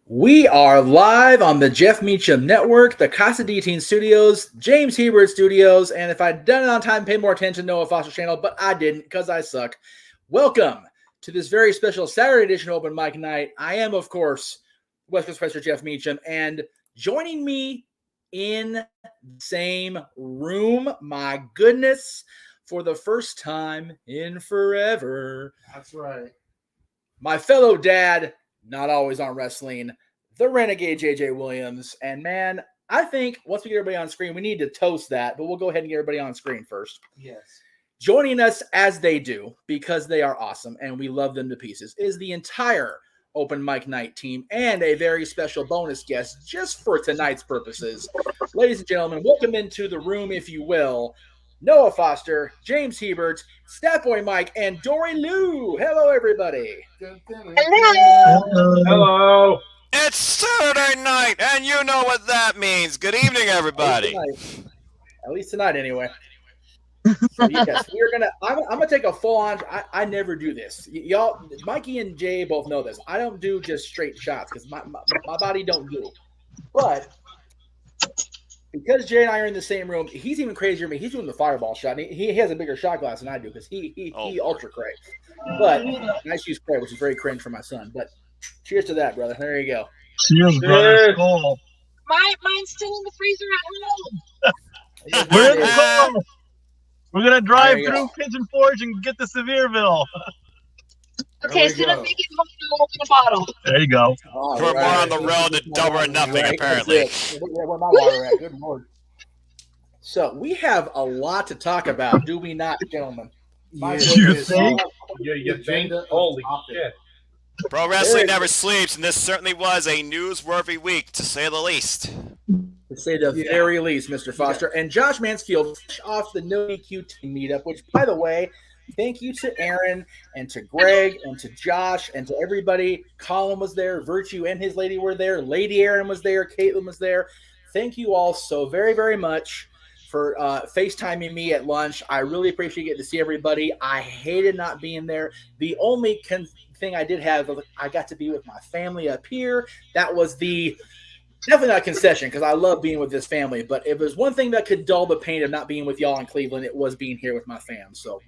We are live on the Jeff Meacham Network, the Casa D Teen Studios, James Hebert Studios, and if I'd done it on time, pay more attention, Noah Foster channel, but I didn't because I suck. Welcome to this very special Saturday edition open mic night. I am, of course, West Coast Professor Jeff Meacham, and joining me in the same room, my goodness, for the first time in forever. That's right. My fellow dad, not always on wrestling, the Renegade JJ Williams. And man, I think once we get everybody on screen, we need to toast that, but we'll go ahead and get everybody on screen first. Yes. Joining us as they do, because they are awesome and we love them to pieces, is the entire open mic night team and a very special bonus guest just for tonight's purposes. Ladies and gentlemen, welcome into the room, if you will, Noah Foster, James Hebert, Statboy Mike, and Dory Lou. Hello, everybody. Hello. It's Saturday night, and you know what that means. Good evening, everybody. At least tonight, anyway. So yes, we're gonna. I'm gonna take a full on. I never do this. Y'all, Mikey and Jay both know this. I don't do just straight shots because my body don't do. But because Jay and I are in the same room, he's even crazier than me. He's doing the fireball shot. And he has a bigger shot glass than I do because he ultra cray. But nice use cray, which is very cringe for my son. But cheers to that, brother. There you go. Cheers, brother. Cool. Mine's still in the freezer at home. We're in the car. We're gonna drive through Pigeon Forge and get to Sevierville. Okay, so don't make it home to open a bottle. There you go. We're more on the road to double or nothing, apparently. Where my water at? Good Lord. So we have a lot to talk about, do we not, gentlemen? You think? You think? Holy shit. Pro wrestling never sleeps, and this certainly was a newsworthy week, to say the least. To say the very least, Mr. Foster. And Josh Mansfield off the No DQ team meetup, which, by the way, thank you to Aaron and to Greg and to Josh and to everybody. Colin was there. Virtue and his lady were there. Lady Aaron was there. Caitlin was there. Thank you all so very, very much for FaceTiming me at lunch. I really appreciate getting to see everybody. I hated not being there. The only thing I did have, I got to be with my family up here. That was definitely not a concession because I love being with this family. But if there's one thing that could dull the pain of not being with y'all in Cleveland, it was being here with my fam. So,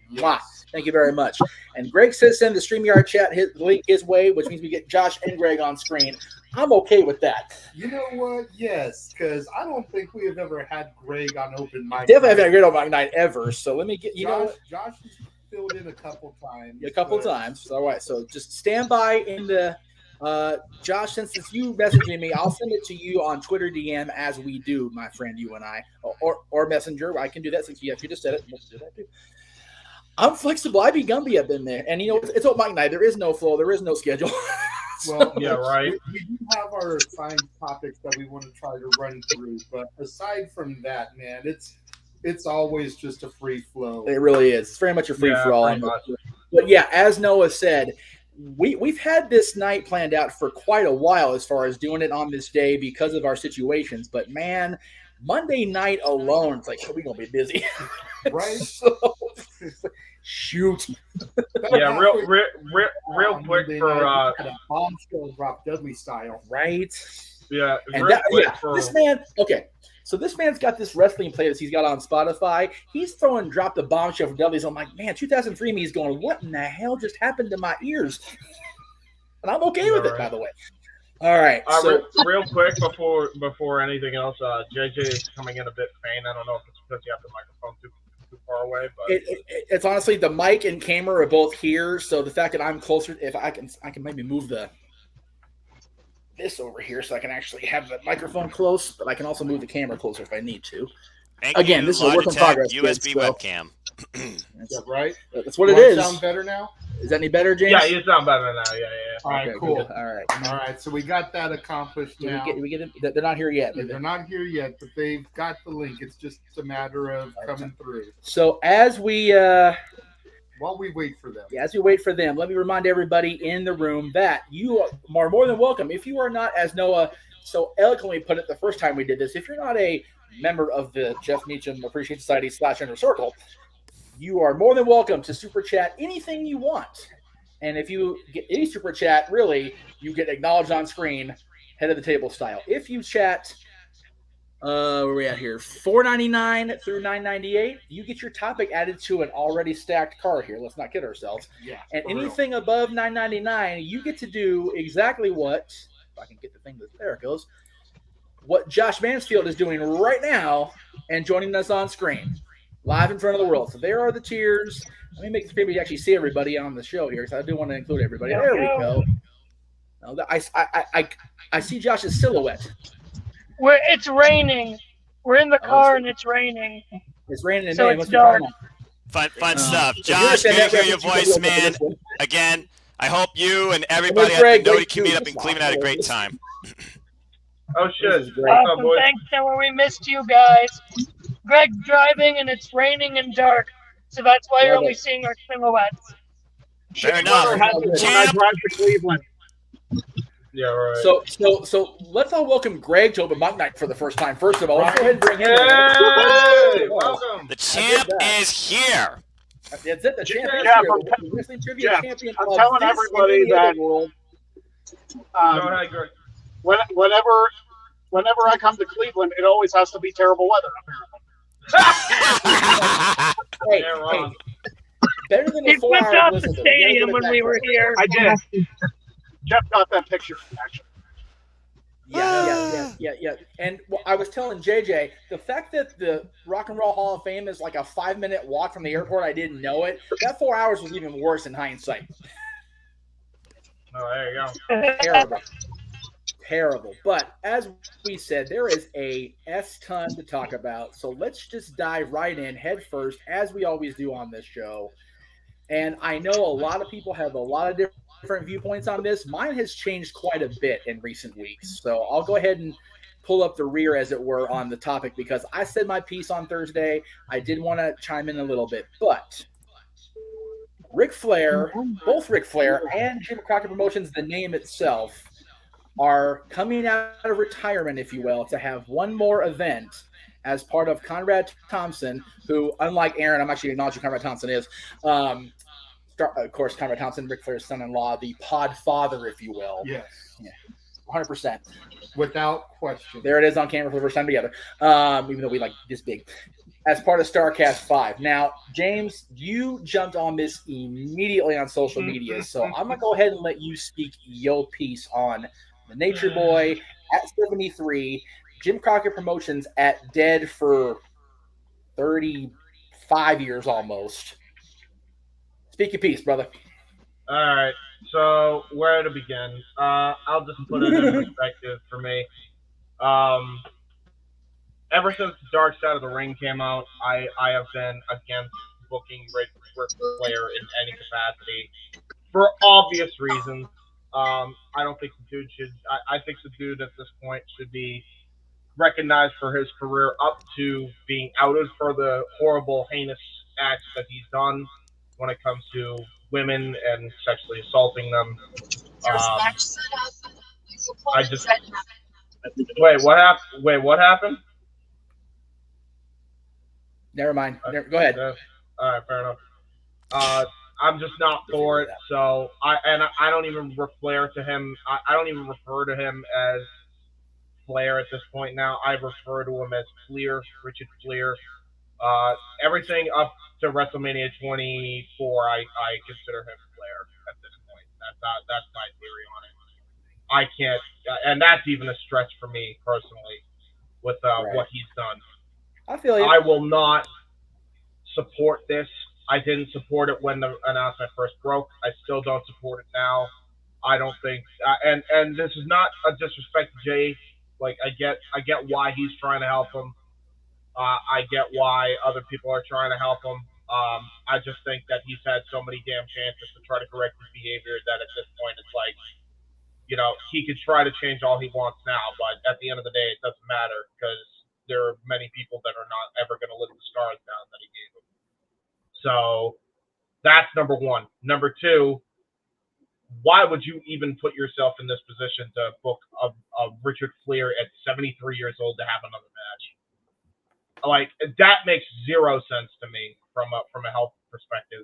thank you very much. And Greg says send the StreamYard chat link his way, which means we get Josh and Greg on screen. I'm okay with that. You know what? Yes, because I don't think we have ever had Greg on open mic. Definitely haven't had Greg on mic night ever. So let me get Josh has filled in a couple times. times. All right. So just stand by in the Josh, since you messaging me, I'll send it to you on Twitter DM as we do, my friend, you and I, or Messenger. I can do that since you just said it. Let's do that too. I'm flexible. I be Gumby up in there, and you know it's open mic night. There is no flow. There is no schedule. Well, yeah, right. We do have our assigned topics that we want to try to run through, but aside from that, man, it's always just a free flow. It really is. It's very much a free for all. But yeah, as Noah said, we've had this night planned out for quite a while as far as doing it on this day because of our situations. But man, Monday night alone, it's like we're gonna be busy, right? Shoot. Yeah, real quick for bombshell drop Dudley style, right? Yeah, and this man. Okay, so this man's got this wrestling playlist he's got on Spotify. He's throwing drop the bombshell for Dudley's. I'm like, man, 2003 me is going, what in the hell just happened to my ears? And I'm okay with it, by the way. All right. So real quick before anything else, JJ is coming in a bit faint. I don't know if it's because you have the microphone too far away, but it's honestly the mic and camera are both here. So the fact that I'm closer, if I can maybe move this over here so I can actually have the microphone close, but I can also move the camera closer if I need to. Again, this is a work in progress. USB webcam. That's right. That's what it is. Sound better now? Is that any better, James? Yeah, you sound better now. Yeah. All right, cool. Good. All right. So we got that accomplished now. We get it. They're not here yet. They're not here yet, but they've got the link. It's just a matter of coming through. So as we while we wait for them. Yeah, as we wait for them, let me remind everybody in the room that you are more than welcome. If you are not, as Noah so eloquently put it the first time we did this, if you're not a member of the Jeff Meacham Appreciation Society / Circle, you are more than welcome to super chat anything you want. And if you get any super chat, really, you get acknowledged on screen head of the table style. If you chat, where are we at here? $4.99 through $9.98. You get your topic added to an already stacked card here. Let's not kid ourselves. Yeah. And anything above $9.99, you get to do exactly what, if I can get the thing, there it goes, what Josh Mansfield is doing right now and joining us on screen, live in front of the world. So there are the tiers. Let me make the screen we actually see everybody on the show here, because I do want to include everybody. There we go. Now, I see Josh's silhouette. It's raining. We're in the car and it's raining. It's raining in So Maine. it's dark. Fun stuff. Josh, good to hear your voice, man. Again, I hope you and everybody at the Noti Q meetup in Cleveland had a great time. Oh, shit. Awesome. Thanks, Taylor. We missed you guys. Greg's driving and it's raining and dark. So that's why you're only seeing our silhouettes. Fair enough. When I drive to Cleveland. Yeah, right. So let's all welcome Greg to Open Mic Night for the first time. First of all, let's go ahead and bring him in. Hey, welcome. The champ is here. That's it. The champ is Jeff, here. Wrestling Trivia Jeff, champion. I'm telling everybody that Go ahead, Greg. whenever I come to Cleveland, it always has to be terrible weather. Hey, Yeah, wrong. better than He a flipped 4-hour off the blizzard. stadium when we were here. I did. Jeff got that picture, actually. Yeah. And I was telling JJ, the fact that the Rock and Roll Hall of Fame is like a 5-minute walk from the airport, I didn't know it. That 4 hours was even worse in hindsight. Oh, there you go. Terrible. But as we said, there is a S-ton to talk about. So let's just dive right in head first, as we always do on this show. And I know a lot of people have a lot of different viewpoints on this. Mine has changed quite a bit in recent weeks. So I'll go ahead and pull up the rear, as it were, on the topic, because I said my piece on Thursday. I did want to chime in a little bit. But Ric Flair, both Ric Flair and Jim Crockett Promotions, the name itself, are coming out of retirement, if you will, to have one more event as part of Conrad Thompson, who, unlike Aaron, I'm actually acknowledging who Conrad Thompson is. Of course, Conrad Thompson, Ric Flair's son-in-law, the pod father, if you will. Yes. Yeah, 100%. Without question. There it is on camera for the first time together, even though we like this big. As part of StarCast 5. Now, James, you jumped on this immediately on social media, so I'm going to go ahead and let you speak your piece on the Nature Boy at 73, Jim Crockett Promotions at dead for 35 years almost. Speak your piece, brother. All right. So where to begin? I'll just put it in perspective for me. Ever since the Dark Side of the Ring came out, I have been against booking Ric Flair in any capacity for obvious reasons. I don't think the dude should. I think the dude at this point should be recognized for his career up to being outed for the horrible, heinous acts that he's done when it comes to women and sexually assaulting them. I just wait. What happened? Wait, what happened? Never mind. Go ahead. All right, fair enough. I'm just not for it. So I don't even refer to him. I don't even refer to him as Flair at this point now. I refer to him as Fleer, Richard Fleer. Everything up to WrestleMania 24, I consider him Flair at this point. That's my theory on it. I can't, and that's even a stretch for me personally with what he's done. I feel you. I will not support this. I didn't support it when the announcement first broke. I still don't support it now. I don't think, and this is not a disrespect to Jay. Like I get why he's trying to help him. I get why other people are trying to help him. I just think that he's had so many damn chances to try to correct his behavior that at this point it's like, he could try to change all he wants now, but at the end of the day, it doesn't matter because there are many people that are not ever going to live the scars down that he gave him. So that's number one. Number two, why would you even put yourself in this position to book a Richard Fleer at 73 years old to have another match? Like, that makes zero sense to me from a health perspective.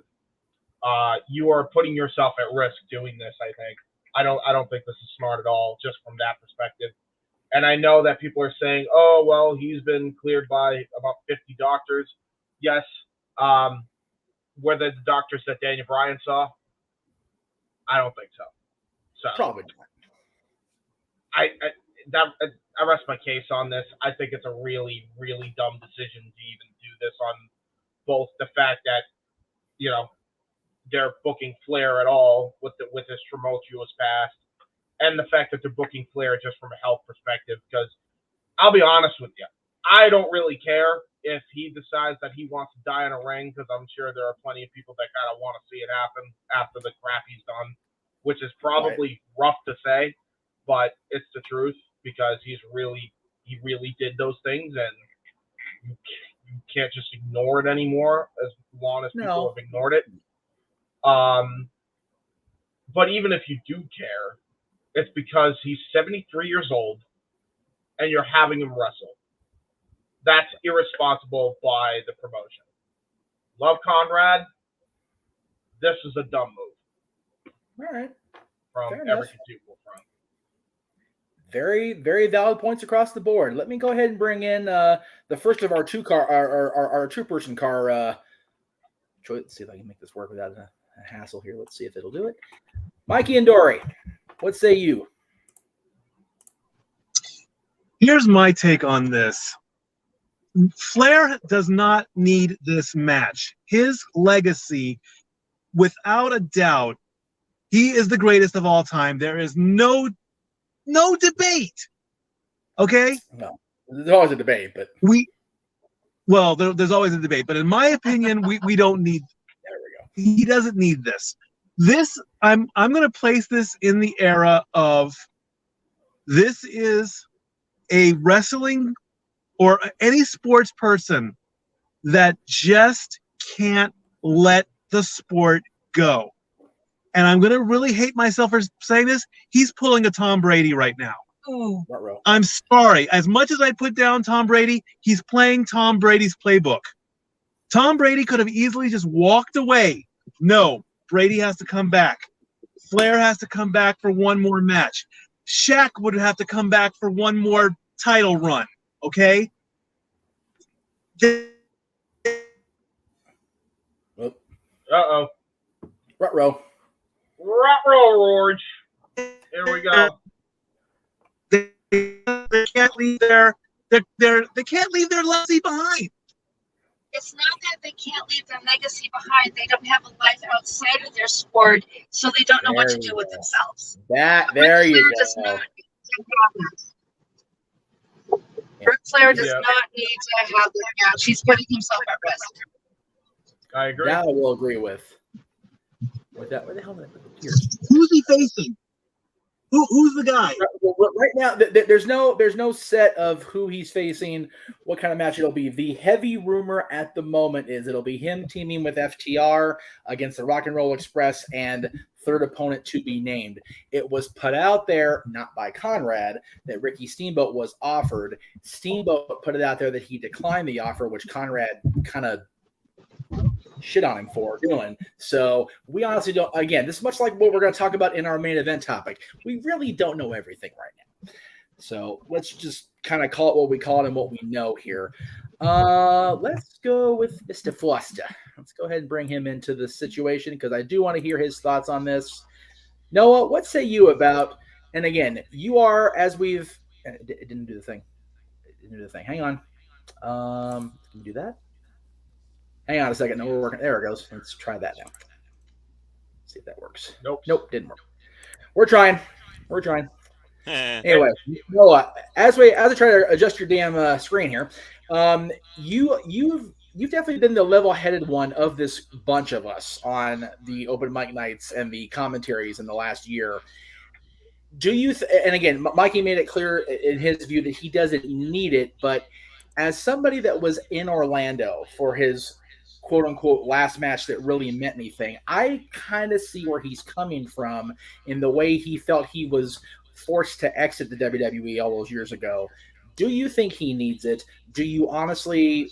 You are putting yourself at risk doing this, I think. I don't think this is smart at all, just from that perspective. And I know that people are saying, oh, well, he's been cleared by about 50 doctors. Yes. Were they the doctors that Daniel Bryan saw? I don't think so. Probably not. I rest my case on this. I think it's a really, really dumb decision to even do this on both the fact that, they're booking Flair at all with this tumultuous past, and the fact that they're booking Flair just from a health perspective. Because I'll be honest with you, I don't really care if he decides that he wants to die in a ring, because I'm sure there are plenty of people that kind of want to see it happen after the crap he's done, which is probably rough to say, but it's the truth, because he really did those things, and you can't just ignore it anymore as long as people have ignored it. But even if you do care, it's because he's 73 years old and you're having him wrestle. That's irresponsible by the promotion. Love Conrad. This is a dumb move. All right. From every conceivable front. Very, very valid points across the board. Let me go ahead and bring in the first of our two-person car. Let's see if I can make this work without a hassle here. Let's see if it'll do it. Mikey and Dory, what say you? Here's my take on this. Flair does not need this match. His legacy, without a doubt, he is the greatest of all time. There is no debate. Okay? No. There's always a debate, but there's always a debate. But in my opinion, we don't need. There we go. He doesn't need this. This I'm going to place this in the era of this is a wrestling or any sports person that just can't let the sport go. And I'm going to really hate myself for saying this. He's pulling a Tom Brady right now. Oh. I'm sorry. As much as I put down Tom Brady, he's playing Tom Brady's playbook. Tom Brady could have easily just walked away. No, Brady has to come back. Flair has to come back for one more match. Shaq would have to come back for one more title run. Okay? Uh-oh. Ruh-roh. Ruh-roh, George. Here we go. They can't leave their legacy behind. It's not that they can't leave their legacy behind. They don't have a life outside of their sport, so they don't know what to do with themselves. There you go. Ric Flair does not need to have that match. He's putting himself at risk. I agree. That I will agree with. With that, where the hell did I put the tears? Who's he facing? Who's the guy? Right now, there's no set of who he's facing, what kind of match it'll be. The heavy rumor at the moment is it'll be him teaming with FTR against the Rock and Roll Express and third opponent to be named. It was put out there, not by Conrad, that Ricky Steamboat was offered. Steamboat put it out there that he declined the offer, which Conrad kind of shit on him for doing. So we honestly don't, again, this is much like what we're going to talk about in our main event topic. We really don't know everything right now. So let's just kind of call it what we call it and what we know here. Let's go with Mr. Foster. Let's go ahead and bring him into the situation because I do want to hear his thoughts on this. Noah, what say you about, and again, you are, as we've, it didn't do the thing. It didn't do the thing. Hang on. Can we do that? Hang on a second. No, we're working. There it goes. Let's try that now. See if that works. Nope, didn't work. We're trying. Anyway, Noah, as I try to adjust your damn screen here, you've definitely been the level-headed one of this bunch of us on the open mic nights and the commentaries in the last year. Do you? And again, Mikey made it clear in his view that he doesn't need it, but as somebody that was in Orlando for his quote-unquote last match that really meant anything, I kind of see where he's coming from in the way he felt he was forced to exit the WWE all those years ago. Do you think he needs it? Do you honestly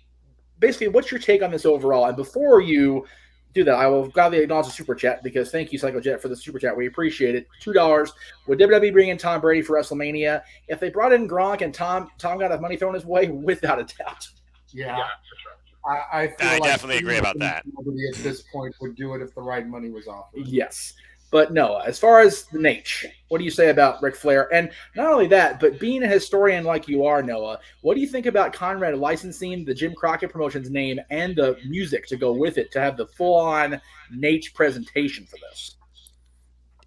– basically, what's your take on this overall? And before you do that. I will gladly acknowledge the super chat because thank you, PsychoJet, for the super chat. We appreciate it. $2. Would WWE bring in Tom Brady for WrestleMania? If they brought in Gronk and Tom got his money thrown his way, without a doubt. Yeah, for sure. I feel like definitely agree about that. Nobody at this point would do it if the right money was offered. Yes. But no, as far as the Nate, what do you say about Ric Flair? And not only that, but being a historian like you are, Noah, what do you think about Conrad licensing the Jim Crockett Promotions name and the music to go with it to have the full-on Nate presentation for this?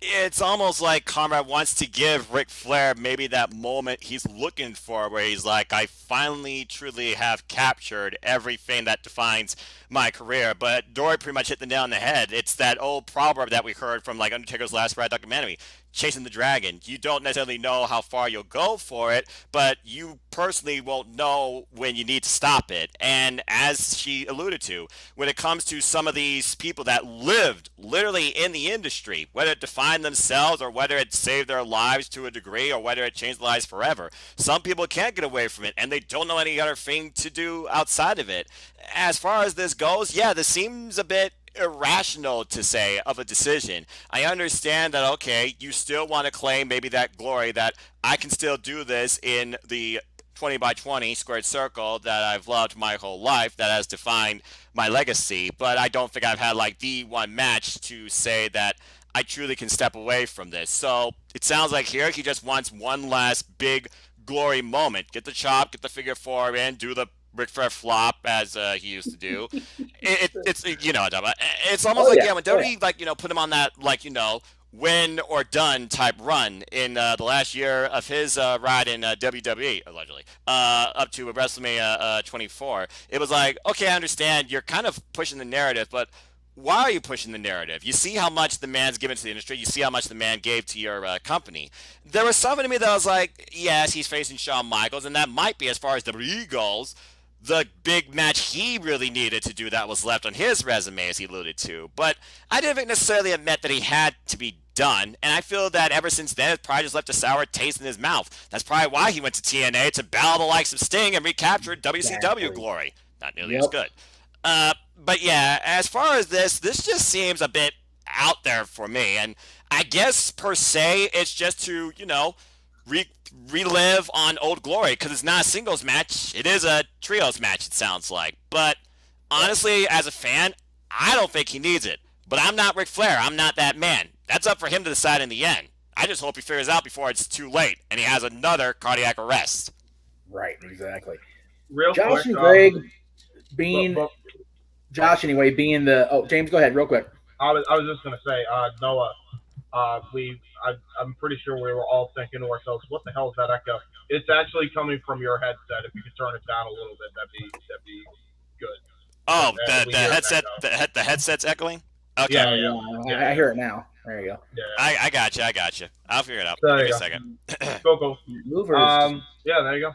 It's almost like Conrad wants to give Ric Flair maybe that moment he's looking for where he's like, I finally truly have captured everything that defines my career. But Dory pretty much hit the nail on the head. It's that old proverb that we heard from like Undertaker's last Brad documentary, chasing the dragon. You don't necessarily know how far you'll go for it, but you personally won't know when you need to stop it. And as she alluded to, when it comes to some of these people that lived literally in the industry, whether it defined themselves or whether it saved their lives to a degree or whether it changed their lives forever, some people can't get away from it and they don't know any other thing to do outside of it. As far as this goes, yeah, this seems a bit irrational to say of a decision. I understand that, okay, you still want to claim maybe that glory that I can still do this in the 20 by 20 squared circle that I've loved my whole life, that has defined my legacy, but I don't think I've had like the one match to say that I truly can step away from this. So it sounds like here he just wants one last big glory moment. Get the chop, get the figure four in, do the Ric Flair flop as he used to do. It's you know it's almost like when WWE like put him on that like win or done type run in the last year of his ride in WWE allegedly up to WrestleMania 24. It was like, okay, I understand you're kind of pushing the narrative, but why are you pushing the narrative? You see how much the man's given to the industry. You see how much the man gave to your company. There was something to me that was like, yes, he's facing Shawn Michaels, and that might be, as far as WWE goes, the big match he really needed to do that was left on his resume, as he alluded to. But I didn't think necessarily it meant that he had to be done, and I feel that ever since then, it's probably just left a sour taste in his mouth. That's probably why he went to TNA to battle the likes of Sting and recapture WCW glory. Not nearly as good. But yeah, as far as this just seems a bit out there for me, and I guess per se, it's just to, relive on old glory, because it's not a singles match, it is a trios match, it sounds like. But honestly, as a fan, I don't think he needs it. But I'm not Ric Flair, I'm not that man. That's up for him to decide in the end. I just hope he figures out before it's too late and he has another cardiac arrest. Right, exactly. Josh and Greg being Josh anyway being the James, go ahead real quick. I was just gonna say, Noah, I'm pretty sure we were all thinking to ourselves, what the hell is that echo? It's actually coming from your headset. If you could turn it down a little bit, that'd be good. Oh, the headset's echoing? Okay. Yeah. I hear it now. There you go. Yeah. I got you. I'll figure it out. Give me a second. Go. Movers. Yeah, there you go.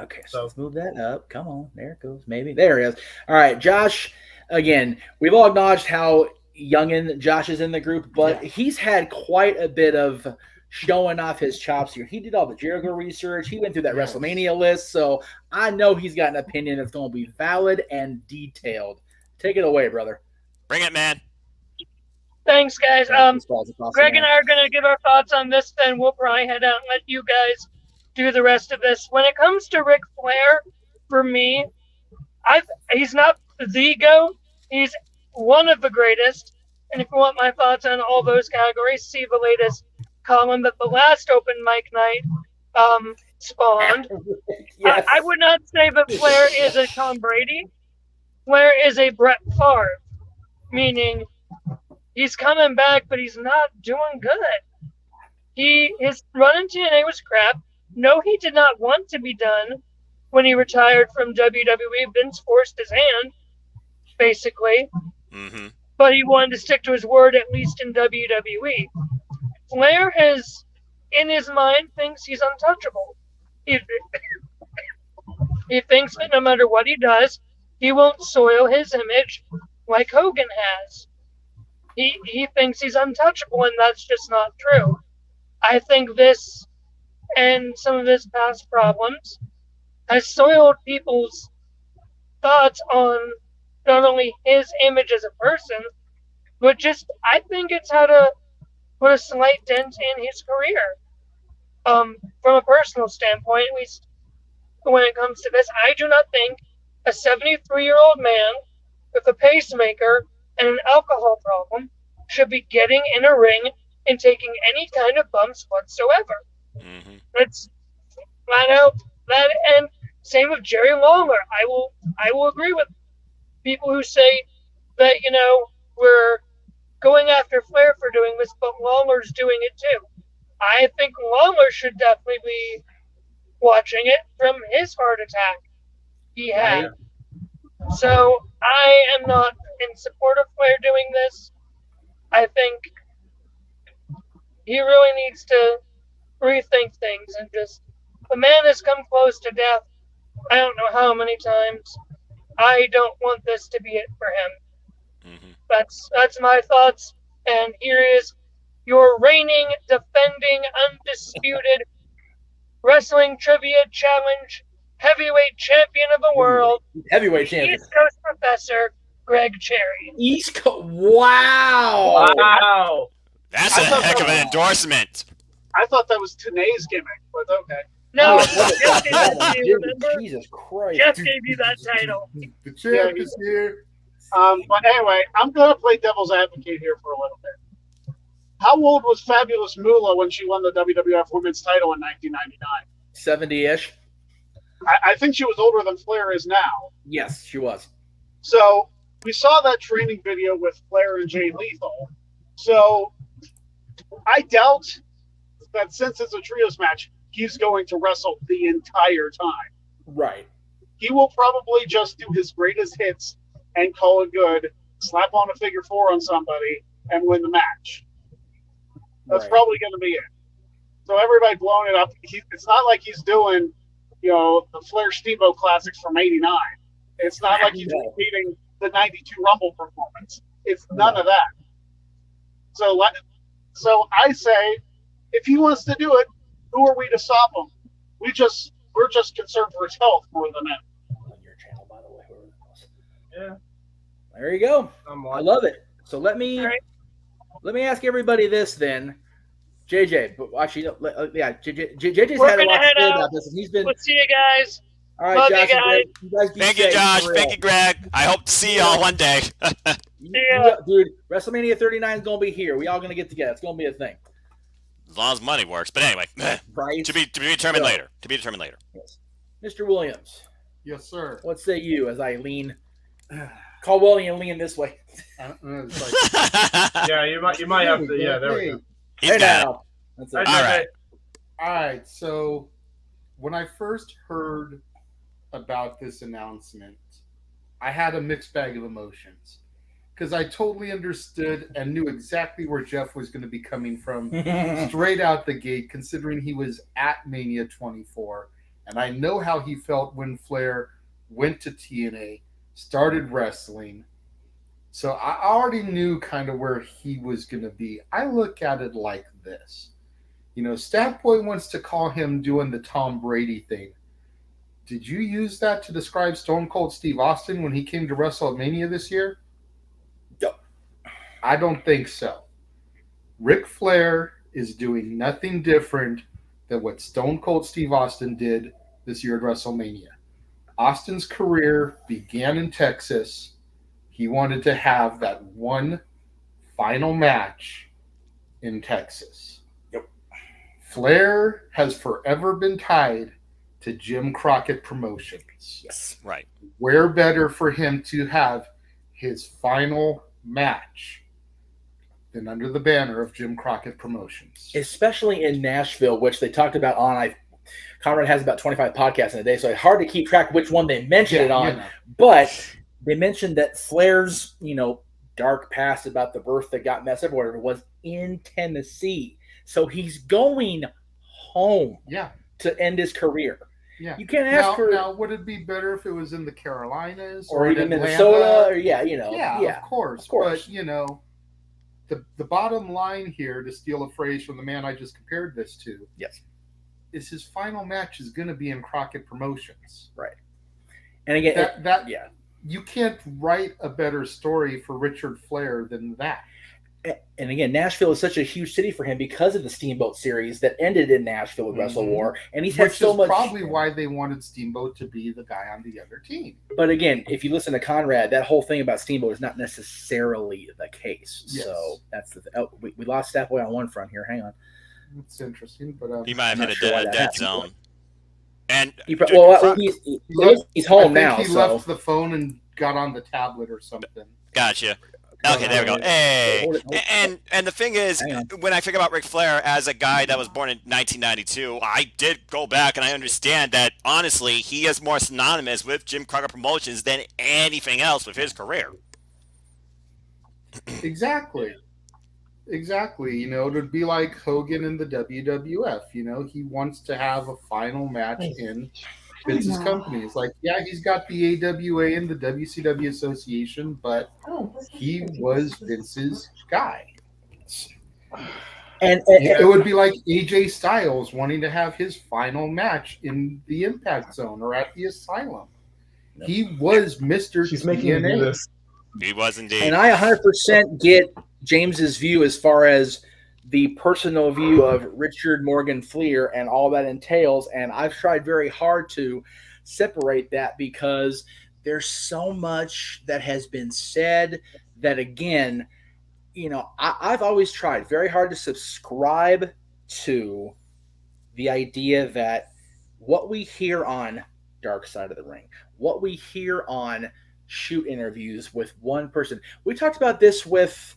Okay, so let's move that up. Come on. There it goes. Maybe. There it is. All right, Josh, again, we've all acknowledged how youngin' Josh is in the group, but he's had quite a bit of showing off his chops here. He did all the Jericho research. He went through that WrestleMania list, so I know he's got an opinion that's going to be valid and detailed. Take it away, brother. Bring it, man. Thanks, guys. Greg and I are going to give our thoughts on this, then we'll probably head out and let you guys do the rest of this. When it comes to Ric Flair, for me, he's not the GOAT. He's one of the greatest. And if you want my thoughts on all those categories, see the latest column that the last open mic night spawned. Yes. I would not say that Flair is a Tom Brady. Flair is a Brett Favre, meaning he's coming back, but he's not doing good. His run in TNA was crap. No, he did not want to be done when he retired from WWE. Vince forced his hand, basically. Mm-hmm. But he wanted to stick to his word, at least in WWE. Flair has, in his mind, thinks he's untouchable. He thinks that no matter what he does, he won't soil his image like Hogan has. He thinks he's untouchable, and that's just not true. I think this and some of his past problems has soiled people's thoughts on not only his image as a person, but just I think it's how to put a slight dent in his career. From a personal standpoint, at least when it comes to this, I do not think a 73-year-old man with a pacemaker and an alcohol problem should be getting in a ring and taking any kind of bumps whatsoever. Mm-hmm. It's flat out that, and same with Jerry Lawler. I will agree with people who say that we're going after Flair for doing this, but Lawler's doing it too. I think Lawler should definitely be watching it from his heart attack he had. So I am not in support of Flair doing this. I think he really needs to rethink things and just, the man has come close to death. I don't know how many times. I don't want this to be it for him. Mm-hmm. That's my thoughts. And here is your reigning, defending, undisputed Wrestling Trivia Challenge heavyweight champion of the world, heavyweight champion, East Coast Professor Greg Cherry. East Coast. Wow. Wow. That's a heck of an endorsement. I thought that was Tanae's gimmick, but okay. No, Jeff gave that to you, remember? Jesus Christ. Jeff gave you that title. The champ is here. But anyway, I'm going to play devil's advocate here for a little bit. How old was Fabulous Moolah when she won the WWF Women's title in 1999? 70-ish. I think she was older than Flair is now. Yes, she was. So we saw that training video with Flair and Jay Lethal. So I doubt that since it's a trios match, he's going to wrestle the entire time. Right. He will probably just do his greatest hits and call it good, slap on a figure four on somebody, and win the match. That's probably going to be it. So everybody blowing it up. It's not like he's doing, the Flair Steamboat Classics from '89. It's not like he's repeating the '92 Rumble performance. It's none of that. So I say, if he wants to do it, who are we to stop him? We're just concerned for his health more than that. On your channel, by the way. Yeah. There you go. I love it. So let me ask everybody this then. JJ, but actually, JJ's had a lot to say about this, and he's been. We'll see you guys. All right, love Josh, you guys. You guys be Thank safe, you, Josh. for real. Thank you, Greg. I hope to see y'all one day. Dude, WrestleMania 39 is gonna be here. We all gonna get together. It's gonna be a thing. As long as money works. But anyway, Price? to be determined later. To be determined later. Yes. Mr. Williams. Yes, sir. What say you as I lean? Call Willie and lean this way. Yeah, you might have to. Yeah, there we go. Hey now. That's it. All right. All right. So when I first heard about this announcement, I had a mixed bag of emotions because I totally understood and knew exactly where Jeff was going to be coming from straight out the gate, considering he was at Mania 24. And I know how he felt when Flair went to TNA, started wrestling. So I already knew kind of where he was going to be. I look at it like this. Statboy wants to call him doing the Tom Brady thing. Did you use that to describe Stone Cold Steve Austin when he came to WrestleMania this year? No. I don't think so. Ric Flair is doing nothing different than what Stone Cold Steve Austin did this year at WrestleMania. Austin's career began in Texas. He wanted to have that one final match in Texas. Yep. Flair has forever been tied to Jim Crockett Promotions. Yes. Right. Where better for him to have his final match than under the banner of Jim Crockett Promotions? Especially in Nashville, which they talked about on. Conrad has about 25 podcasts in a day, so it's hard to keep track of which one they mentioned it on. But they mentioned that Flair's, dark past about the birth that got messed up or whatever was in Tennessee. So he's going home to end his career. Yeah. You can't ask for... Now, would it be better if it was in the Carolinas or even Atlanta? Minnesota? Or, Yeah, of course. But, the bottom line here, to steal a phrase from the man I just compared this to, is his final match is going to be in Crockett Promotions. Right. And again, you can't write a better story for Richard Flair than that. And again, Nashville is such a huge city for him because of the Steamboat series that ended in Nashville with Wrestle War, and he's had so much. Probably why they wanted Steamboat to be the guy on the other team. But again, if you listen to Conrad, that whole thing about Steamboat is not necessarily the case. Yes. So that's we lost Step Boy on one front here. Hang on. It's interesting, but he might have hit a dead zone. And he's home now. He left the phone and got on the tablet or something. Gotcha. Okay, there we go. Hey, and the thing is, when I think about Ric Flair as a guy that was born in 1992, I did go back and I understand that honestly, he is more synonymous with Jim Crockett Promotions than anything else with his career. Exactly. You know, it would be like Hogan in the WWF. You know, he wants to have a final match in Vince's company. It's like, yeah, he's got the AWA and the WCW Association, but he was Vince's guy. And it would be like AJ Styles wanting to have his final match in the Impact Zone or at the Asylum. He was Mr. She's making me do this. He was indeed. And I 100% get James's view as far as the personal view of Richard Morgan Flair and all that entails. And I've tried very hard to separate that because there's so much that has been said that, again, you know, I've always tried very hard to subscribe to the idea that what we hear on Dark Side of the Ring, what we hear on shoot interviews with one person. We talked about this with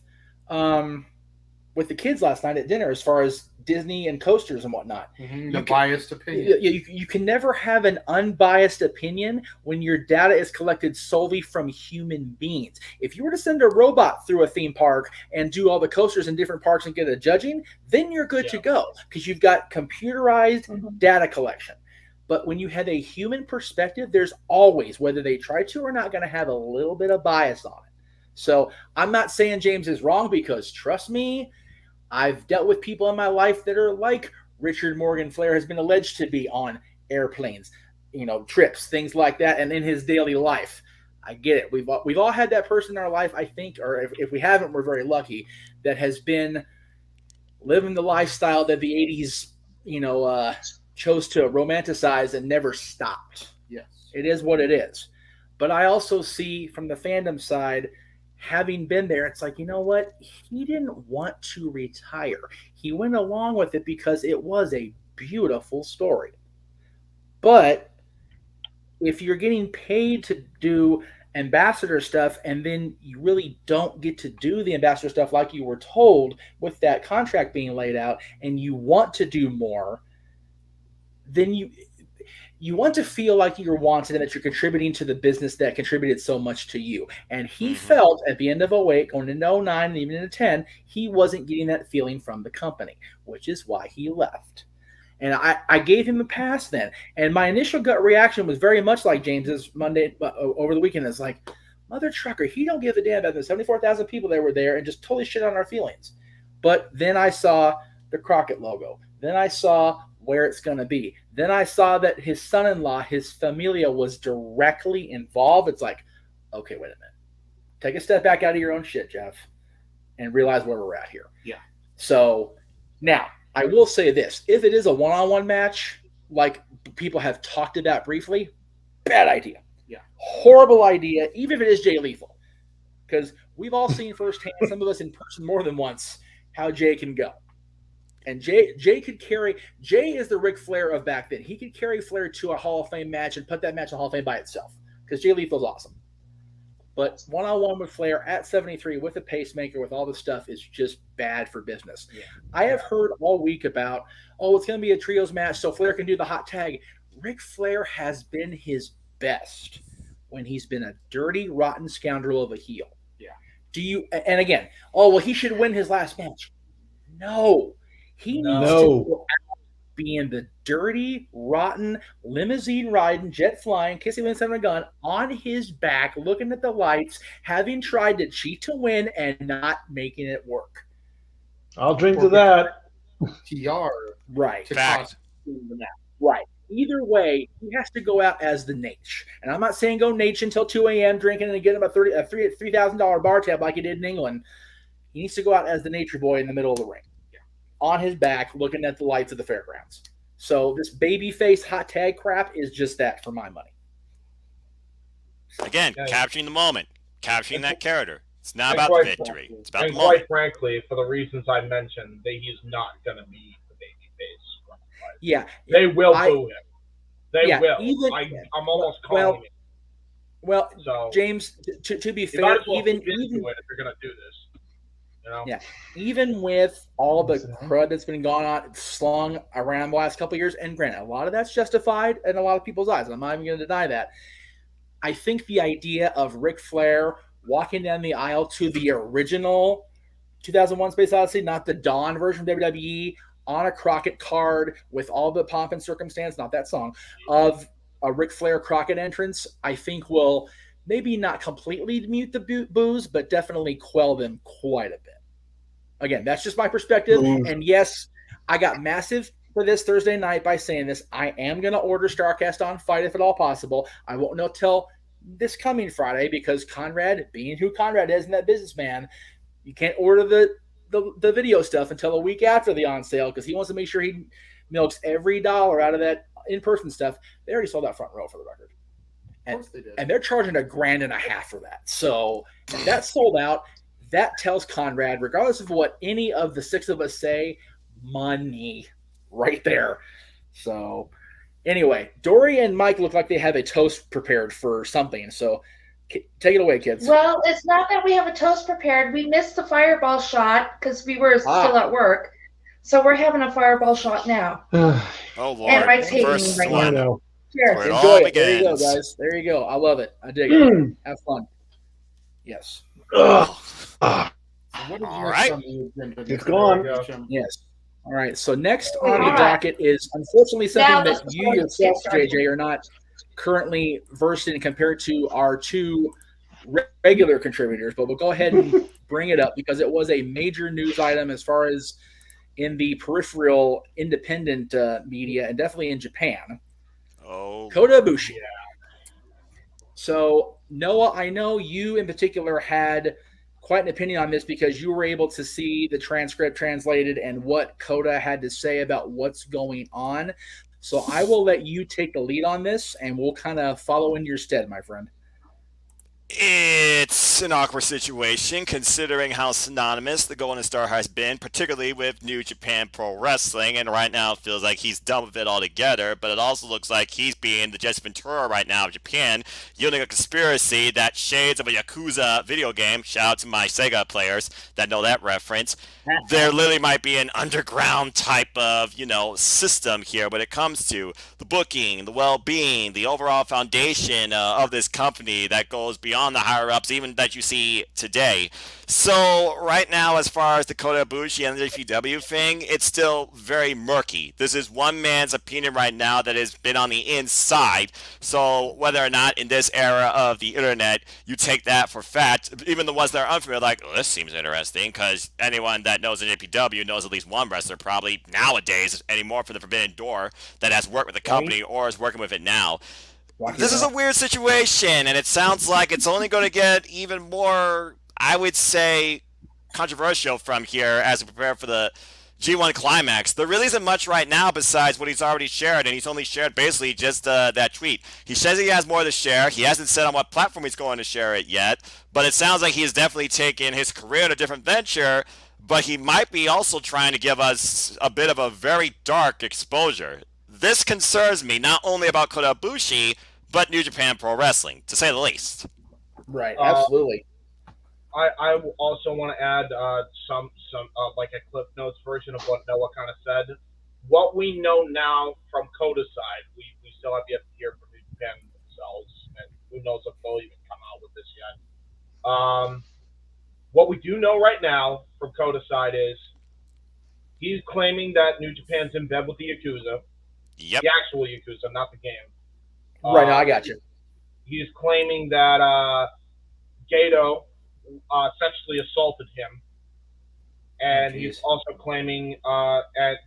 the kids last night at dinner as far as Disney and coasters and whatnot. The biased opinion. You can never have an unbiased opinion when your data is collected solely from human beings. If you were to send a robot through a theme park and do all the coasters in different parks and get a judging, then you're good to go because you've got computerized data collection. But when you have a human perspective, there's always, whether they try to or not, going to have a little bit of bias on it. So I'm not saying James is wrong because, trust me, I've dealt with people in my life that are like Richard Morgan Flair has been alleged to be on airplanes, you know, trips, things like that, and in his daily life. I get it. We've all had that person in our life, I think, or if we haven't, we're very lucky, that has been living the lifestyle that the 80s, you know, chose to romanticize and never stopped. Yes. It is what it is. But I also see from the fandom side, having been there, it's like, you know what? He didn't want to retire. He went along with it because it was a beautiful story. But if you're getting paid to do ambassador stuff and then you really don't get to do the ambassador stuff like you were told with that contract being laid out and you want to do more, then you want to feel like you're wanted and that you're contributing to the business that contributed so much to you. And he felt at the end of 08, going into 09, and even into 10, he wasn't getting that feeling from the company, which is why he left. And I gave him a pass then. And my initial gut reaction was very much like James's Monday over the weekend. It's like, mother trucker, he don't give a damn about the 74,000 people that were there and just totally shit on our feelings. But then I saw the Crockett logo. Then I saw where it's going to be. Then I saw that his son-in-law, his familia, was directly involved. It's like, okay, wait a minute. Take a step back out of your own shit, Jeff, and realize where we're at here. Yeah. So now, I will say this. If it is a one-on-one match, like people have talked about briefly, bad idea. Yeah. Horrible idea, even if it is Jay Lethal. Because we've all seen firsthand, some of us in person more than once, how Jay can go. And Jay could carry – Jay is the Ric Flair of back then. He could carry Flair to a Hall of Fame match and put that match in the Hall of Fame by itself because Jay Lethal's awesome. But one-on-one with Flair at 73 with a pacemaker with all this stuff is just bad for business. Yeah. I have heard all week about, it's going to be a trios match so Flair can do the hot tag. Ric Flair has been his best when he's been a dirty, rotten scoundrel of a heel. Yeah. And again, he should win his last match. No. He needs to go out being the dirty, rotten, limousine-riding, jet-flying, kissing with a gun on his back, looking at the lights, having tried to cheat to win and not making it work. I'll drink to that. TR. Right. To cost right. either way, he has to go out as the Nate. And I'm not saying go Nate until 2 a.m. drinking and getting a $3,000 bar tab like he did in England. He needs to go out as the nature boy in the middle of the ring, on his back, looking at the lights of the fairgrounds. So this babyface hot tag crap is just that for my money. Again, capturing the moment, capturing that character. It's not about the victory. It's about the moment. Quite frankly, for the reasons I mentioned, he's not going to be the babyface. Yeah. They will boo him. They will. I'm almost calling it. Well, so, James, to be fair, even if you're going to do this, you know? Yeah, even with all the crud that's been slung around the last couple of years, and granted, a lot of that's justified in a lot of people's eyes. I'm not even going to deny that. I think the idea of Ric Flair walking down the aisle to the original 2001 Space Odyssey, not the Dawn version of WWE, on a Crockett card with all the pomp and circumstance, not that song, of a Ric Flair Crockett entrance, I think will maybe not completely mute the boos, but definitely quell them quite a bit. Again, that's just my perspective. And yes, I got massive for this Thursday night by saying this. I am going to order StarCast on Fight if at all possible. I won't know till this coming Friday because Conrad, being who Conrad is and that businessman, you can't order the video stuff until a week after the on sale because he wants to make sure he milks every dollar out of that in-person stuff. They already sold that front row for the record. And they're charging $1,500 for that. So if that's sold out, that tells Conrad, regardless of what any of the six of us say, money right there. So anyway, Dory and Mike look like they have a toast prepared for something. So take it away, kids. Well, it's not that we have a toast prepared. We missed the fireball shot because we were still at work. So we're having a fireball shot now. Oh, Lord. And Mike's hating me right now. Cheers. Enjoy it. There you go, guys. There you go. I love it. I dig it. Have fun. Yes. All right. It's gone. Yes. All right. So next on the docket is unfortunately something that you yourself, JJ, are not currently versed in compared to our two regular contributors, but we'll go ahead and bring it up because it was a major news item as far as in the peripheral independent media and definitely in Japan. Oh. Kota Ibushi. Yeah. So, Noah, I know you in particular had quite an opinion on this because you were able to see the transcript translated and what Kota had to say about what's going on. So I will let you take the lead on this, and we'll kind of follow in your stead, my friend. It's an awkward situation considering how synonymous the Golden Star has been, particularly with New Japan Pro Wrestling, and right now it feels like he's done with it altogether, but it also looks like he's being the Jesse Ventura right now of Japan, yielding a conspiracy that shades of a Yakuza video game, shout out to my Sega players that know that reference, there literally might be an underground type of, system here when it comes to the booking, the well-being, the overall foundation of this company that goes beyond the higher-ups, even that you see today. So right now, as far as the Kota Ibushi and the JPW thing, it's still very murky. This is one man's opinion right now that has been on the inside. So whether or not in this era of the internet you take that for fact, even the ones that are unfamiliar, like, oh, this seems interesting, because anyone that knows the JPW knows at least one wrestler probably nowadays anymore for the Forbidden Door that has worked with the company or is working with it now. This is a weird situation, and it sounds like it's only going to get even more, I would say, controversial from here as we prepare for the G1 Climax. There really isn't much right now besides what he's already shared, and he's only shared basically just that tweet. He says he has more to share. He hasn't said on what platform he's going to share it yet, but it sounds like he's definitely taken his career in a different venture, but he might be also trying to give us a bit of a very dark exposure. This concerns me not only about Kota Ibushi, but New Japan Pro Wrestling, to say the least. Right, absolutely. I also want to add some like a Cliff Notes version of what Noah kind of said. What we know now from Kota's side, we still have yet to hear from New Japan themselves, and who knows if they'll even come out with this yet. What we do know right now from Kota's side is he's claiming that New Japan's in bed with the Yakuza. Yep. The actual Yakuza, not the game. Right, now I got you. He's claiming that Gato sexually assaulted him. And he's also claiming,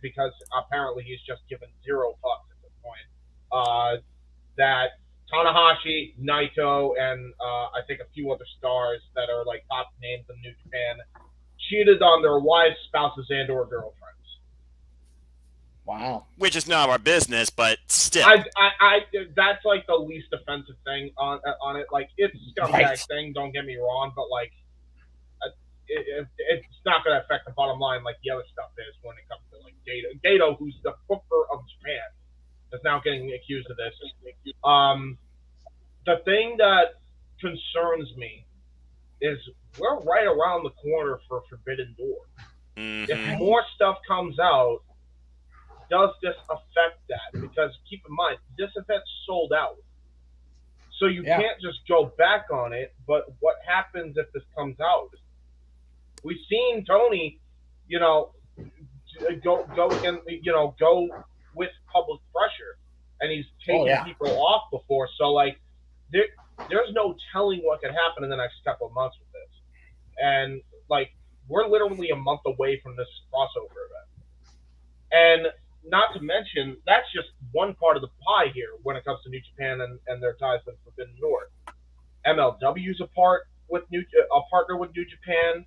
because apparently he's just given zero fucks at this point, that Tanahashi, Naito, and I think a few other stars that are like top names in New Japan cheated on their wives, spouses, and/or girlfriends. Wow. Which is none of our business, but still. That's like the least offensive thing on it. Like, it's a scumbag thing, don't get me wrong, but like, it's not going to affect the bottom line like the other stuff is when it comes to like Gato, who's the booker of Japan, is now getting accused of this. The thing that concerns me is we're right around the corner for Forbidden Door. Mm-hmm. If more stuff comes out, does this affect that? Because keep in mind, this event's sold out. So you can't just go back on it, but what happens if this comes out? We've seen Tony, go with public pressure, and he's taken people off before. So like, there's no telling what could happen in the next couple of months with this. And like, we're literally a month away from this crossover event. And not to mention, that's just one part of the pie here when it comes to New Japan and their ties with Forbidden Door. MLW's a partner with New Japan.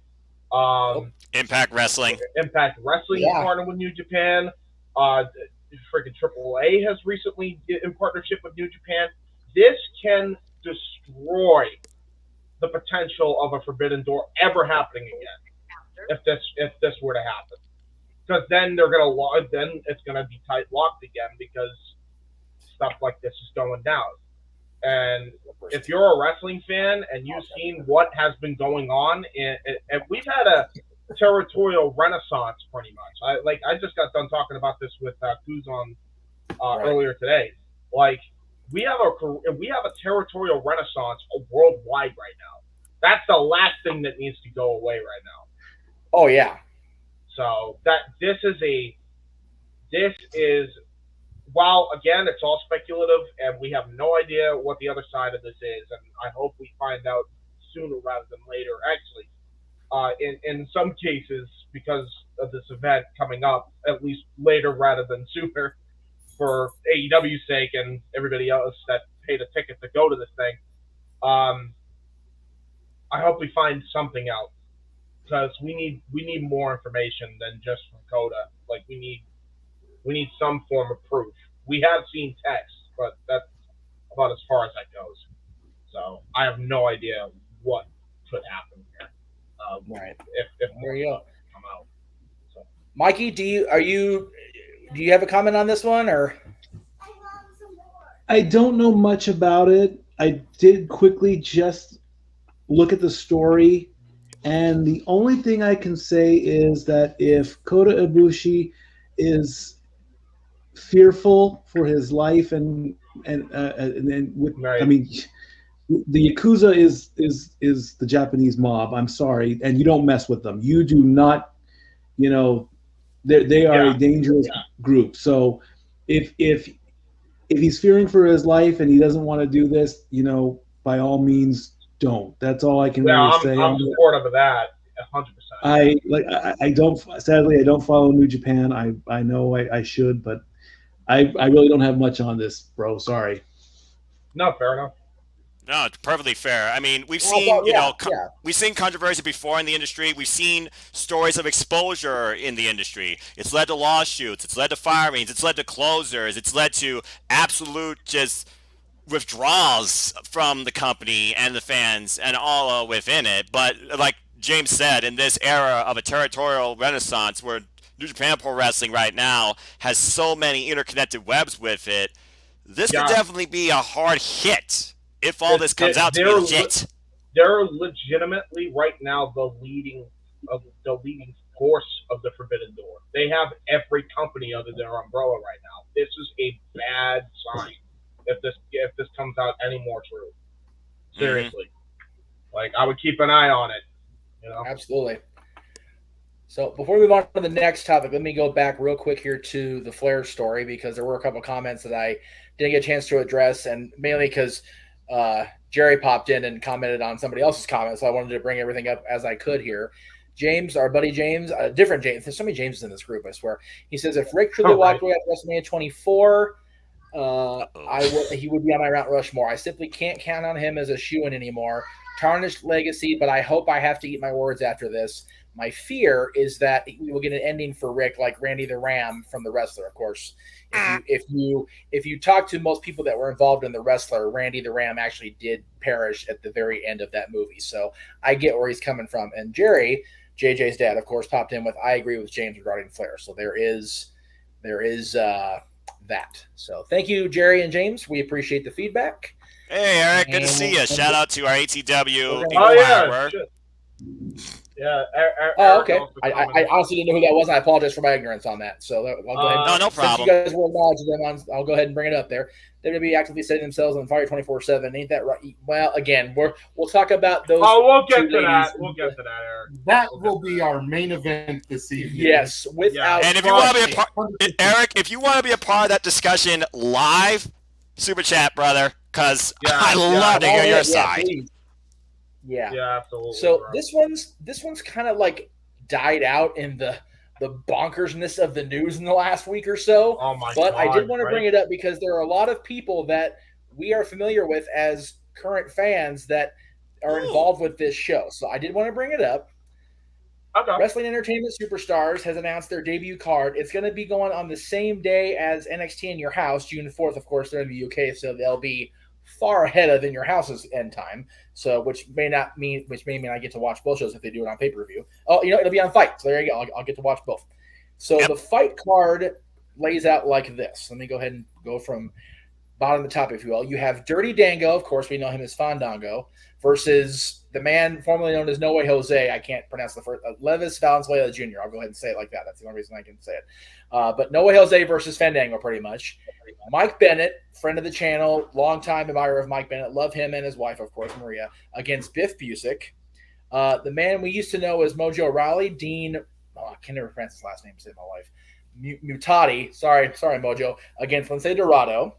Impact Wrestling is partnered with New Japan. Freaking AAA has recently in partnership with New Japan. This can destroy the potential of a Forbidden Door ever happening again. If this were to happen, because then then it's gonna be tight locked again because stuff like this is going down. And if you're a wrestling fan and you've seen what has been going on, and we've had a territorial renaissance pretty much. I just got done talking about this with Kuzon earlier today. Like, we have a territorial renaissance worldwide right now. That's the last thing that needs to go away right now. Oh yeah. So this is while again it's all speculative and we have no idea what the other side of this is, and I hope we find out sooner rather than later. Actually, in some cases, because of this event coming up, at least later rather than sooner, for AEW's sake and everybody else that paid a ticket to go to this thing. I hope we find something out, because we need more information than just from Coda. Like, we need some form of proof. We have seen text, but that's about as far as that goes. So I have no idea what could happen here. If more stuff come out. So. Mikey, do you have a comment on this one, or? I don't know much about it. I did quickly just look at the story, and the only thing I can say is that if Kota Ibushi is fearful for his life and with, right. I mean, the Yakuza is the Japanese mob. I'm sorry, and you don't mess with them. You do not, they are a dangerous group. So if he's fearing for his life and he doesn't want to do this, by all means, don't. That's all I can really say. I'm supportive of that, 100%. I don't. Sadly, I don't follow New Japan. I know I should, but I really don't have much on this, bro. Sorry. No, fair enough. No, it's perfectly fair. I mean, we've seen, we've seen controversy before in the industry. We've seen stories of exposure in the industry. It's led to lawsuits. It's led to firings. It's led to closers. It's led to absolute just withdrawals from the company and the fans and all within it. But like James said, in this era of a territorial renaissance where New Japan Pro Wrestling right now has so many interconnected webs with it, this could definitely be a hard hit. If all this comes out to be legit. They're legitimately right now the leading force of the Forbidden Door. They have every company under their umbrella right now. This is a bad sign if this comes out any more true. Seriously. Like, I would keep an eye on it. Absolutely. So before we move on to the next topic, let me go back real quick here to the Flair story, because there were a couple of comments that I didn't get a chance to address, and mainly because Jerry popped in and commented on somebody else's comment, so I wanted to bring everything up as I could here. James, our buddy James, different James. There's so many Jameses in this group, I swear. He says, if Rick truly walked away at WrestleMania 24, he would be on my Mount Rushmore. I simply can't count on him as a shoo-in anymore. Tarnished legacy, but I hope I have to eat my words after this. My fear is that we will get an ending for Rick like Randy the Ram from The Wrestler, of course. If you talk to most people that were involved in The Wrestler, Randy the Ram actually did perish at the very end of that movie. So I get where he's coming from. And Jerry, JJ's dad, of course, popped in with, I agree with James regarding Flair. So there is that. So thank you, Jerry and James. We appreciate the feedback. Hey, Eric, good to see you. Shout out to our ATW. Okay. I honestly didn't know who that was, and I apologize for my ignorance on that. So I'll go ahead. No problem. Since you guys will acknowledge them, I'll go ahead and bring it up there. They're going to be actively setting themselves on fire 24/7. Ain't that right? Well, again, we'll talk about those. Oh, we'll get to that. We'll get to that, Eric. That will be our main event this evening. Yes, without. And if you want to be a part, Eric, if you want to be a part of that discussion live, super chat, brother, because I love to hear your side. Yeah, absolutely. So bro. this one's kind of like died out in the bonkersness of the news in the last week or so. Oh my but God, I did want to bring it up because there are a lot of people that we are familiar with as current fans that are involved with this show. So I did want to bring it up. Okay. Wrestling Entertainment Superstars has announced their debut card. It's going to be going on the same day as NXT in Your House, June 4th. Of course, they're in the UK, so they'll be far ahead of In Your House's end time. So, which may mean I get to watch both shows if they do it on pay-per-view. Oh, it'll be on Fight. So there you go. I'll get to watch both. So the Fight card lays out like this. Let me go ahead and go from bottom to top, if you will. You have Dirty Dango, of course, we know him as Fandango, versus the man formerly known as No Way Jose. I can't pronounce the first. Levis Valenzuela Jr. I'll go ahead and say it like that. That's the only reason I can say it. But No Way Jose versus Fandango, pretty much. Mike Bennett, friend of the channel, longtime admirer of Mike Bennett. Love him and his wife, of course, Maria, against Biff Busick. The man we used to know as Mojo Rawley, Dean. Oh, I can never pronounce his last name. Save my life. Mutati. Sorry, Mojo. Against Lince Dorado.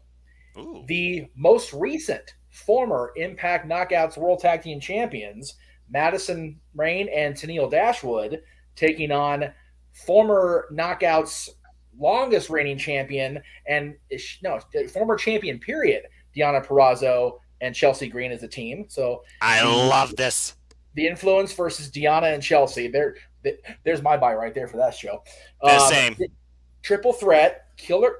Ooh. The most recent former Impact Knockouts World Tag Team Champions, Madison Rayne and Tennille Dashwood, taking on former Knockouts longest reigning champion former champion period, Deonna Purrazzo and Chelsea Green as a team. So I love this. The Influence versus Deonna and Chelsea. There's my buy right there for that show. Same. Triple threat, killer,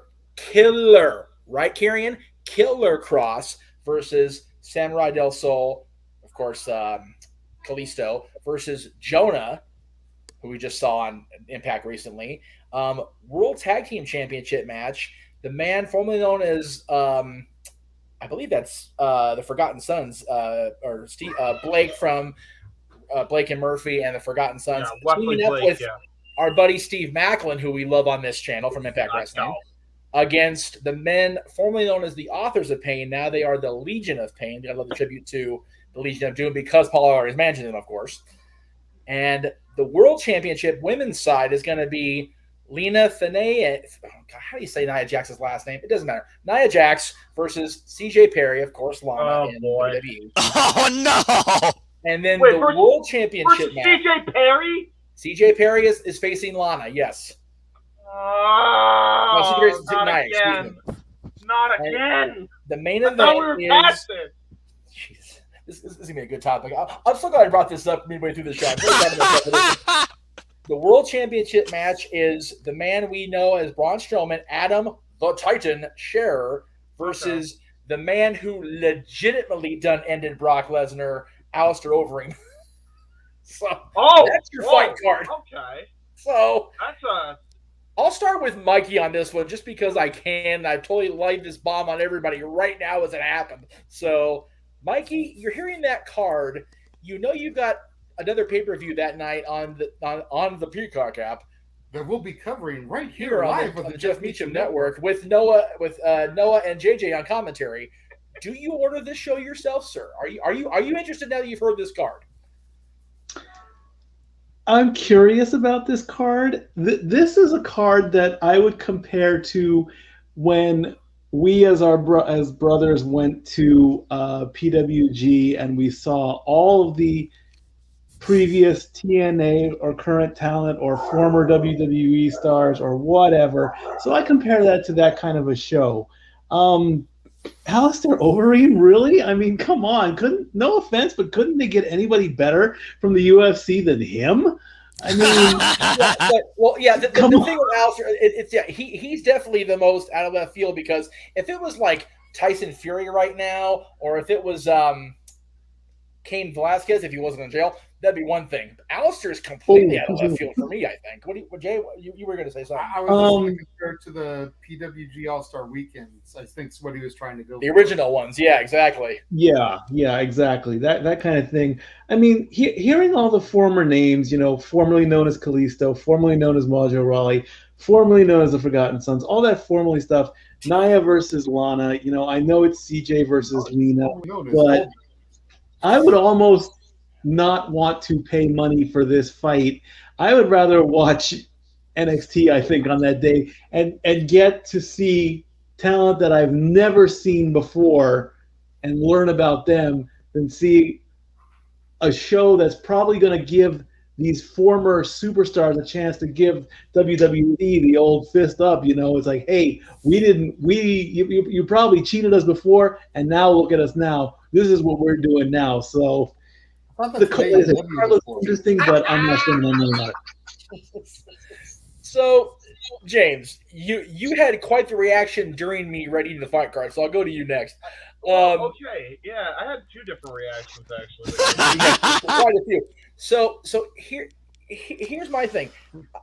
right, Kyrian? Killer Cross versus Samurai del Sol, of course, Kalisto versus Jonah, who we just saw on Impact recently. World Tag Team Championship match. The man formerly known as, I believe that's the Forgotten Sons, or Steve, Blake from Blake and Murphy and the Forgotten Sons. Yeah, teaming up with our buddy Steve Macklin, who we love on this channel from Impact Wrestling, against the men formerly known as the Authors of Pain. Now they are the Legion of Pain. I love the tribute to the Legion of Doom because Paul Allard is managing them, of course. And the World Championship women's side is going to be Lena Thanae. Oh God, how do you say Nia Jax's last name? It doesn't matter. Nia Jax versus CJ Perry, of course, Lana in WWE. Oh no! And then the World Championship match. CJ Perry? CJ Perry is facing Lana, yes. Oh, not again. Not again. The main event is... Jeez, this is going to be a good topic. I'm so glad I brought this up midway through the show. The World Championship match is the man we know as Braun Strowman, Adam the Titan Scherer, versus the man who legitimately done ended Brock Lesnar, Alistair Overeem. So that's your fight card. Okay. So that's I'll start with Mikey on this one just because I can. I totally laid this bomb on everybody right now as it happened. So, Mikey, you're hearing that card. You know you've got another pay-per-view that night on the Peacock app that we'll be covering right here live on the Jeff Meacham Network with Noah and JJ on commentary. Do you order this show yourself, sir? Are you interested now that you've heard this card? I'm curious about this card. This is a card that I would compare to when we as brothers went to PWG and we saw all of the previous TNA or current talent or former WWE stars or whatever. So I compare that to that kind of a show. Alistair Overeem, really? I mean, come on. No offense, but couldn't they get anybody better from the UFC than him? I mean, the thing with Alistair, he's definitely the most out of left field, because if it was like Tyson Fury right now, or if it was Cain Velasquez, if he wasn't in jail, that'd be one thing. Alistair is completely out of left field for me, I think. Jay, you were going to say something. I was just going to compare to the PWG All-Star Weekends. I think is what he was trying to go the original ones, yeah, exactly. Yeah, exactly. That kind of thing. I mean, hearing all the former names, formerly known as Kalisto, formerly known as Mojo Rawley, formerly known as the Forgotten Sons, all that formerly stuff, Nia versus Lana, I know it's CJ versus Lena, but I would almost not want to pay money for this fight. I would rather watch NXT, I think, on that day and get to see talent that I've never seen before and learn about them than see a show that's probably going to give these former superstars a chance to give WWE the old fist up. It's like, hey, you probably cheated us before, and now look at us now. This is what we're doing now. So the card looks interesting, but I'm not spending any money on it. So, James, you had quite the reaction during me reading the fight card, so I'll go to you next. Okay, yeah, I had two different reactions actually. Quite a few. So here's my thing.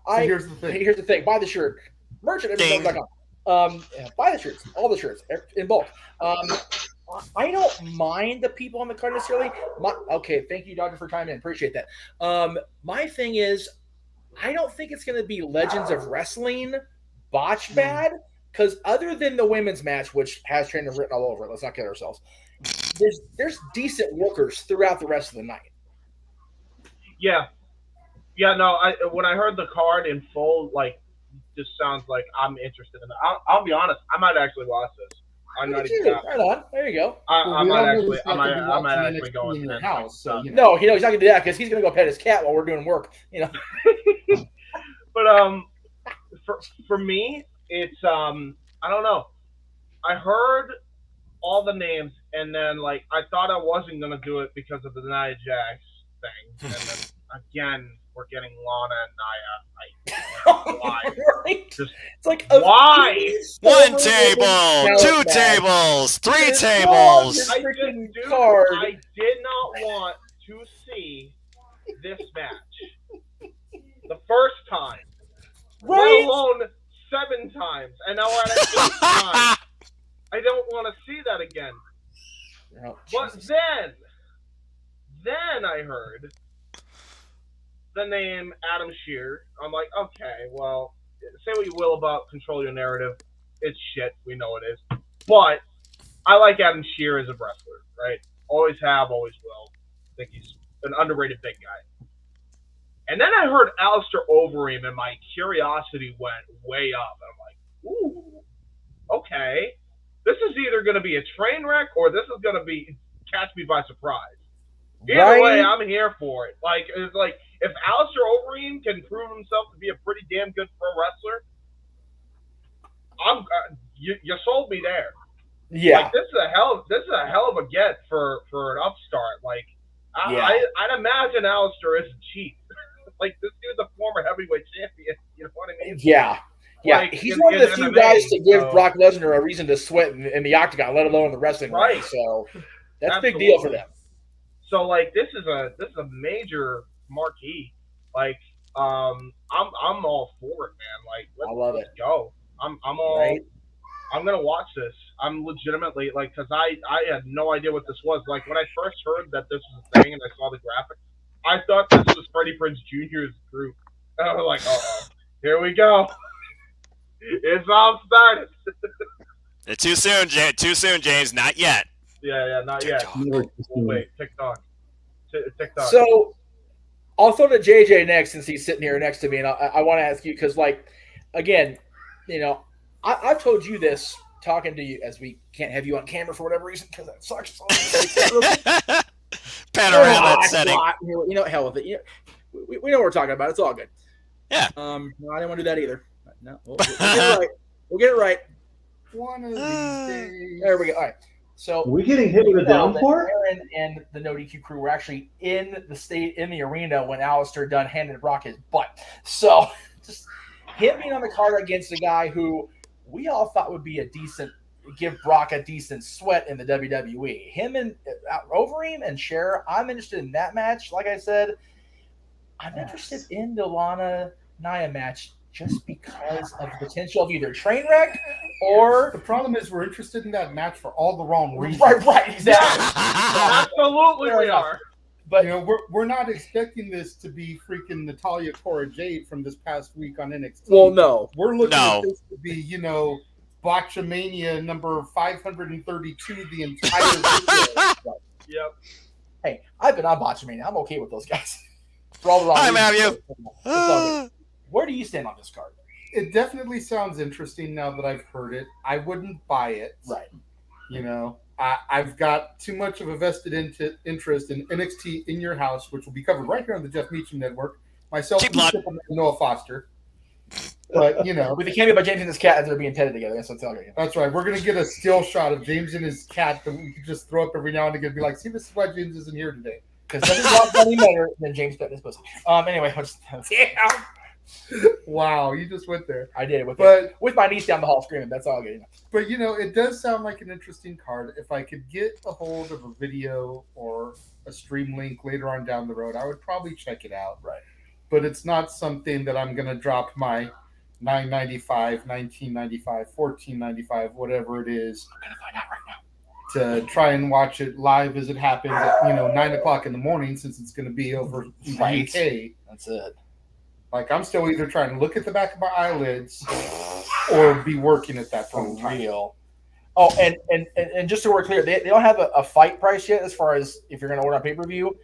Here's the thing. Buy the shirt. Merch at everything.com. Buy the shirts, all the shirts in bulk. I don't mind the people on the card necessarily. Okay, thank you, Doctor, for chiming in. Appreciate that. My thing is, I don't think it's going to be Legends of Wrestling botched bad, because other than the women's match, which has trainer written all over it, let's not kid ourselves, there's decent workers throughout the rest of the night. Yeah, no, when I heard the card in full, just sounds like I'm interested in it. I'll be honest, I might actually watch this. I'm not even right on. There you go. I might actually go in your house. So, No, he's not gonna do that, because he's gonna go pet his cat while we're doing work. But for me, it's I don't know. I heard all the names, and then I thought I wasn't gonna do it because of the Nia Jax thing, and then again we're getting Lana and Nia. Why? Right? Just it's like why? One table, two tables, three tables. I did not want to see this match the first time, let alone 7 times, and now we're at 8 times. I don't want to see that again. Oh, but then I heard the name Adam Shear. I'm like, okay, well, say what you will about Control Your Narrative. It's shit. We know it is. But I like Adam Shear as a wrestler, right? Always have, always will. I think he's an underrated big guy. And then I heard Alistair Overeem, and my curiosity went way up. And I'm like, ooh, okay. This is either going to be a train wreck, or this is going to be catch me by surprise. Either way, I'm here for it. It's like, if Alistair Overeem can prove himself to be a pretty damn good pro wrestler, you sold me there. Yeah, this is a hell of a get for an upstart. I'd imagine Alistair isn't cheap. This dude's a former heavyweight champion. You know what I mean? Yeah. Yeah, he's one of the few guys to give Brock Lesnar a reason to sweat in the octagon, let alone in the wrestling ring. So that's a big deal for them. So this is a major marquee. I'm all for it, man. Let's go. I'm all. Right? I'm gonna watch this. I'm legitimately because I had no idea what this was. When I first heard that this was a thing and I saw the graphic, I thought this was Freddie Prinze Jr.'s group. And I was like, oh, here we go. It's all started. Too soon, James. Not yet. Yeah, not yet. We'll wait. TikTok. So I'll throw to JJ next, since he's sitting here next to me, and I want to ask you, because again, I've told you this talking to you, as we can't have you on camera for whatever reason, because that sucks. Panorama setting. Hell with it. We know what we're talking about. It's all good. Yeah. I didn't want to do that either. No, we'll get it right. We'll get it right. One of these days. There we go. All right. So Are we getting hit with a downpour? Aaron and the No DQ crew were actually in the arena when Alistair Dunn handed Brock his butt. So just him being on the card against a guy who we all thought would be give Brock a decent sweat in the WWE. Him and Overeem and Cher, I'm interested in that match. Like I said, I'm interested in the Lana Nia match just because of the potential of either train wreck or the problem is we're interested in that match for all the wrong reasons. Right, exactly. Absolutely, we are. But we're not expecting this to be freaking Natalya Cora Jade from this past week on NXT. Well, no, we're looking at this to be Botchamania number 532 the entire video. Yep. Hey, I've been on Botchamania. I'm okay with those guys. For all the wrong I'm reasons. Where do you stand on this card? It definitely sounds interesting now that I've heard it. I wouldn't buy it. Right. I've got too much of a vested interest in NXT In Your House, which will be covered right here on the Jeff Meacham Network. Myself and Noah Foster. But, with the cameo by James and his cat as they're being petted together. That's right. We're going to get a still shot of James and his cat that we can just throw up every now and again and be like, see, this is why James isn't here today. Because nothing's not any better than James petting his pussy. Anyway, wow, you just went there. I did it with my niece down the hall screaming. That's all good. But it does sound like an interesting card. If I could get a hold of a video or a stream link later on down the road, I would probably check it out. Right. But it's not something that I'm going to drop my $9.95, $19.95, $14.95, whatever it is. I'm going to find out right now. To try and watch it live as it happens at 9:00 in the morning, since it's going to be over in the UK. That's it. Like, I'm still either trying to look at the back of my eyelids or be working at that point. For real. Oh, and just so we're clear, they don't have a fight price yet as far as if you're going to order on pay-per-view.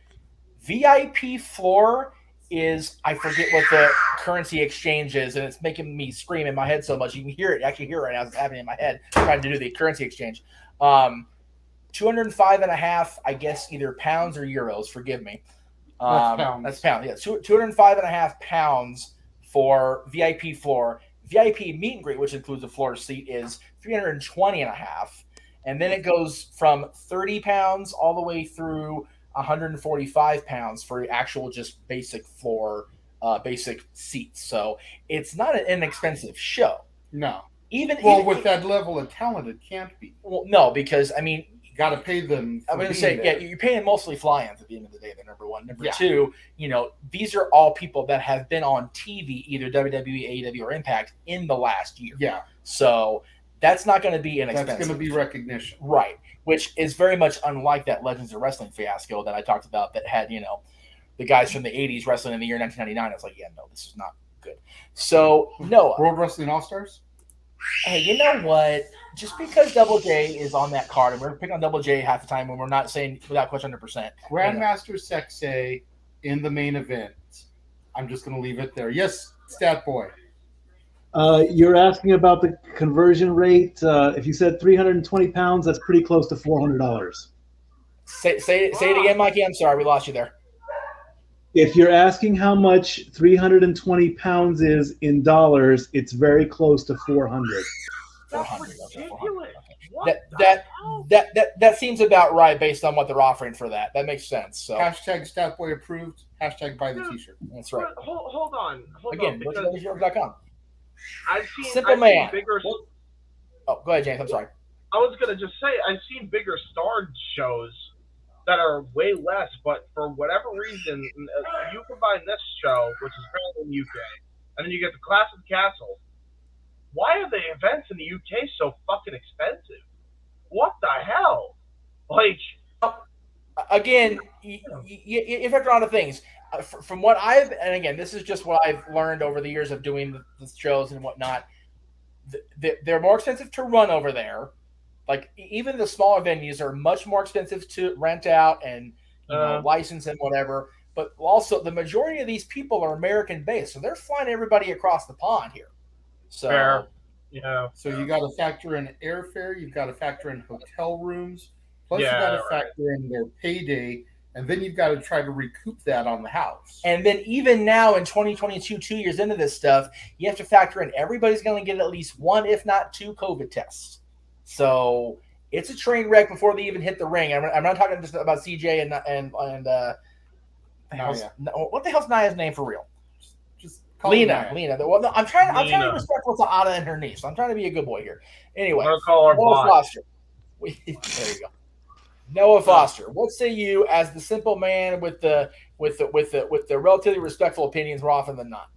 VIP floor is, I forget what the currency exchange is, and it's making me scream in my head so much. You can hear it. I can hear it right now. It's happening in my head trying to do the currency exchange. 205.5, I guess, either pounds or euros. Forgive me. That's pounds. Yeah, 205.5 pounds for VIP floor. VIP meet and greet, which includes a floor seat, is 320.5, and then it goes from 30 pounds all the way through 145 pounds for actual just basic floor, basic seats. So it's not an inexpensive show. No. Even with that level of talent, it can't be. Well, no, because you got to pay them. I'm going to say, you're paying mostly fly-ins at the end of the day. They're number one. Number two, these are all people that have been on TV, either WWE, AEW, or Impact in the last year. Yeah. So that's not going to be inexpensive. That's going to be recognition, right? Which is very much unlike that Legends of Wrestling fiasco that I talked about. That had the guys from the '80s wrestling in the year 1999. It's like, no, this is not good. So no, World Wrestling All Stars. Hey, you know what? Just because Double J is on that card, and we're picking on Double J half the time when we're not saying without question 100%. Grandmaster Sexay in the main event. I'm just going to leave it there. Yes, Stat Boy. You're asking about the conversion rate. If you said 320 pounds, that's pretty close to $400. Say it again, Mikey. I'm sorry, we lost you there. If you're asking how much 320 pounds is in dollars, it's very close to 400. That's ridiculous. That seems about right based on what they're offering for that. That makes sense. So hashtag Statboy approved. Hashtag buy the t-shirt. That's right. Hold on. Again, what's.com. I've seen bigger. Oh, go ahead, James. I'm sorry. I was gonna just say I've seen bigger star shows that are way less, but for whatever reason, you combine this show, which is currently in the UK, and then you get the Clash of the Castle. Why are the events in the UK so fucking expensive? What the hell? Again, you factor on the things. From what and again, this is just what I've learned over the years of doing the shows and whatnot. They're more expensive to run over there. Like, even the smaller venues are much more expensive to rent out and license and whatever. But also, the majority of these people are American-based, so they're flying everybody across the pond here. So, fair. Yeah. So you got to factor in airfare. You've got to factor in hotel rooms. Plus, you got to factor in their payday, and then you've got to try to recoup that on the house. And then even now in 2022, 2 years into this stuff, you have to factor in everybody's going to get at least one, if not two, COVID tests. So it's a train wreck before they even hit the ring. I'm not talking just about CJ and what the hell's Nia's name for real? Just Lena. Well, no, I'm trying to be respectful to Anna and her niece. I'm trying to be a good boy here. Anyway, I'm gonna call her Noah Foster. There you go. Noah Foster. What say you as the simple man with the relatively respectful opinions more often than not?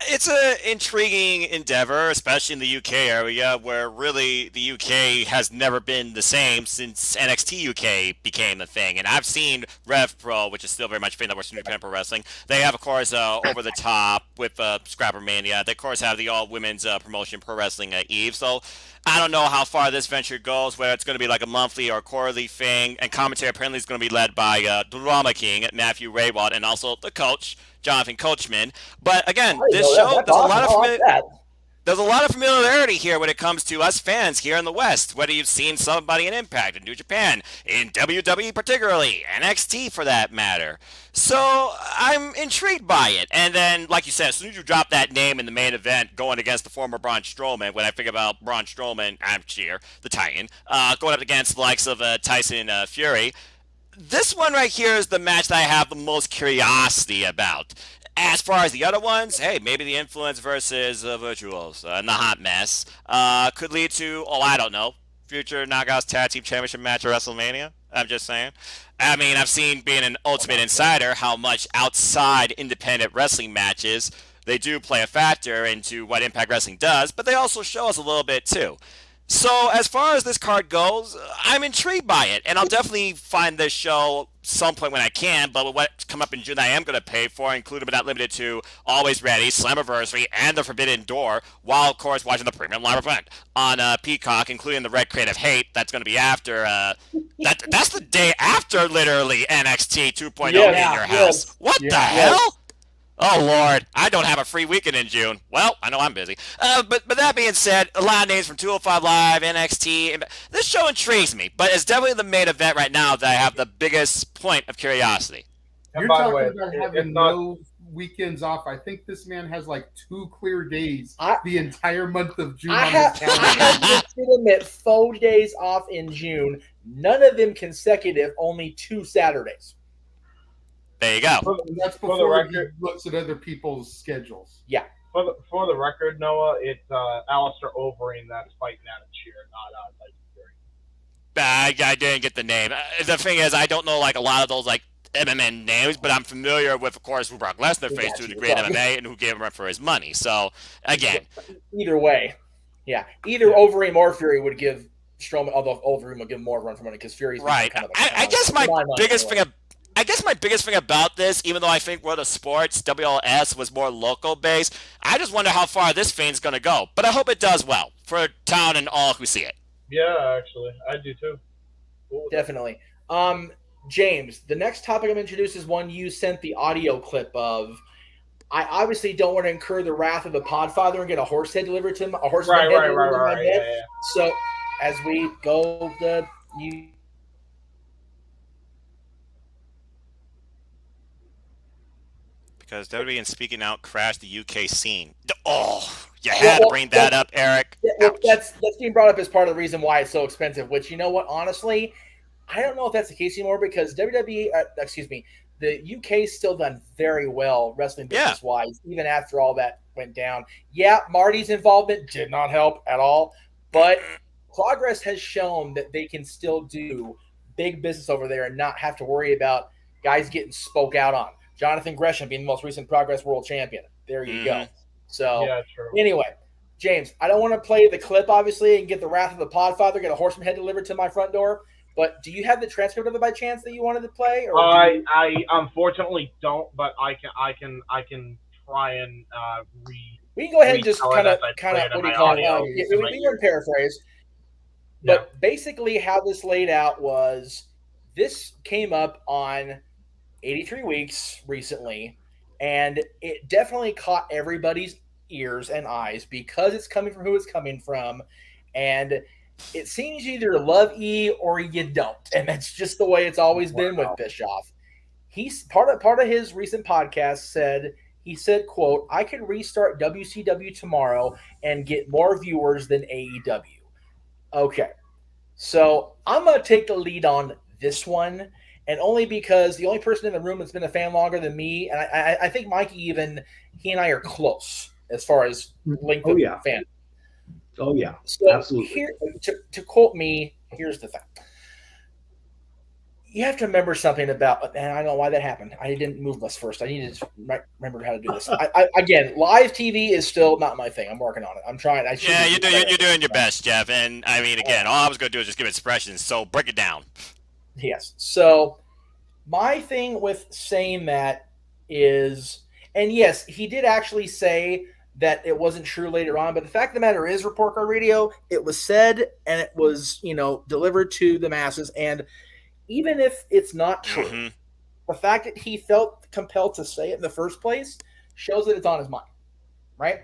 It's an intriguing endeavor, especially in the UK area, where really the UK has never been the same since NXT UK became a thing. And I've seen Rev Pro, which is still very much a thing that works in New Japan Pro Wrestling. They have, of course, Over the Top with Scrapper Mania. They, of course, have the all-women's promotion Pro Wrestling Eve. So I don't know how far this venture goes, whether it's going to be like a monthly or quarterly thing. And commentary apparently is going to be led by Drama King, Matthew Raywald, and also the coach, Jonathan Coachman. But again, this show, there's a lot of familiarity here when it comes to us fans here in the West, whether you've seen somebody in Impact, in New Japan, in WWE particularly, NXT for that matter. So I'm intrigued by it. And then, like you said, as soon as you drop that name in the main event going against the former Braun Strowman, when I think about Braun Strowman, I'm cheer, the Titan, going up against the likes of Tyson Fury, this one right here is the match that I have the most curiosity about. As far as the other ones, hey, maybe the Influence versus Virtuals and the Hot Mess could lead to, I don't know, future Knockouts Tag Team Championship match at WrestleMania. I'm just saying. I mean, I've seen, being an Ultimate Insider, how much outside independent wrestling matches they do play a factor into what Impact Wrestling does, but they also show us a little bit too. So as far as this card goes, I'm intrigued by it, and I'll definitely find this show some point when I can, but with what's come up in June I am going to pay for, including but not limited to Always Ready, Slammiversary, and The Forbidden Door, while, of course, watching the premium live event on Peacock, including the Red Crate of Hate. That's going to be after, that's the day after, literally, NXT 2.0 in your house. What the hell? Oh, Lord, I don't have a free weekend in June. Well, I know I'm busy. But that being said, a lot of names from 205 Live, NXT. This show intrigues me, but it's definitely the main event right now that I have the biggest point of curiosity. You're talking about having no weekends off. I think this man has like 2 clear days the entire month of June. I have legitimate 4 days off in June, none of them consecutive, only 2 Saturdays. There you go. That's before he looks at other people's schedules. Yeah. For the record, Noah, it's Alistair Overeem that's fighting out of Cheer, not Tyson Fury. I didn't get the name. The thing is, I don't know like a lot of those like MMA names, but I'm familiar with, of course, who Brock Lesnar faced to a degree in MMA and who gave him up for his money. So again, either way, either Overeem or Fury would give Strowman, although Overeem would give more of a run for money because Fury's right. Kind of I guess my biggest thing about this, even though I think World of Sports, WLS, was more local based, I just wonder how far this thing's going to go. But I hope it does well for town and all who see it. Yeah, actually, I do too. Definitely. James, the next topic I'm introduced is one you sent the audio clip of. I obviously don't want to incur the wrath of the Podfather and get a horse head delivered to him. A horse head delivered to my bed. Yeah. So as we go, because WWE and Speaking Out crashed the UK scene. Oh, you had to bring that up, Eric. That's being brought up as part of the reason why it's so expensive, which, you know what, honestly, I don't know if that's the case anymore because WWE, the UK's still done very well wrestling business-wise, even after all that went down. Yeah, Marty's involvement did not help at all, but Progress has shown that they can still do big business over there and not have to worry about guys getting spoke out on. Jonathan Gresham being the most recent Progress World Champion. There you go. So, anyway, James, I don't want to play the clip, obviously, and get the wrath of the Podfather, get a horseman head delivered to my front door. But do you have the transcript of it by chance that you wanted to play? Or I unfortunately don't, but I can try and read. We can go ahead and just kind of what do you call it? We can paraphrase. But basically, how this laid out was this came up on 83 Weeks recently, and it definitely caught everybody's ears and eyes because it's coming from who it's coming from, and it seems you either love E or you don't, and that's just the way it's always been with Bischoff. He's part of his recent podcast said, quote, "I could restart WCW tomorrow and get more viewers than AEW." Okay. So I'm going to take the lead on this one, and only because the only person in the room that's been a fan longer than me, and I think Mikey even, he and I are close as far as length Oh of yeah. fan. Oh yeah. So Absolutely. here, to quote me, here's the thing. You have to remember something about, and I don't know why that happened. I didn't move this first. I need to remember how to do this. Again, live TV is still not my thing. I'm working on it. I'm trying. Yeah, you're doing your best, Jeff. And I mean, again, all I was going to do is just give expressions. So break it down. Yes. So my thing with saying that is, and yes, he did actually say that it wasn't true later on, but the fact of the matter is, Report Card Radio, it was said and it was, delivered to the masses. And even if it's not true, the fact that he felt compelled to say it in the first place shows that it's on his mind, right?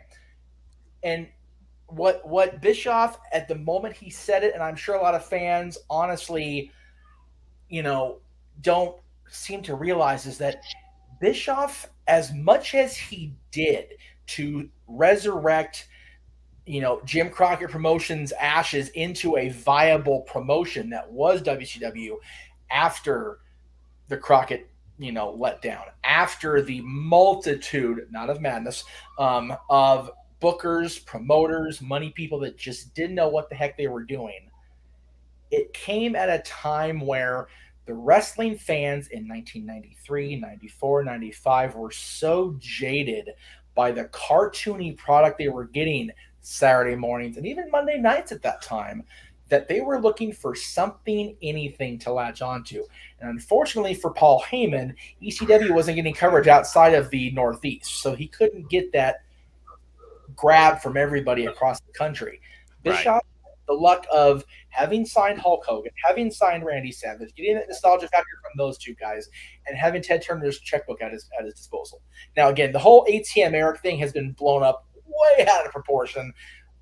And what Bischoff, at the moment he said it, and I'm sure a lot of fans honestly, don't seem to realize, is that Bischoff, as much as he did to resurrect, Jim Crockett Promotions' ashes into a viable promotion that was WCW after the Crockett, let down, after the multitude, not of madness, of bookers, promoters, money people that just didn't know what the heck they were doing. It came at a time where the wrestling fans in 1993, 94, 95 were so jaded by the cartoony product they were getting Saturday mornings and even Monday nights at that time, that they were looking for something, anything to latch onto. And unfortunately for Paul Heyman, ECW wasn't getting coverage outside of the Northeast, so he couldn't get that grab from everybody across the country. Bischoff, the luck of having signed Hulk Hogan, having signed Randy Savage, getting that nostalgia factor from those two guys, and having Ted Turner's checkbook at his disposal. Now, again, the whole ATM Eric thing has been blown up way out of proportion,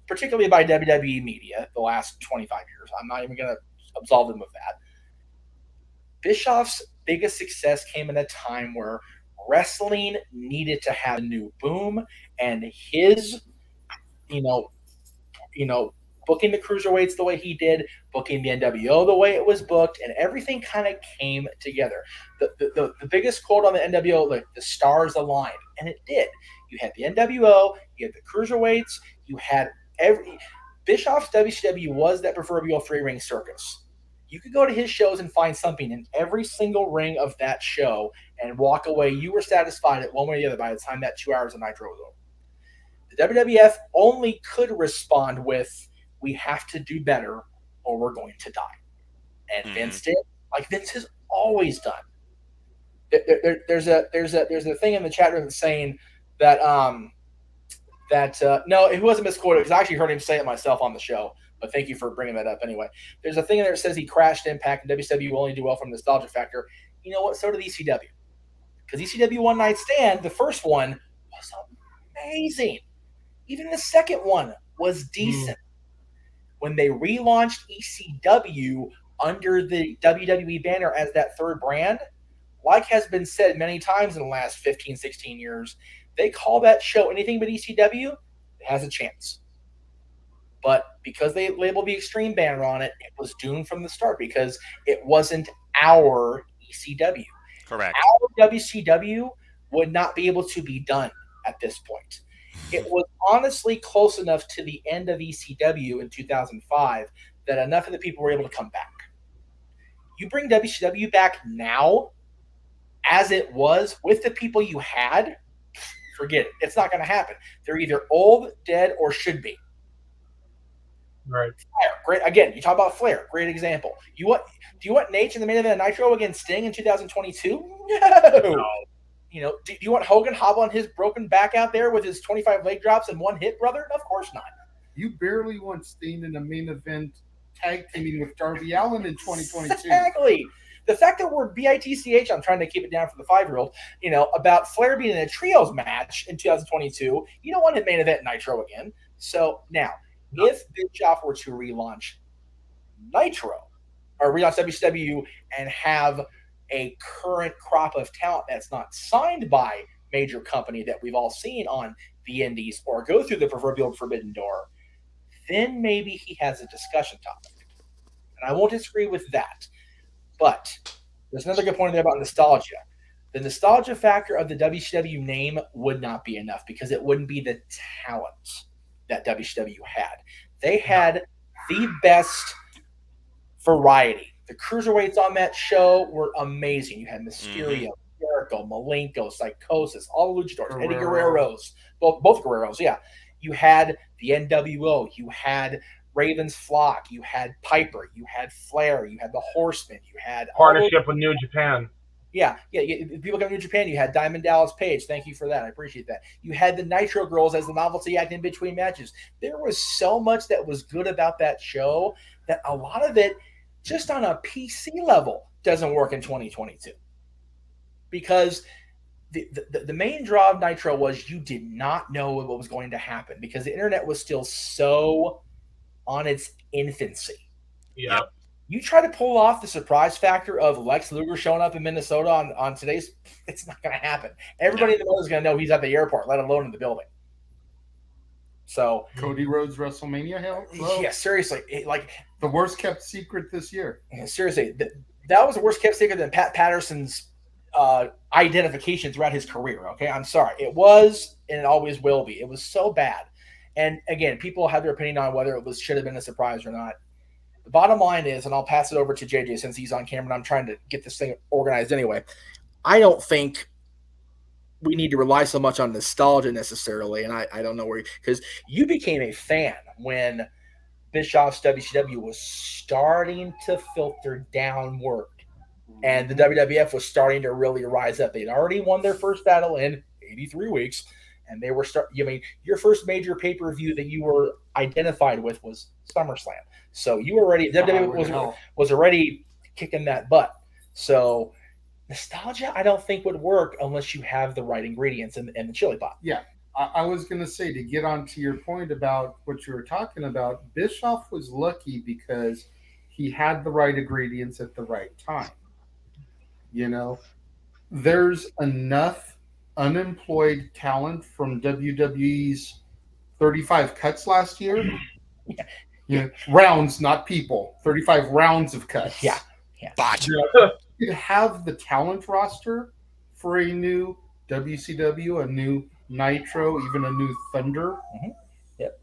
particularly by WWE media the last 25 years. I'm not even going to absolve them of that. Bischoff's biggest success came in a time where wrestling needed to have a new boom, and his, booking the cruiserweights the way he did, booking the NWO the way it was booked, and everything kind of came together. The biggest quote on the NWO, like, the stars aligned, and it did. You had the NWO, you had the cruiserweights, you had Bischoff's WCW was that proverbial three-ring circus. You could go to his shows and find something in every single ring of that show and walk away. You were satisfied at one way or the other by the time that 2 hours of Nitro was over. The WWF only could respond with, we have to do better or we're going to die. And Vince did, like Vince has always done. There's a thing in the chat room saying that no, it wasn't misquoted, because I actually heard him say it myself on the show. But thank you for bringing that up anyway. There's a thing in there that says he crashed Impact and WCW will only do well from nostalgia factor. You know what? So did ECW. Because ECW One Night Stand, the first one, was amazing. Even the second one was decent. When they relaunched ECW under the WWE banner as that third brand, like has been said many times in the last 15, 16 years, they call that show anything but ECW, it has a chance. But because they labeled the Extreme banner on it, it was doomed from the start because it wasn't our ECW. Correct. Our WCW would not be able to be done at this point. It was honestly close enough to the end of ECW in 2005 that enough of the people were able to come back. You bring WCW back now, as it was, with the people you had, forget it. It's not going to happen. They're either old, dead, or should be. Right. Flair, great. Again, you talk about Flair. Great example. Do you want Nate in the main event of Nitro against Sting in 2022? No. Do you want Hogan hobbling his broken back out there with his 25 leg drops and one hit, brother? Of course not. You barely want Sting in the main event tag teaming with Darby Allin in 2022. Exactly. The fact that we're BITCH, I'm trying to keep it down for the 5-year-old, about Flair being in a trios match in 2022, you don't want him main event Nitro again. So now, if Bischoff were to relaunch Nitro or relaunch WCW and have a current crop of talent that's not signed by major company that we've all seen on the indies or go through the proverbial forbidden door, then maybe he has a discussion topic. And I won't disagree with that. But there's another good point there about nostalgia. The nostalgia factor of the WCW name would not be enough because it wouldn't be the talent that WCW had. They had the best variety. The cruiserweights on that show were amazing. You had Mysterio, Jericho, Malenko, Psychosis, all the luchadors, Eddie Guerrero's, both Guerreros, yeah. You had the NWO, you had Raven's Flock, you had Piper, you had Flair, you had the Horsemen, you had partnership with New Japan. Yeah. People coming to Japan. You had Diamond Dallas Page. Thank you for that. I appreciate that. You had the Nitro Girls as the novelty act in between matches. There was so much that was good about that show that a lot of it, just on a PC level, doesn't work in 2022. Because the main draw of Nitro was you did not know what was going to happen because the internet was still so on its infancy. Yeah. You try to pull off the surprise factor of Lex Luger showing up in Minnesota on today's, it's not going to happen. Everybody in the world is going to know he's at the airport, let alone in the building. So Cody Rhodes WrestleMania, yeah, seriously, the worst kept secret this year. Yeah, seriously, that was the worst kept secret than Pat Patterson's identification throughout his career. Okay, I'm sorry, it was and it always will be. It was so bad, and again, people have their opinion on whether it should have been a surprise or not. The bottom line is, and I'll pass it over to JJ since he's on camera and I'm trying to get this thing organized anyway. I don't think we need to rely so much on nostalgia necessarily, and I don't know where because you became a fan when Bischoff's WCW was starting to filter downward, and the WWF was starting to really rise up. They'd already won their first battle in 83 weeks, and they were your first major pay-per-view that you were identified with was SummerSlam. So you were already WWE was already kicking that butt. So nostalgia, I don't think would work unless you have the right ingredients in the chili pot. Yeah, I was going to say, to get on to your point about what you were talking about, Bischoff was lucky because he had the right ingredients at the right time. You know, there's enough unemployed talent from WWE's 35 cuts last year. Yeah. Rounds, not people. 35 rounds of cuts. Yeah. Botch. You have the talent roster for a new WCW, a new Nitro, even a new Thunder. Mm-hmm. Yep.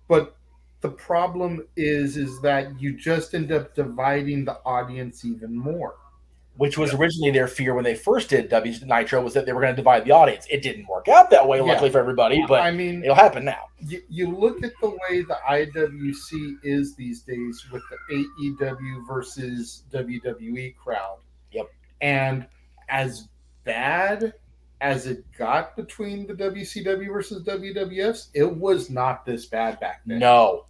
But the problem is that you just end up dividing the audience even more. Which was originally their fear when they first did Nitro, was that they were going to divide the audience. It didn't work out that way, luckily for everybody, but I mean, it'll happen now. You look at the way the IWC is these days with the AEW versus WWE crowd. Yep. And as bad as it got between the WCW versus WWFs, it was not this bad back then. No,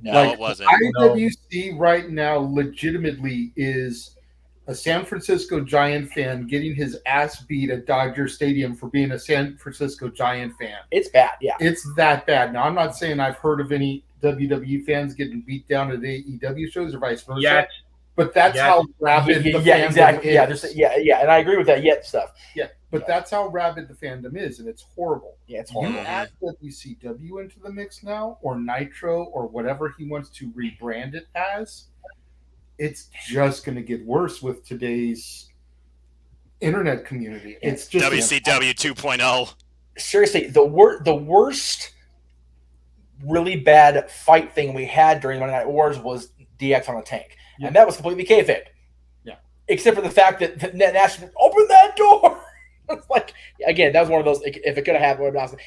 it wasn't. IWC right now legitimately is a San Francisco Giant fan getting his ass beat at Dodger Stadium for being a San Francisco Giant fan. It's bad, yeah. It's that bad. Now, I'm not saying I've heard of any WWE fans getting beat down at AEW shows or vice versa. But that's how rabid the fandom is. Yeah, and I agree with that stuff. Yeah, but that's how rabid the fandom is, and it's horrible. Yeah, it's horrible. You add WCW into the mix now, or Nitro, or whatever he wants to rebrand it as, it's just going to get worse with today's internet community. It's just WCW 2.0. Seriously, the worst really bad fight thing we had during Monday Night Wars was DX on a tank. Yeah. And that was completely kayfabe. Yeah. Except for the fact that Nash open that door. It's like, again, that was one of those, if it could have happened, it would have been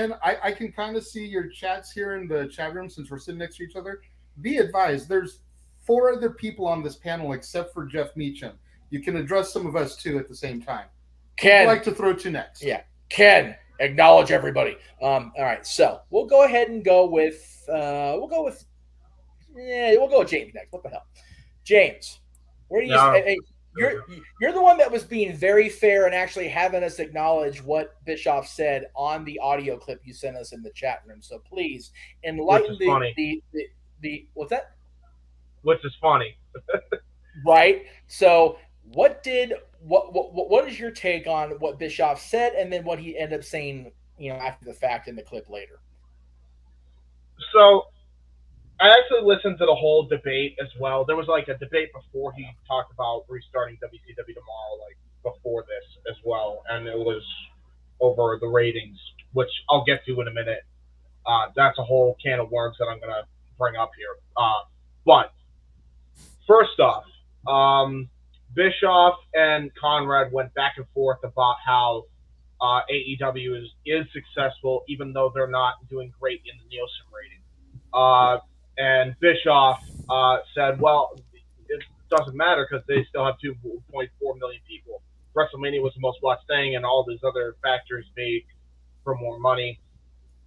awesome. I can kind of see your chats here in the chat room since we're sitting next to each other. Be advised, there's 4 other people on this panel except for Jeff Meacham. You can address some of us too at the same time. Ken, I'd like to throw to next. Yeah, Ken, acknowledge everybody. All right, so we'll go ahead and go with we'll go with James next. What the hell, James? Where do you? Hey, you're the one that was being very fair and actually having us acknowledge what Bischoff said on the audio clip you sent us in the chat room. So please enlighten the what's that? Which is funny. Right. So what is your take on what Bischoff said and then what he ended up saying, after the fact in the clip later? So I actually listened to the whole debate as well. There was like a debate before he talked about restarting WCW tomorrow, like before this as well, and it was over the ratings, which I'll get to in a minute. That's a whole can of worms that I'm gonna bring up here. But first off, Bischoff and Conrad went back and forth about how AEW is successful, even though they're not doing great in the Nielsen rating. And Bischoff said, well, it doesn't matter because they still have 2.4 million people. WrestleMania was the most watched thing, and all these other factors made for more money.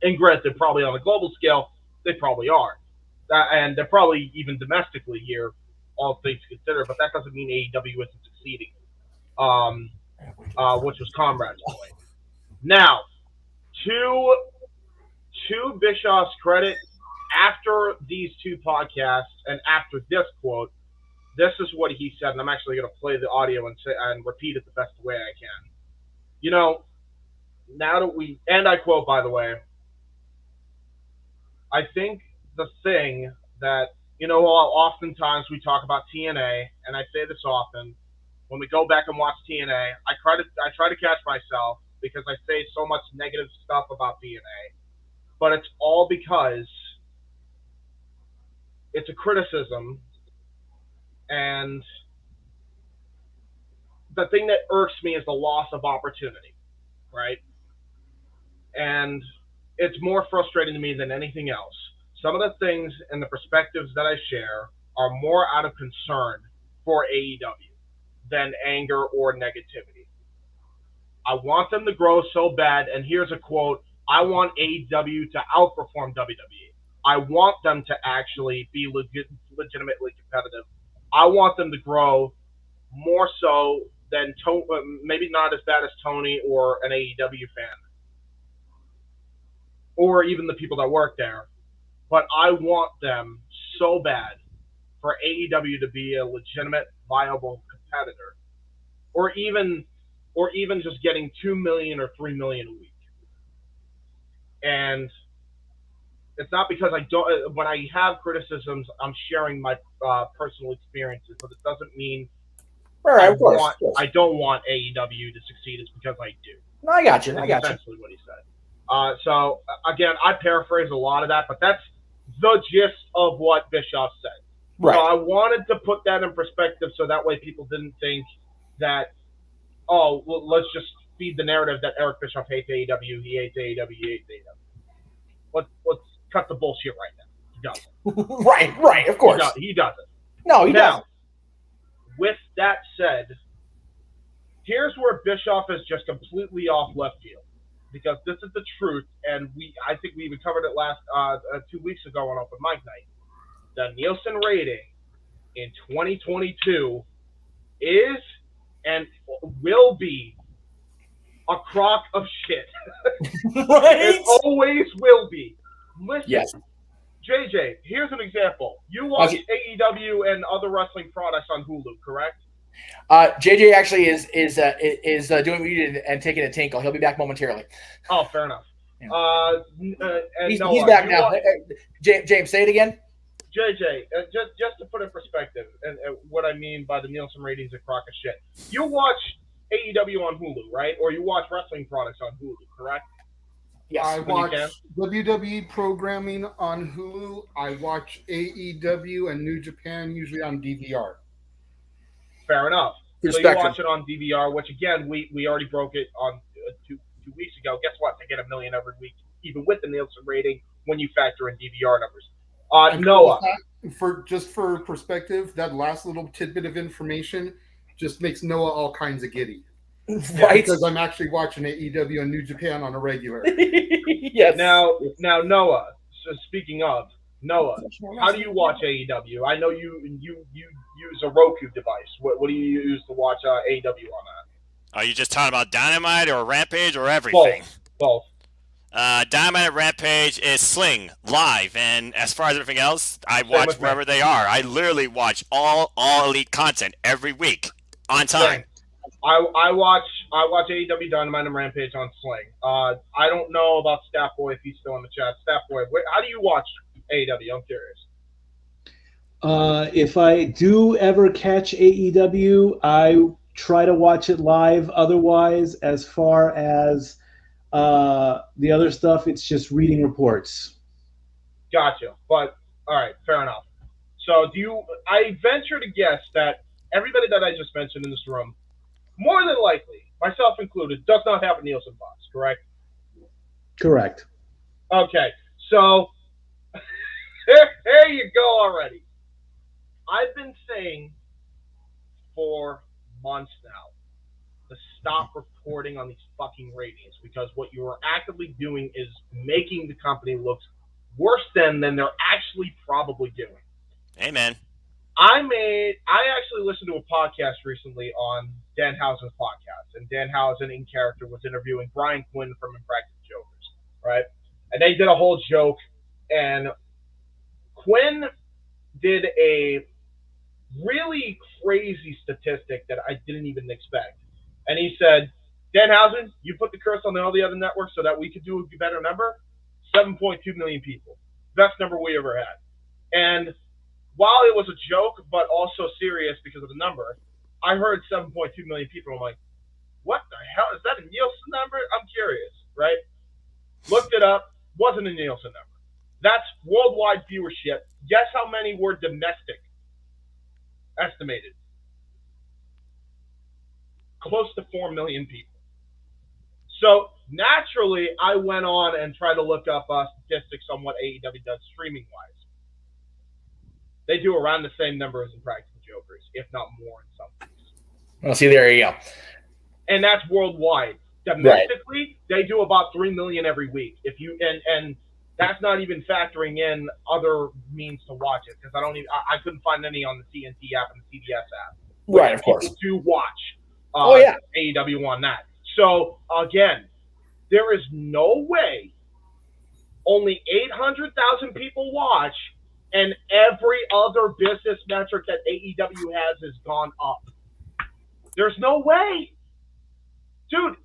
And granted, probably on a global scale, they probably are. And they're probably even domestically here, all things considered, but that doesn't mean AEW isn't succeeding, which was Conrad's point. Now, to Bischoff's credit, after these two podcasts and after this quote, this is what he said, and I'm actually going to play the audio and repeat it the best way I can. You know, now that we, and I quote, by the way, I think the thing that, you know, oftentimes we talk about TNA, and I say this often, when we go back and watch TNA, I try to catch myself because I say so much negative stuff about TNA, but it's all because it's a criticism, and the thing that irks me is the loss of opportunity, right? And it's more frustrating to me than anything else. Some of the things and the perspectives that I share are more out of concern for AEW than anger or negativity. I want them to grow so bad, and here's a quote, I want AEW to outperform WWE. I want them to actually be legitimately competitive. I want them to grow more so than maybe not as bad as Tony or an AEW fan, or even the people that work there. But I want them so bad for AEW to be a legitimate, viable competitor, or even just getting 2 million or 3 million a week. And it's not because I don't. When I have criticisms, I'm sharing my personal experiences, but it doesn't mean I don't want AEW to succeed. It's because I do. No, I got you. That's essentially what he said. So again, I paraphrase a lot of that, but that's the gist of what Bischoff said. Right. So I wanted to put that in perspective, so that way people didn't think that, oh, well, let's just feed the narrative that Eric Bischoff hates AEW, he hates AEW, he hates AEW. Let's cut the bullshit right now. He doesn't. Right, of course. He doesn't. No, he doesn't. With that said, here's where Bischoff is just completely off left field, because this is the truth, and I think we even covered it last 2 weeks ago on Open Mic Night. The Nielsen rating in 2022 is and will be a crock of shit. Right? It always will be. Listen, yes. JJ, here's an example. You watch AEW and other wrestling products on Hulu, correct? JJ actually is doing what you did and taking a tinkle. He'll be back momentarily. Oh, fair enough. Yeah. He's back now. James, say it again. JJ, just to put in perspective, and what I mean by the Nielsen ratings a crock of shit. You watch AEW on Hulu, right? Or you watch wrestling products on Hulu, correct? Yes. I watch WWE programming on Hulu. I watch AEW and New Japan usually on DVR. Fair enough. So you watch it on DVR, which again, we already broke it on 2 weeks ago. Guess what? They get 1 million every week, even with the Nielsen rating, when you factor in DVR numbers. Noah. For perspective, that last little tidbit of information just makes Noah all kinds of giddy. Right. Because I'm actually watching AEW and New Japan on a regular. Yes. Now, Noah. So speaking of Noah, how do you watch AEW? I know you use a Roku device. What do you use to watch AEW on that? Are you just talking about Dynamite or Rampage or everything? Both. Dynamite and Rampage is Sling live, and as far as everything else, I watch wherever they are. I literally watch all Elite content every week on time. I watch AEW Dynamite and Rampage on Sling. I don't know about Staff Boy if he's still in the chat. Staff Boy, how do you watch AEW? I'm curious. If I do ever catch AEW, I try to watch it live. Otherwise, as far as the other stuff, it's just reading reports. Gotcha. But all right, fair enough. So I venture to guess that everybody that I just mentioned in this room, more than likely, myself included, does not have a Nielsen box, correct? Correct. Okay, so there you go already. I've been saying for months now to stop reporting on these fucking ratings, because what you are actively doing is making the company look worse than they're actually probably doing. Amen. I actually listened to a podcast recently on Danhausen's podcast, and Danhausen in character was interviewing Brian Quinn from Impractical Jokers, right? And they did a whole joke, and Quinn did a really crazy statistic that I didn't even expect. And he said, Danhausen, you put the curse on all the other networks so that we could do a better number? 7.2 million people. Best number we ever had. And while it was a joke, but also serious because of the number, I heard 7.2 million people. I'm like, what the hell? Is that a Nielsen number? I'm curious, right? Looked it up. Wasn't a Nielsen number. That's worldwide viewership. Guess how many were domestic? Estimated. Close to 4 million people. So naturally, I went on and tried to look up statistics on what AEW does streaming-wise. They do around the same number as Impractical Jokers, if not more in some cases. Well, see, there you go. And that's worldwide. Domestically, They do about 3 million every week. And that's not even factoring in other means to watch it, because I couldn't find any on the TNT app and the CBS app. Right, of course. People do watch AEW on that. So again, there is no way only 800,000 people watch, and every other business metric that AEW has gone up. There's no way. Dude,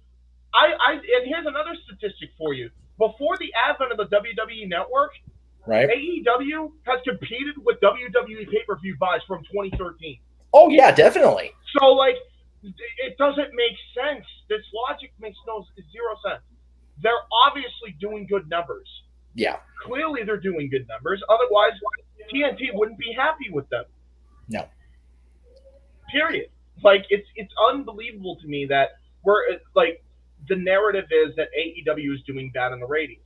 and here's another statistic for you. Before the advent of the WWE Network, right, AEW has competed with WWE pay-per-view buys from 2013. Oh, yeah, definitely. So, it doesn't make sense. This logic makes zero sense. They're obviously doing good numbers. Yeah. Clearly they're doing good numbers. Otherwise, TNT wouldn't be happy with them. No. Period. It's unbelievable to me that the narrative is that AEW is doing bad in the ratings.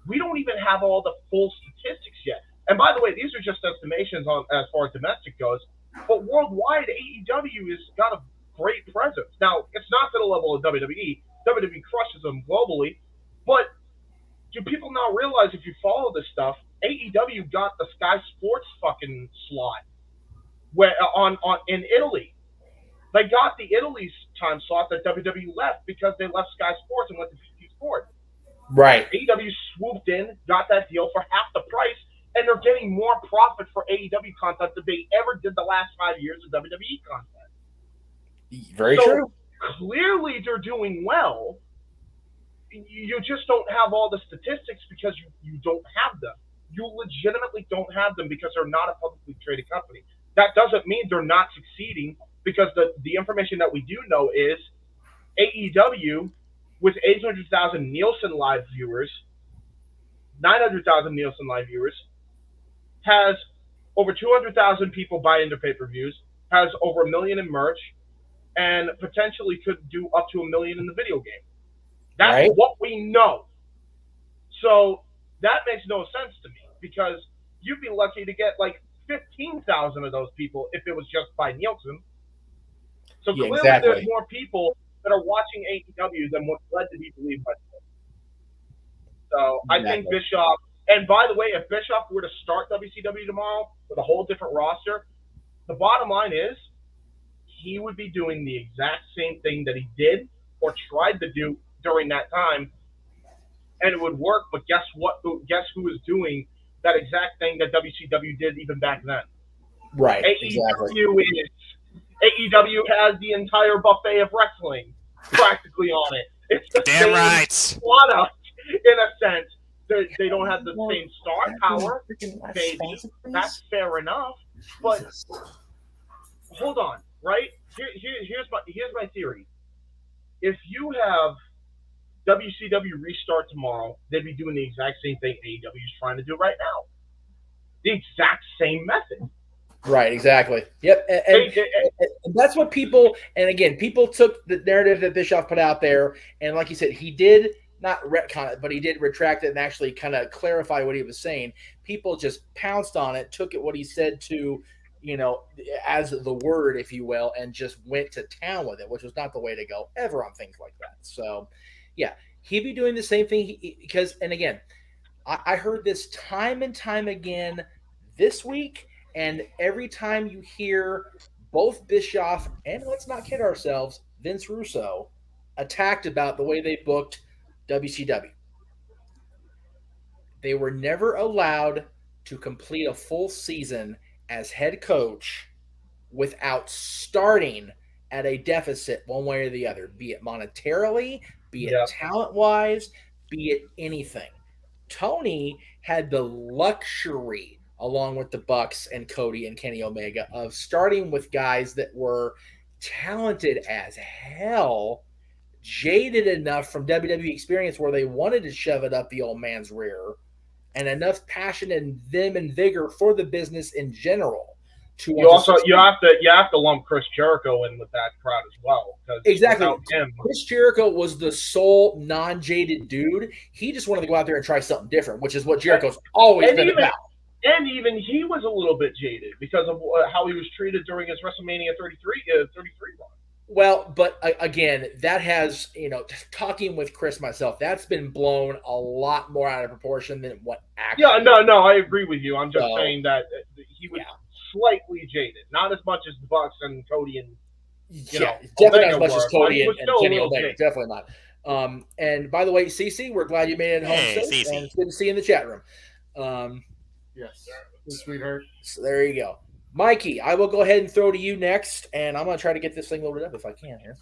We don't even have all the full statistics yet. And by the way, these are just estimations on as far as domestic goes. But worldwide, AEW has got a great presence. Now, it's not to the level of WWE. WWE crushes them globally. But do people now realize, if you follow this stuff, AEW got the Sky Sports fucking slot in Italy. They got the Italy's time slot that WWE left because they left Sky Sports and went to BT Sport. Right. AEW swooped in, got that deal for half the price, and they're getting more profit for AEW content than they ever did the last 5 years of WWE content. Very true. Clearly they're doing well. You just don't have all the statistics because you don't have them. You legitimately don't have them because they're not a publicly traded company. That doesn't mean they're not succeeding, because the information that we do know is AEW, with 800,000 Nielsen live viewers, 900,000 Nielsen live viewers, has over 200,000 people buy into pay-per-views, has over 1 million in merch, and potentially could do up to 1 million in the video game. That's what we know. So that makes no sense to me, because you'd be lucky to get 15,000 of those people if it was just by Nielsen. So clearly there's more people that are watching AEW than what's led to be believed by them. So I think Bischoff, and by the way, if Bischoff were to start WCW tomorrow with a whole different roster, the bottom line is he would be doing the exact same thing that he did or tried to do during that time, and it would work. But guess what? Guess who is doing that exact thing that WCW did even back then? Right. AEW is AEW has the entire buffet of wrestling practically on it. It's the Damn same right. product in a sense. They don't have the same star power. Maybe that's fair enough, but hold on, right? Here's my theory. If you have WCW restart tomorrow, they'd be doing the exact same thing AEW is trying to do right now. The exact same method. Right, exactly. Yep, and that's what people. And again, people took the narrative that Bischoff put out there, and like you said, he did not retcon it, but he did retract it and actually kind of clarify what he was saying. People just pounced on it, took it what he said to, as the word, if you will, and just went to town with it, which was not the way to go ever on things like that. So, yeah, he'd be doing the same thing because, and again, I heard this time and time again this week. And every time you hear both Bischoff and, let's not kid ourselves, Vince Russo attacked about the way they booked WCW, they were never allowed to complete a full season as head coach without starting at a deficit one way or the other, be it monetarily, be it talent-wise, be it anything. Tony had the luxury, along with the Bucks and Cody and Kenny Omega, of starting with guys that were talented as hell, jaded enough from WWE experience where they wanted to shove it up the old man's rear, and enough passion in them and vigor for the business in general. You have to lump Chris Jericho in with that crowd as well. Exactly. Chris Jericho was the sole non-jaded dude. He just wanted to go out there and try something different, which is what Jericho's always been about. And even he was a little bit jaded because of how he was treated during his WrestleMania 33 run. Well, but again, that has, talking with Chris myself, that's been blown a lot more out of proportion than what actually. Yeah, no, I agree with you. I'm just saying that he was slightly jaded, not as much as the Bucks and Cody and definitely not as much as Cody and Kenny Omega. Definitely not. And by the way, Cece, we're glad you made it home safe, and it's good to see you in the chat room. Yes, sweetheart. So there you go. Mikey, I will go ahead and throw to you next, and I'm going to try to get this thing loaded up if I can here.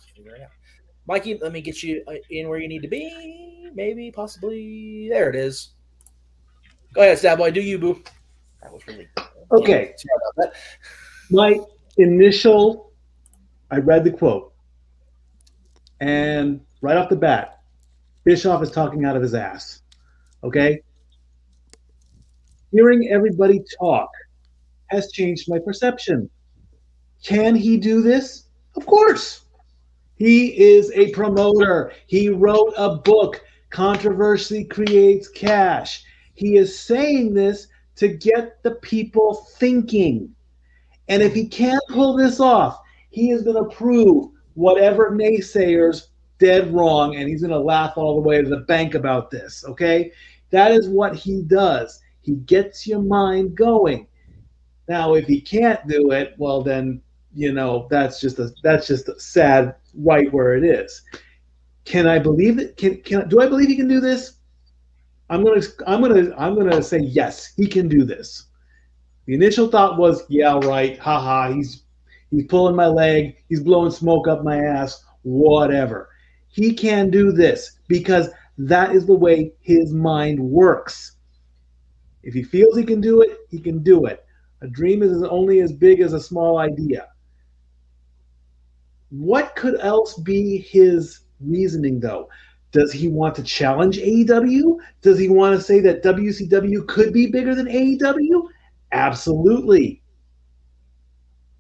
Mikey, let me get you in where you need to be. Maybe, possibly. There it is. Go ahead, Stab Boy. Do you, boo. That was really okay. Sorry about that. My initial, I read the quote, and right off the bat, Bischoff is talking out of his ass. Okay? Hearing everybody talk has changed my perception. Can he do this? Of course. He is a promoter. He wrote a book, Controversy Creates Cash. He is saying this to get the people thinking. And if he can't pull this off, he is going to prove whatever naysayers dead wrong, and he's going to laugh all the way to the bank about this, okay? That is what he does. He gets your mind going. Now, if he can't do it, well, then that's just a sad right where it is. Can I believe it? Do I believe he can do this? I'm gonna say yes, he can do this. The initial thought was, yeah, right, haha, he's pulling my leg, he's blowing smoke up my ass, whatever. He can do this because that is the way his mind works. If he feels he can do it, he can do it. A dream is only as big as a small idea. What could else be his reasoning, though? Does he want to challenge AEW? Does he want to say that WCW could be bigger than AEW? Absolutely.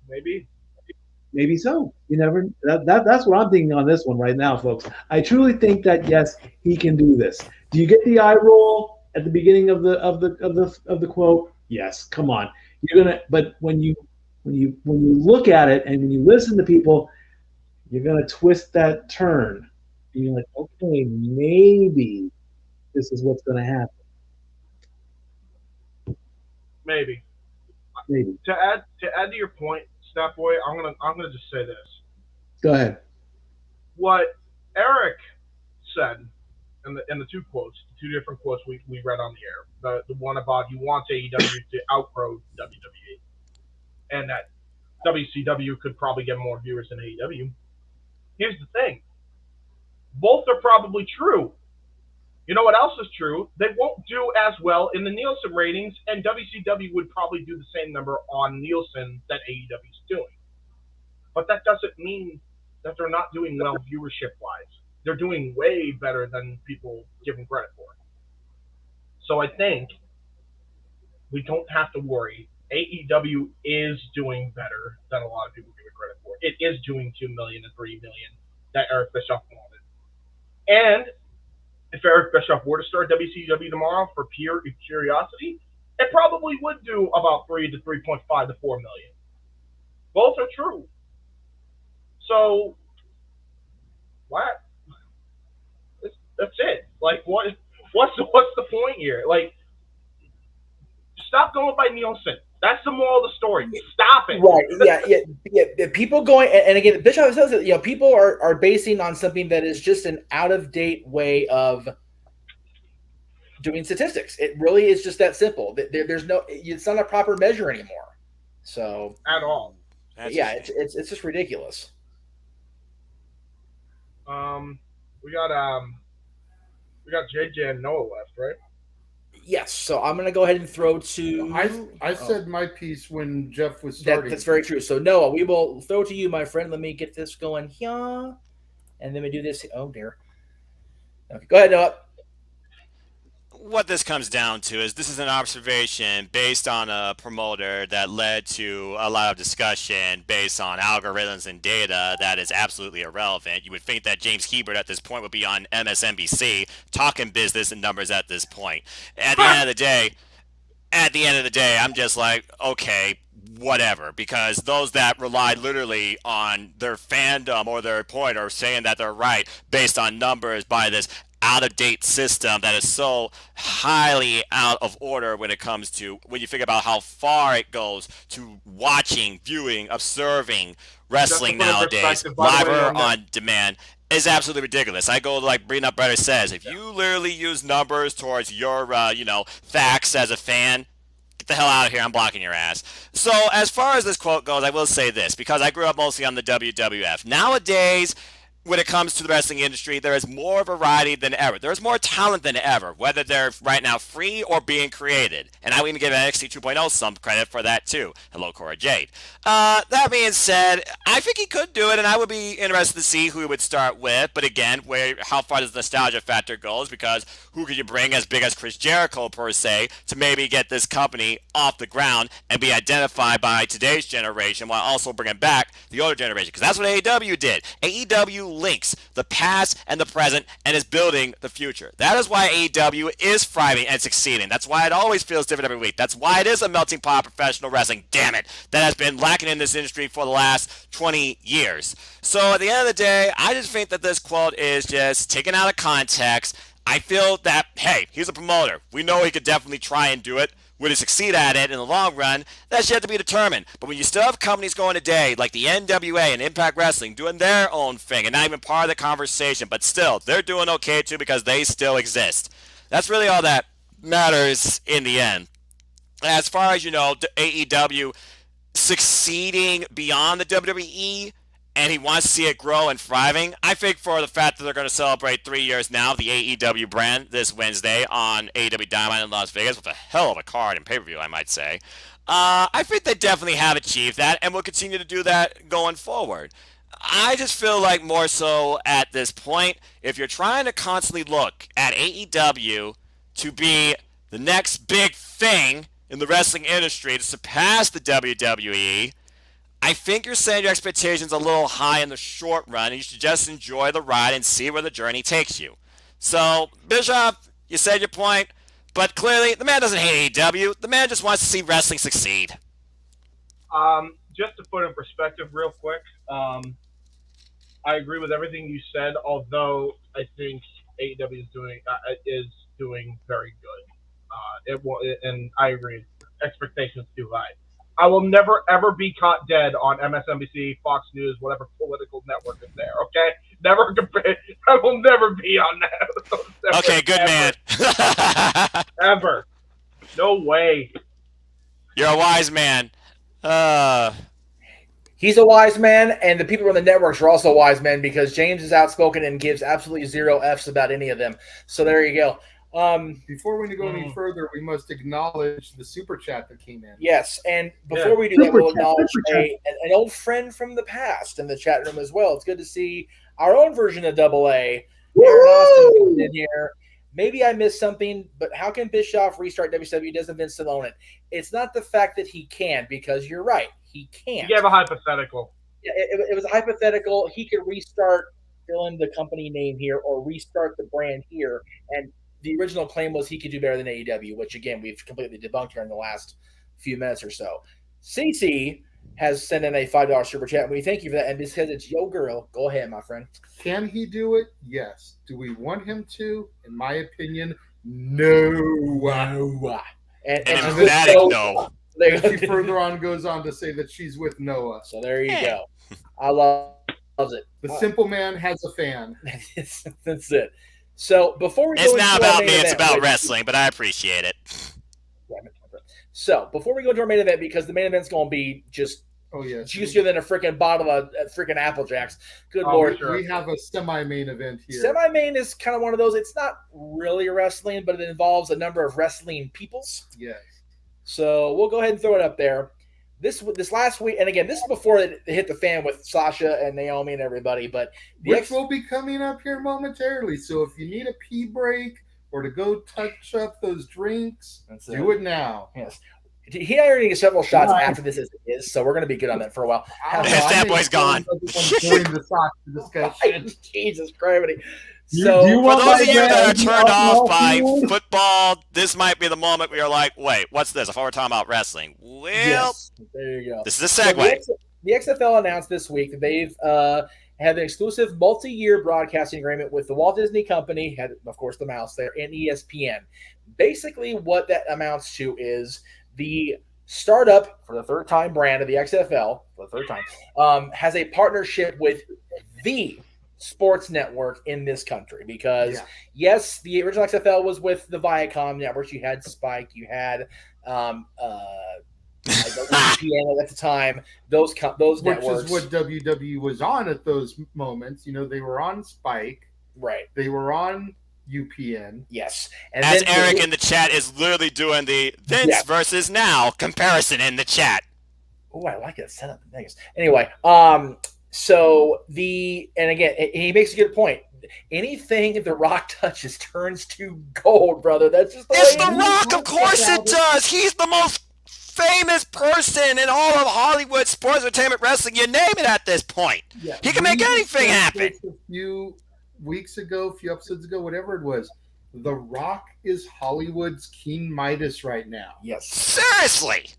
Maybe so. You never. That's what I'm thinking on this one right now, folks. I truly think that yes, he can do this. Do you get the eye roll at the beginning of the quote? Yes. Come on. You're gonna. But when you look at it and when you listen to people, you're gonna twist that turn. And you're like, okay, maybe this is what's gonna happen. Maybe. To add to your point, Snap Boy, I'm gonna just say this. Go ahead. What Eric said in the two quotes, the two different quotes we read on the air. The one about he wants AEW to outgrow WWE, and that WCW could probably get more viewers than AEW. Here's the thing. Both are probably true. You know what else is true? They won't do as well in the Nielsen ratings, and WCW would probably do the same number on Nielsen that AEW is doing. But that doesn't mean that they're not doing well viewership-wise. They're doing way better than people give them credit for. So I think we don't have to worry. AEW is doing better than a lot of people give it credit for. It is doing $2 million and $3 million that Eric Bischoff wanted. And if Eric Bischoff were to start WCW tomorrow for pure curiosity, it probably would do about 3 to 3.5 to 4 million. Both are true. So, what? That's it. Like, what's the point here? Like, stop going by Nielsen. That's the moral of the story. Stop it. Right. Yeah. People going, and again, Bischoff says that, people are basing on something that is just an out-of-date way of doing statistics. It really is just that simple. It's not a proper measure anymore. So at all. It's just ridiculous. We got JJ and Noah left, right? Yes, so I'm going to go ahead and throw to... I said my piece when Jeff was starting. That's very true. So, Noah, we will throw to you, my friend. Let me get this going here. And then we do this... Oh, dear. Okay, go ahead, Noah. What this comes down to is this is an observation based on a promoter that led to a lot of discussion based on algorithms and data that is absolutely irrelevant. You would think that James Hebert at this point would be on MSNBC talking business and numbers at this point. At the end of the day, I'm just like, okay, whatever, because those that rely literally on their fandom or their point are saying that they're right based on numbers by this out-of-date system that is so highly out of order when you think about how far it goes to watching, viewing, observing wrestling nowadays, live or on demand, is absolutely ridiculous. I go like Breeding Up Better says, if you literally use numbers towards your, facts as a fan, get the hell out of here. I'm blocking your ass. So as far as this quote goes, I will say this, because I grew up mostly on the WWF. Nowadays, when it comes to the wrestling industry, there is more variety than ever. There's more talent than ever, whether they're right now free or being created. And I would even give NXT 2.0 some credit for that too. Hello, Cora Jade. That being said, I think he could do it, and I would be interested to see who he would start with. But again, how far does the nostalgia factor goes? Because who could you bring as big as Chris Jericho, per se, to maybe get this company off the ground and be identified by today's generation while also bringing back the older generation? Because that's what AEW did. AEW links the past and the present and is building the future. That is why AEW is thriving and succeeding. That's why it always feels different every week. That's why it is a melting pot of professional wrestling, damn it, that has been lacking in this industry for the last 20 years. So at the end of the day, I just think that this quote is just taken out of context. I feel that, hey, he's a promoter. We know he could definitely try and do it. Would he succeed at it in the long run? That's yet to be determined. But when you still have companies going today, like the NWA and Impact Wrestling, doing their own thing and not even part of the conversation, but still, they're doing okay too because they still exist. That's really all that matters in the end. As far as, AEW succeeding beyond the WWE, and he wants to see it grow and thriving, I think for the fact that they're going to celebrate 3 years now of the AEW brand this Wednesday on AEW Dynamite in Las Vegas with a hell of a card and pay-per-view, I might say. I think they definitely have achieved that and will continue to do that going forward. I just feel like more so at this point, if you're trying to constantly look at AEW to be the next big thing in the wrestling industry to surpass the WWE, I think you're setting your expectations a little high in the short run, and you should just enjoy the ride and see where the journey takes you. So, Bishop, you said your point, but clearly the man doesn't hate AEW. The man just wants to see wrestling succeed. Just to put in perspective real quick, I agree with everything you said, although I think AEW is doing very good. And I agree, expectations too high. I will never, ever be caught dead on MSNBC, Fox News, whatever political network is there, okay? Never compare. I will never be on that. Okay, good ever, man. Ever. No way. You're a wise man. He's a wise man, and the people on the networks are also wise men because James is outspoken and gives absolutely zero Fs about any of them. So there you go. Before we go any further, we must acknowledge the super chat that came in. Yes, and before we do that, we'll acknowledge an old friend from the past in the chat room as well. It's good to see our own version of Double A. Aaron Austin in here. Maybe I missed something, but how can Bischoff restart WWE? Doesn't Vince still own it? It's not the fact that he can, because you're right, he can't. You gave a hypothetical. Yeah, it was a hypothetical. He could restart, fill in the company name here, or restart the brand here. And the original claim was he could do better than AEW, which, again, we've completely debunked here in the last few minutes or so. CC has sent in a $5 super chat, and we thank you for that. And because it's yo girl, go ahead, my friend. Can he do it? Yes. Do we want him to? In my opinion, no. And emphatic no. She further on goes on to say that she's with Noah. So there you go. I love it. The simple man has a fan. That's it. So before we go it's into not about our main me, it's event, about wrestling, but I appreciate it. So before we go into our main event, because the main event's going to be just juicier than a freaking bottle of freaking Apple Jacks. Good Lord. We have a semi-main event here. Semi-main is kind of one of those. It's not really wrestling, but it involves a number of wrestling peoples. Yes. So we'll go ahead and throw it up there. This last week, and again, this is before it hit the fan with Sasha and Naomi and everybody, but which will be coming up here momentarily. So if you need a pee break or to go touch up those drinks, do it now. Yes. He and I are going to get several shots after this is, so we're going to be good on that for a while. That boy's gone. During the Sasha discussion. Jesus Christ. So, for those of you that are turned off by football, this might be the moment where you're like, wait, what's this? I thought we were talking about wrestling. Well, yes, there you go. This is a segue. So the XFL announced this week that they've had an exclusive multi-year broadcasting agreement with the Walt Disney Company, had, of course, the mouse there, and ESPN. Basically, what that amounts to is the startup, for the third time, brand of the XFL, for the third time, has a partnership with the sports network in this country. Because, yes, the original XFL was with the Viacom networks. You had Spike, you had ESPN at the time. Those networks. Which is what WWE was on at those moments. You know, they were on Spike. Right. They were on UPN. Yes. And as Eric in the chat is literally doing the Vince versus now comparison in the chat. Oh, I like that setup. Anyway, so and again, he makes a good point. Anything The Rock touches turns to gold, brother. That's just it's The Rock, of course it does. He's the most famous person in all of Hollywood sports, entertainment, wrestling. You name it at this point. Yeah. He can make anything happen. A few weeks ago, a few episodes ago, whatever it was, The Rock is Hollywood's King Midas right now. Yes. Seriously.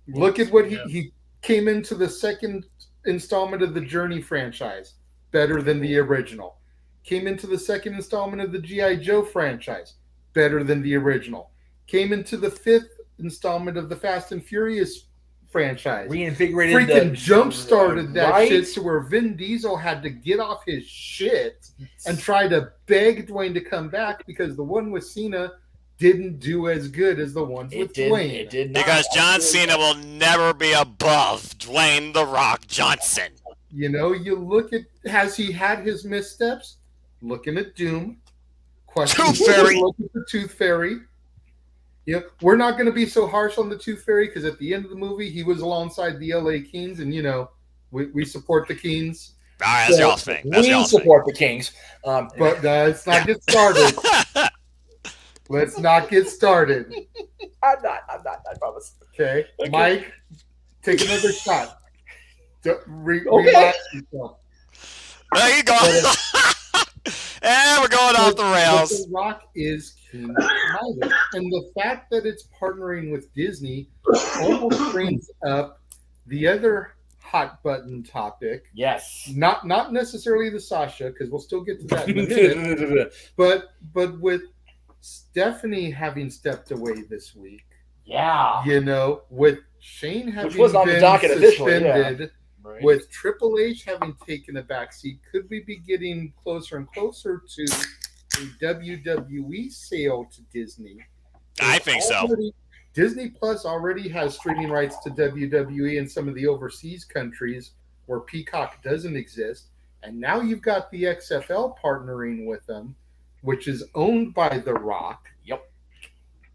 Look at what he came into the second installment of the Journey franchise, better than the original. Came into the second installment of the G.I. Joe franchise, better than the original. Came into the fifth installment of the Fast and Furious franchise. Reinvigorated. Freaking jump-started that shit to where Vin Diesel had to get off his shit and try to beg Dwayne to come back because the one with Cena didn't do as good as the ones with Dwayne. It did not. Because John Cena will never be above Dwayne The Rock Johnson. You know, you look at, has he had his missteps? Looking at Doom. Tooth Fairy. Look at the Tooth Fairy. You know, we're not going to be so harsh on the Tooth Fairy because at the end of the movie, he was alongside the LA Kings, and, you know, we support the Kings. All right, that's y'all's thing. We support the Kings. But let's not get started. Let's not get started. I'm not, I promise. Okay. Mike, take another shot. Relax yourself. There you go. And we're going off the rails. The Rock is King Midas. And the fact that it's partnering with Disney almost brings up the other hot button topic. Yes. Not necessarily the Sasha, because we'll still get to that in a minute. but with Stephanie having stepped away this week. Yeah. You know, with Shane having was on the docket suspended, right. With Triple H having taken a backseat, could we be getting closer and closer to a WWE sale to Disney? I think so. Disney Plus already has streaming rights to WWE in some of the overseas countries. where Peacock doesn't exist, and now you've got the XFL partnering with them, which is owned by The Rock. Yep.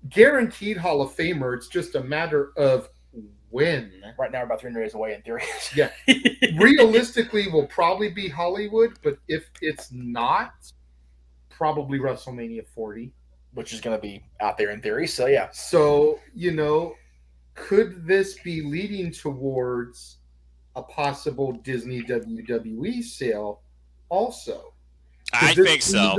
Guaranteed Hall of Famer. It's just a matter of when. Right now, we're about 300 days away in theory. Yeah. Realistically, will probably be Hollywood, but if it's not, probably WrestleMania 40. Which is going to be out there in theory, so yeah. So, could this be leading towards a possible Disney WWE sale also? I think so.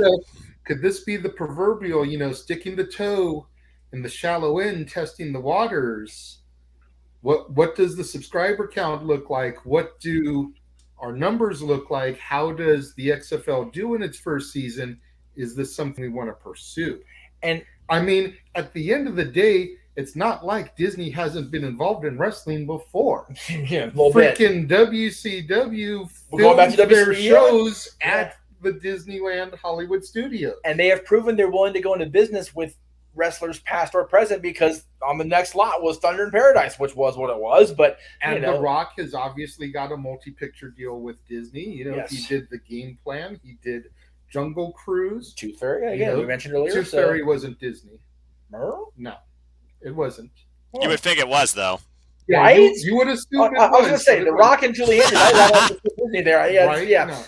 Could this be the proverbial, sticking the toe in the shallow end, testing the waters? What does the subscriber count look like? What do our numbers look like? How does the XFL do in its first season? Is this something we want to pursue? And I mean, at the end of the day, it's not like Disney hasn't been involved in wrestling before. Yeah, a little freaking bit. WCW films their shows at the Disneyland Hollywood Studios. And they have proven they're willing to go into business with wrestlers past or present, because on the next lot was Thunder in Paradise, which was what it was. But The Rock has obviously got a multi-picture deal with Disney. Yes. He did the Game Plan. He did Jungle Cruise. Tooth Fairy, again, we mentioned earlier. Tooth Fairy wasn't Disney. No, it wasn't. You would think it was, though. Yeah, right? You would assume I was going to say, The Rock and Julie Andrews, I Disney there. Yeah, right? yeah.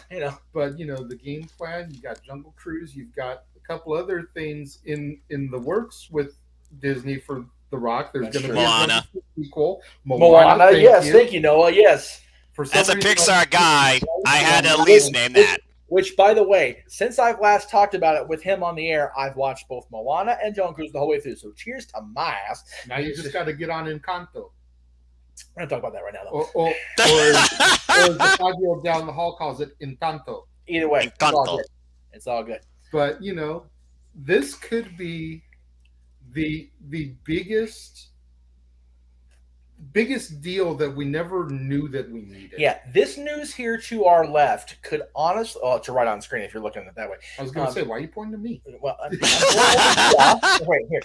But, the Game Plan, you got Jungle Cruise, you've got a couple other things in the works with Disney for The Rock. There's going to be Moana. a sequel. Moana, yes. Thank you, Noah, yes. As a Pixar guy, I had to at least name that. Which, by the way, since I've last talked about it with him on the air, I've watched both Moana and Jungle Cruise the whole way through. So cheers to my ass. Now you just got to get on Encanto. We're going to talk about that right now, though. Or as the 5-year-old down the hall calls it, Encanto. Either way, Encanto. It's all good. But, this could be the biggest deal that we never knew that we needed. Yeah, this news here to our left could honestly, to right on screen if you're looking at it that way. I was going to say, why are you pointing to me? Well, wait here.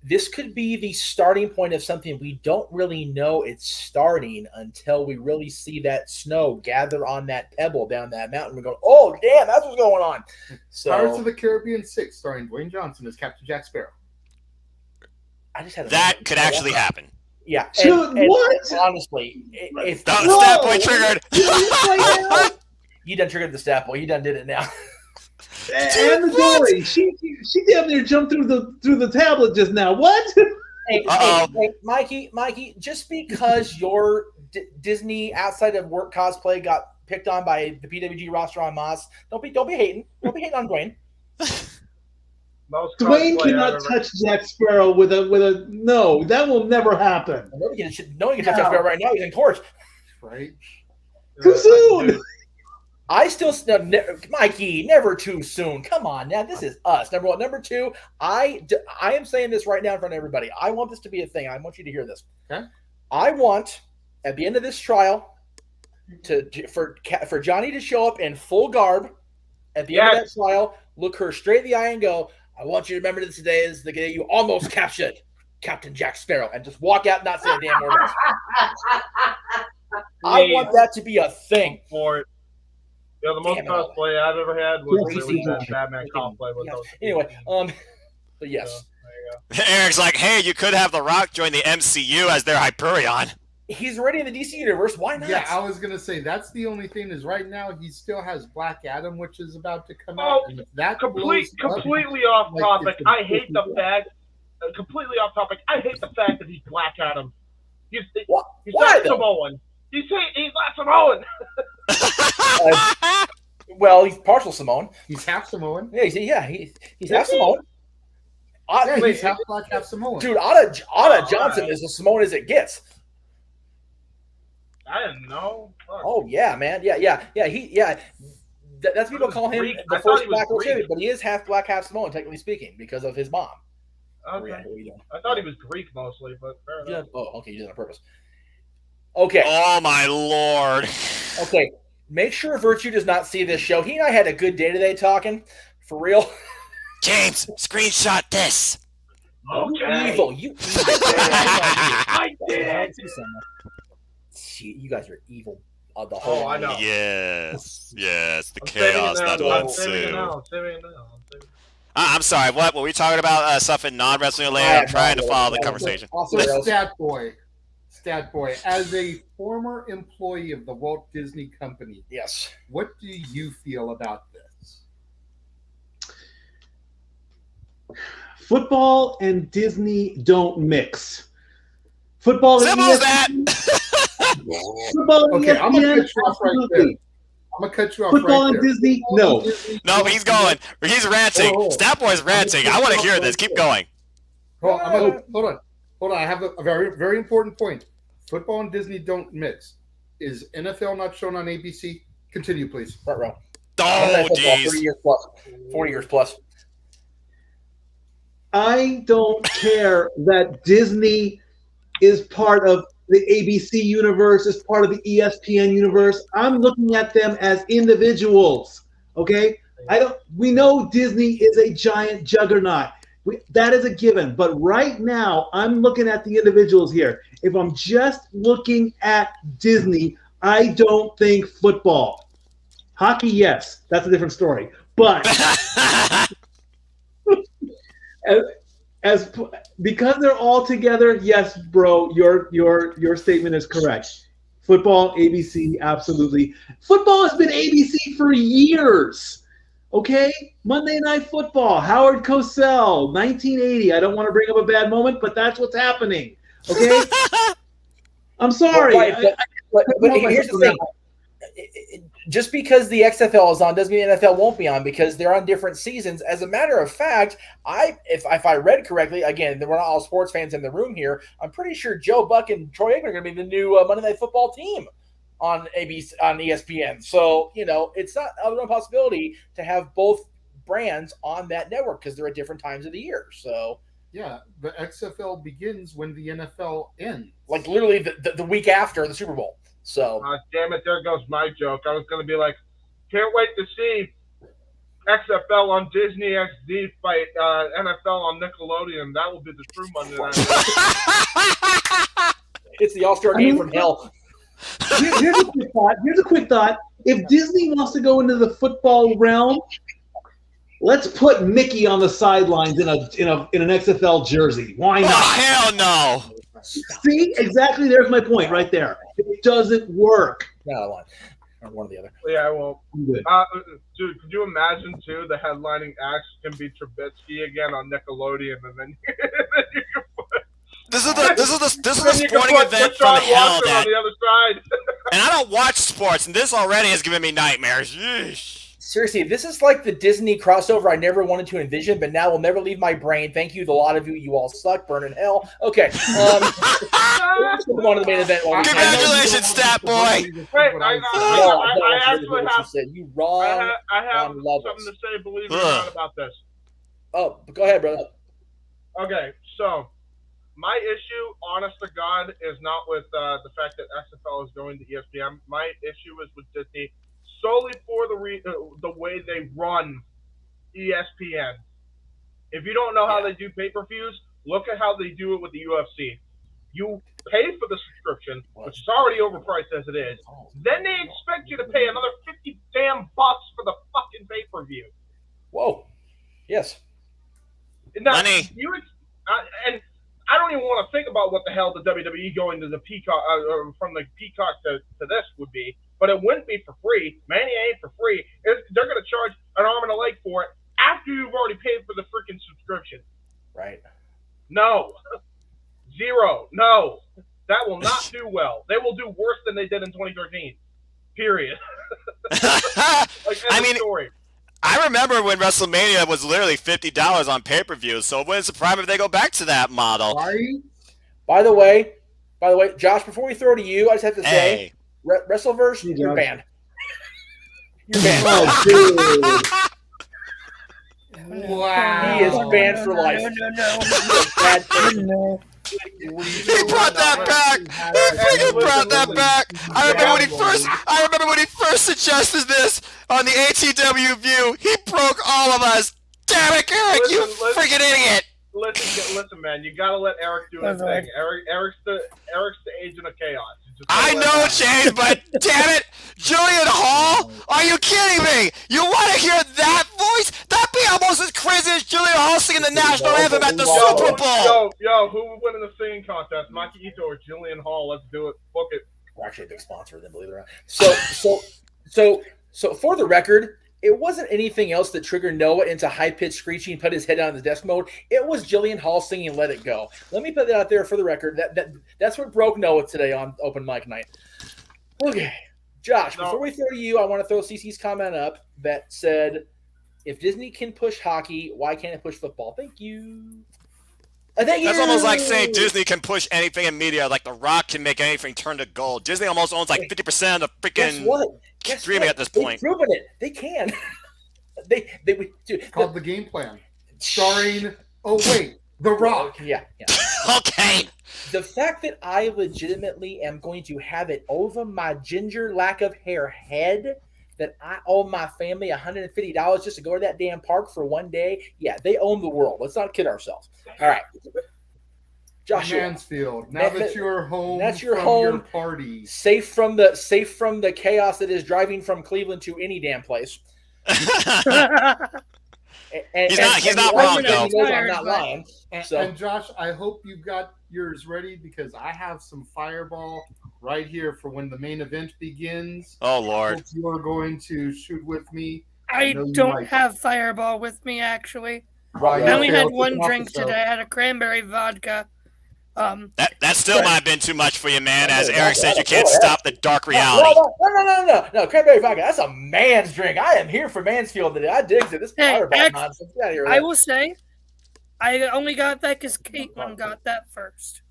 This could be the starting point of something we don't really know it's starting until we really see that snow gather on that pebble down that mountain. We go, oh damn, that's what's going on. So, Pirates of the Caribbean 6, starring Dwayne Johnson as Captain Jack Sparrow. I just had that could actually happen. Yeah. Dude, what? Honestly, if stat point triggered. You done triggered the stat point. You done did it now. And the Dory, she damn near jumped through the tablet just now. What? Hey, Mikey, just because your Disney outside of work cosplay got picked on by the PWG roster on Moss, don't be hating. Don't be hating on Dwayne. Dwayne cannot touch Jack Sparrow with a no. That will never happen. No one can touch Jack Sparrow right now. He's in court. Right? Too soon. I still, Mikey, never too soon. Come on, now this is us. Number one, number two. I am saying this right now in front of everybody. I want this to be a thing. I want you to hear this. Okay. I want at the end of this trial for Johnny to show up in full garb at the end of that trial, look her straight in the eye, and go, "I want you to remember this today is the day you almost captured Captain Jack Sparrow," and just walk out and not say a damn word. I want that to be a thing. For it. Yeah, the most cosplay I've ever had was that Batman cosplay. Anyway, but yes. Eric's like, hey, you could have The Rock join the MCU as their Hyperion. He's already in the DC universe. Why not? Yeah, I was going to say, that's the only thing is right now he still has Black Adam, which is about to come out. And that completely off topic. I hate the fact, completely off topic, I hate the fact that he's Black Adam. He's not Samoan. He's not Samoan. Well, he's partial Samoan. He's half Samoan. Yeah, he's half Samoan. He's half Black, half Samoan. Dude, Otta Johnson is as Samoan as it gets. I didn't know. Fuck. Oh yeah, man. Yeah. That's people call him the first Black World Champion, but he is half Black, half Samoan, technically speaking, because of his mom. Okay. I thought he was Greek mostly, but fair enough. Oh, okay, you did it on purpose. Okay. Oh my lord. Okay. Make sure Virtue does not see this show. He and I had a good day today talking. For real. James, screenshot this. Okay. Evil. You I did. you guys are evil. The whole I know. Yes, the chaos that will ensue. I'm sorry, what? Were we talking about stuff in non-wrestling related? I'm trying to follow the conversation. So, Stat Boy, as a former employee of the Walt Disney Company, yes, what do you feel about this? Football and Disney don't mix. Football Simple as that. Football and okay, ESPN, I'm gonna cut you off right there. I'm gonna cut you off Football right and there. Disney, no. No, he's going. He's ranting. Stat Boy's ranting. I want to hear this. Keep going. Hold on. I have a very, very important point. Football and Disney don't mix. Is NFL not shown on ABC? Continue, please. Front row. Oh, jeez. 30 years plus. 40 years plus. I don't care that Disney is part of the ABC universe, is part of the ESPN universe. I'm looking at them as individuals. Okay? We know Disney is a giant juggernaut. That is a given. But right now, I'm looking at the individuals here. If I'm just looking at Disney, I don't think football. Hockey, yes, that's a different story. But as because they're all together, yes, bro, your statement is correct. Football, ABC, absolutely. Football has been ABC for years. Okay, Monday Night Football, Howard Cosell, 1980. I don't want to bring up a bad moment, but that's what's happening. Okay, I'm sorry. But here's the thing. Just because the XFL is on doesn't mean the NFL won't be on, because they're on different seasons. As a matter of fact, if I read correctly, again, we're not all sports fans in the room here. I'm pretty sure Joe Buck and Troy Aikman are going to be the new Monday Night Football team on ABC, on ESPN. So, it's not an impossibility to have both brands on that network because they're at different times of the year. So, yeah, the XFL begins when the NFL ends. Like literally the week after the Super Bowl. So, damn it, there goes my joke. I was going to be like, can't wait to see XFL on Disney XD fight NFL on Nickelodeon. That will be the true Monday Night. It's the All-Star game from hell. Here's a quick thought. If Disney wants to go into the football realm, let's put Mickey on the sidelines in an XFL jersey. Why not? Oh, hell no. See, exactly. There's my point right there. It doesn't work. No, one or the other. Yeah, well, I'm good. Dude, could you imagine too? The headlining acts can be Trubisky again on Nickelodeon, and then you can put. This is the sporting event from hell that, on the other side. And I don't watch sports, and this already has given me nightmares. Yeesh. Seriously, this is like the Disney crossover I never wanted to envision, but now will never leave my brain. Thank you to a lot of you. You all suck. Burn in hell. Okay. Let's move on to the main event. Congratulations, Stat Boy. Wait, I actually have. You wrong. I have something to say, believe it or not, about this. Oh, go ahead, brother. Okay, so my issue, honest to God, is not with the fact that XFL is going to ESPN. My issue is with Disney solely for the way they run ESPN. If you don't know how they do pay-per-views, look at how they do it with the UFC. You pay for the subscription, which is already overpriced as it is. Then they expect you to pay another $50 damn bucks for the fucking pay-per-view. Whoa. Yes. Now, money. And I don't even want to think about what the hell the WWE going to the Peacock or from the Peacock to this would be. But it wouldn't be for free. Mania ain't for free. They're going to charge an arm and a leg for it after you've already paid for the freaking subscription. Right. No. Zero. No. That will not do well. They will do worse than they did in 2013. Period. Story. I remember when WrestleMania was literally $50 on pay-per-view, so it wouldn't surprise me if they go back to that model. Right? By the way, Josh, before we throw to you, I just have to say, Wrestleverse, you're banned. You're banned. Oh, dude. Wow. He is banned for life. No. He brought that back. He freaking brought that back. I remember when he first suggested this on the ATW View. He broke all of us. Damn it, Eric, you freaking idiot. Listen, man, you gotta let Eric do his thing. Eric's the agent of chaos. I know, Chase, but damn it, Julian Hall? Are you kidding me? You want to hear that voice? That'd be almost as crazy as Julian Hall singing the national anthem at the Super Bowl. Yo, who would win in the singing contest? Maki Ito or Julian Hall? Let's do it. Book it. We're actually a big sponsor of them, believe it or not. So for the record, it wasn't anything else that triggered Noah into high-pitched screeching and put his head down in the desk mode. It was Jillian Hall singing Let It Go. Let me put that out there for the record. That's what broke Noah today on open mic night. Okay. Josh, before we throw to you, I want to throw CC's comment up that said, if Disney can push hockey, why can't it push football? Thank you. That's almost like saying Disney can push anything in media, like The Rock can make anything turn to gold. Disney almost owns like 50% of the freaking streaming at this point. They've proven it. They can. It's called The Game Plan. Starring, The Rock. Yeah. Okay. The fact that I legitimately am going to have it over my ginger lack of hair head that I owe my family $150 just to go to that damn park for one day. Yeah, they own the world. Let's not kid ourselves. All right. Joshua Mansfield. Now that you're home your party. Safe from the chaos that is driving from Cleveland to any damn place. He's not wrong, though. I'm not lying. And Josh, I hope you've got yours ready because I have some Fireball right here for when the main event begins. Oh, Lord. I hope you are going to shoot with me. I don't have Fireball with me, actually. Right. I only had one drink today. I had a cranberry vodka. That still might have been too much for you, man. As Eric said, you can't stop the dark reality. No, cranberry vodka. That's a man's drink. I am here for Mansfield today. I dig it. This Fireball nonsense. Get out of here. I will say, I only got that because Caitlin got that first.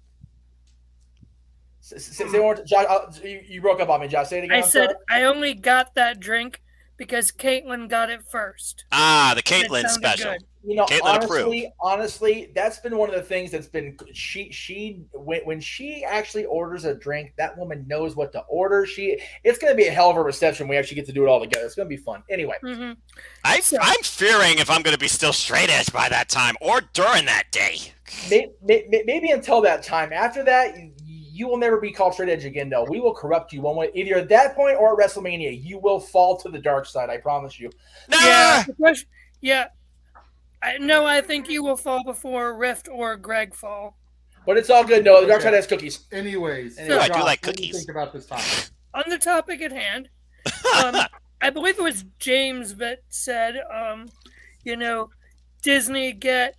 Josh, you broke up on me, Josh. Say it again. I said I only got that drink because Caitlin got it first. Ah, the Caitlin special. Good. You know, Caitlin honestly, that's been one of the things that's been when she actually orders a drink, that woman knows what to order. It's going to be a hell of a reception. We actually get to do it all together. It's going to be fun. Anyway, I'm fearing if I'm going to be still straight edge by that time or during that day. Maybe until that time. After that, you will never be called straight edge again, though. We will corrupt you one way, either at that point or at WrestleMania. You will fall to the dark side. I promise you. I think you will fall before Rift or Greg fall. But it's all good. No, the dark side has cookies. Anyways, I do like cookies. What do you think about this topic? On the topic at hand, I believe it was James that said, Disney get,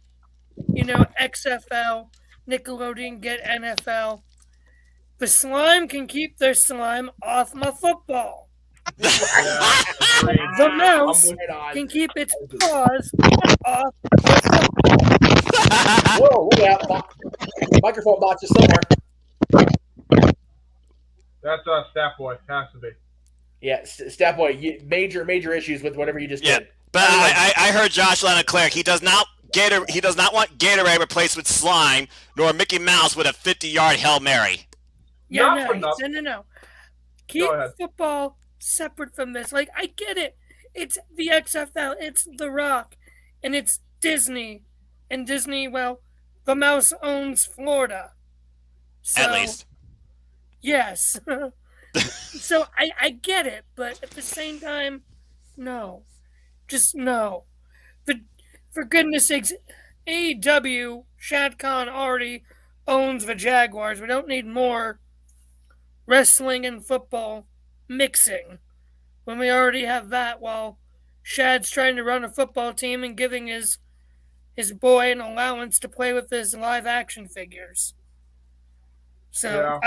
XFL, Nickelodeon get NFL. The slime can keep their slime off my football. The mouse can keep its paws off the football. Whoa, yeah. Microphone box is somewhere. That's Stat Boy. Has to be. Yeah, Stat Boy, major issues with whatever you just did. But I heard Josh Lennon-Claire. He does not want Gatorade replaced with slime, nor Mickey Mouse with a 50-yard Hail Mary. Yeah, no. Keep football separate from this. Like, I get it. It's the XFL. It's The Rock. And it's Disney. And Disney, well, the mouse owns Florida. So, at least. Yes. So, I get it. But at the same time, no. Just no. For goodness sakes, AEW, Shad Khan already owns the Jaguars. We don't need more wrestling and football mixing when we already have that while Shad's trying to run a football team and giving his boy an allowance to play with his live action figures. So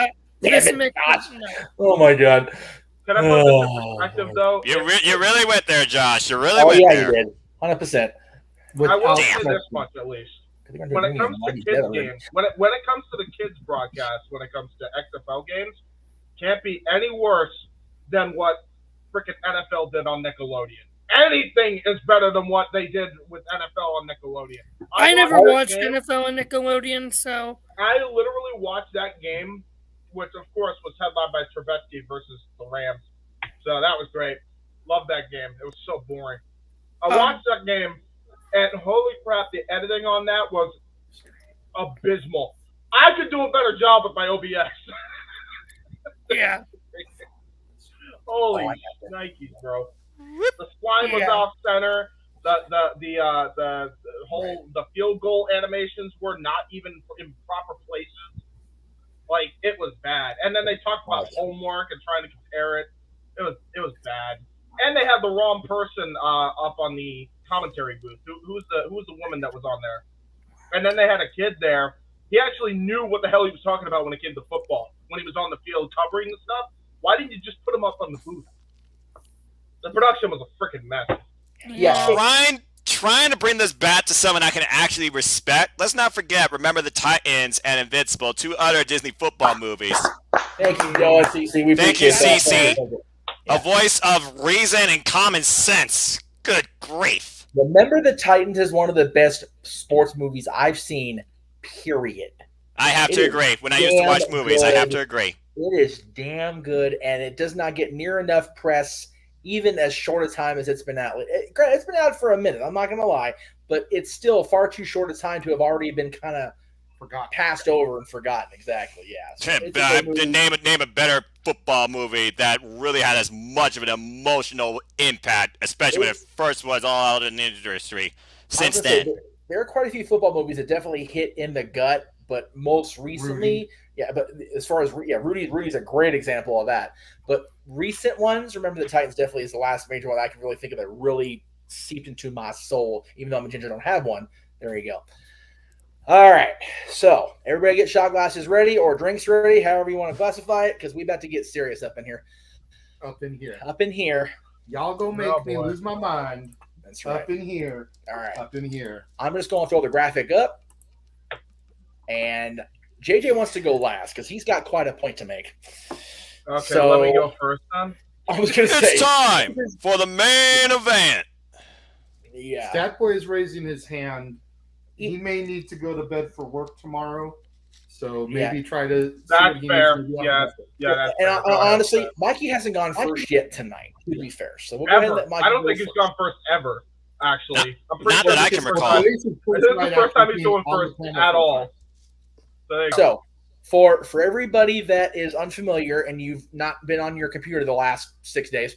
Oh my god. Can I put this in perspective though? You really went there, Josh. You really went there. You did. 100%. I will say this much at least. When it comes to kids games, when it comes to the kids broadcast, when it comes to XFL games, can't be any worse than what freaking NFL did on Nickelodeon. Anything is better than what they did with NFL on Nickelodeon. I never watched NFL on Nickelodeon, so I literally watched that game, which of course was headlined by Trubetsky versus the Rams. So that was great. Loved that game. It was so boring. I watched that game, and holy crap, the editing on that was abysmal. I could do a better job with my OBS. Yeah. Holy Nikes, bro! The spline was off center. The whole the field goal animations were not even in proper places. Like it was bad. And then they talked about homework and trying to compare it. It was bad. And they had the wrong person up on the commentary booth. Who's the woman that was on there? And then they had a kid there. He actually knew what the hell he was talking about when it came to football. When he was on the field covering the stuff, why didn't you just put him up on the booth? The production was a freaking mess. Yeah. Trying to bring this back to someone I can actually respect. Let's not forget, remember the Titans and Invincible, 2 other Disney football movies. Thank you, CC. Thank you, CC. A voice of reason and common sense. Good grief. Remember the Titans is one of the best sports movies I've seen, period. I have to agree. When I used to watch movies, I have to agree. It is damn good, and it does not get near enough press, even as short a time as it's been out. It's been out for a minute, I'm not going to lie, but it's still far too short a time to have already been kind of passed over and forgotten. Exactly, yeah. So name a better football movie that really had as much of an emotional impact, especially when it first was all out in the industry. Since then, there are quite a few football movies that definitely hit in the gut, but most recently, but as far as Rudy's a great example of that. But recent ones, remember the Titans definitely is the last major one I can really think of that really seeped into my soul, even though I'm a ginger, don't have one. There you go. All right, so everybody get shot glasses ready or drinks ready, however you want to classify it, because we about to get serious up in here. Up in here. Up in here. Y'all gonna make me lose my mind. That's right. Up in here. All right. Up in here. I'm just going to throw the graphic up, and JJ wants to go last because he's got quite a point to make. Okay, so, let me go first then. I was going to say. It's time for the main event. Yeah. Statboy is raising his hand. He may need to go to bed for work tomorrow, so maybe try to. That's fair. Yeah, that's and fair. Honestly, Mikey hasn't gone first yet tonight, to be fair. So we'll go ahead and let Mikey I don't go think he's gone first ever, actually. Not that I can recall. This is the first time he's going first at all. So for everybody that is unfamiliar and you've not been on your computer the last 6 days,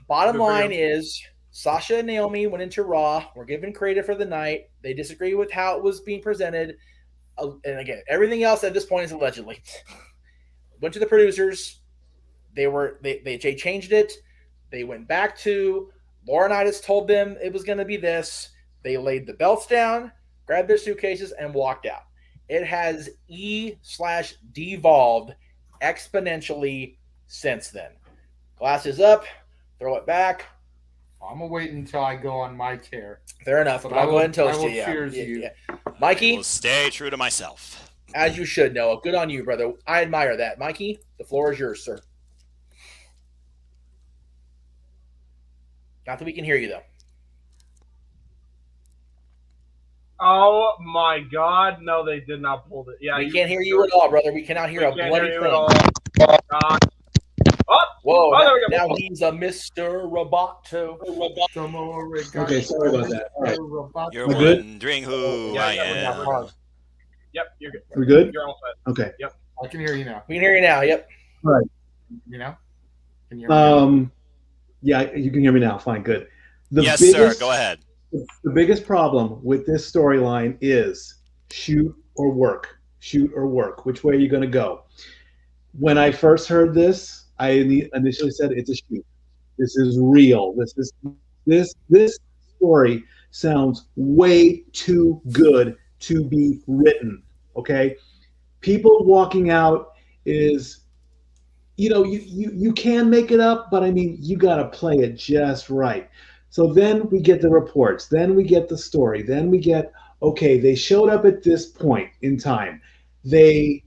bottom line is Sasha and Naomi went into Raw. Were given credit for the night. They disagree with how it was being presented. And again, everything else at this point is allegedly. Went to the producers. They changed it. They went back to Laurinaitis told them it was going to be this. They laid the belts down, grabbed their suitcases, and walked out. It has devolved exponentially since then. Glasses up, throw it back. I'm going to wait until I go on my tear. Fair enough, but I'll go ahead and toast you. Yeah. Mikey? I will stay true to myself. As you should, Noah. Good on you, brother. I admire that. Mikey, the floor is yours, sir. Not that we can hear you, though. Oh, my God. No, they did not pull it. Yeah, we can't hear you at all, brother. We cannot hear a bloody thing. God. Whoa, there we go. Now he's a Mr. Roboto. Okay, sorry about that. All right. You're wondering who I am. Yep, you're good. We good? You're all set. Okay. Yep. I can hear you now. We can hear you now, yep. All right. You know? Can you hear me now? Yeah, you can hear me now. Fine, good. Yes, sir. Go ahead. The biggest problem with this storyline is shoot or work. Shoot or work. Which way are you going to go? When I first heard this, I initially said it's a shoot. This is real. This story sounds way too good to be written. Okay, people walking out is, you can make it up, but I mean you got to play it just right. So then we get the reports, then we get the story, then we get they showed up at this point in time. They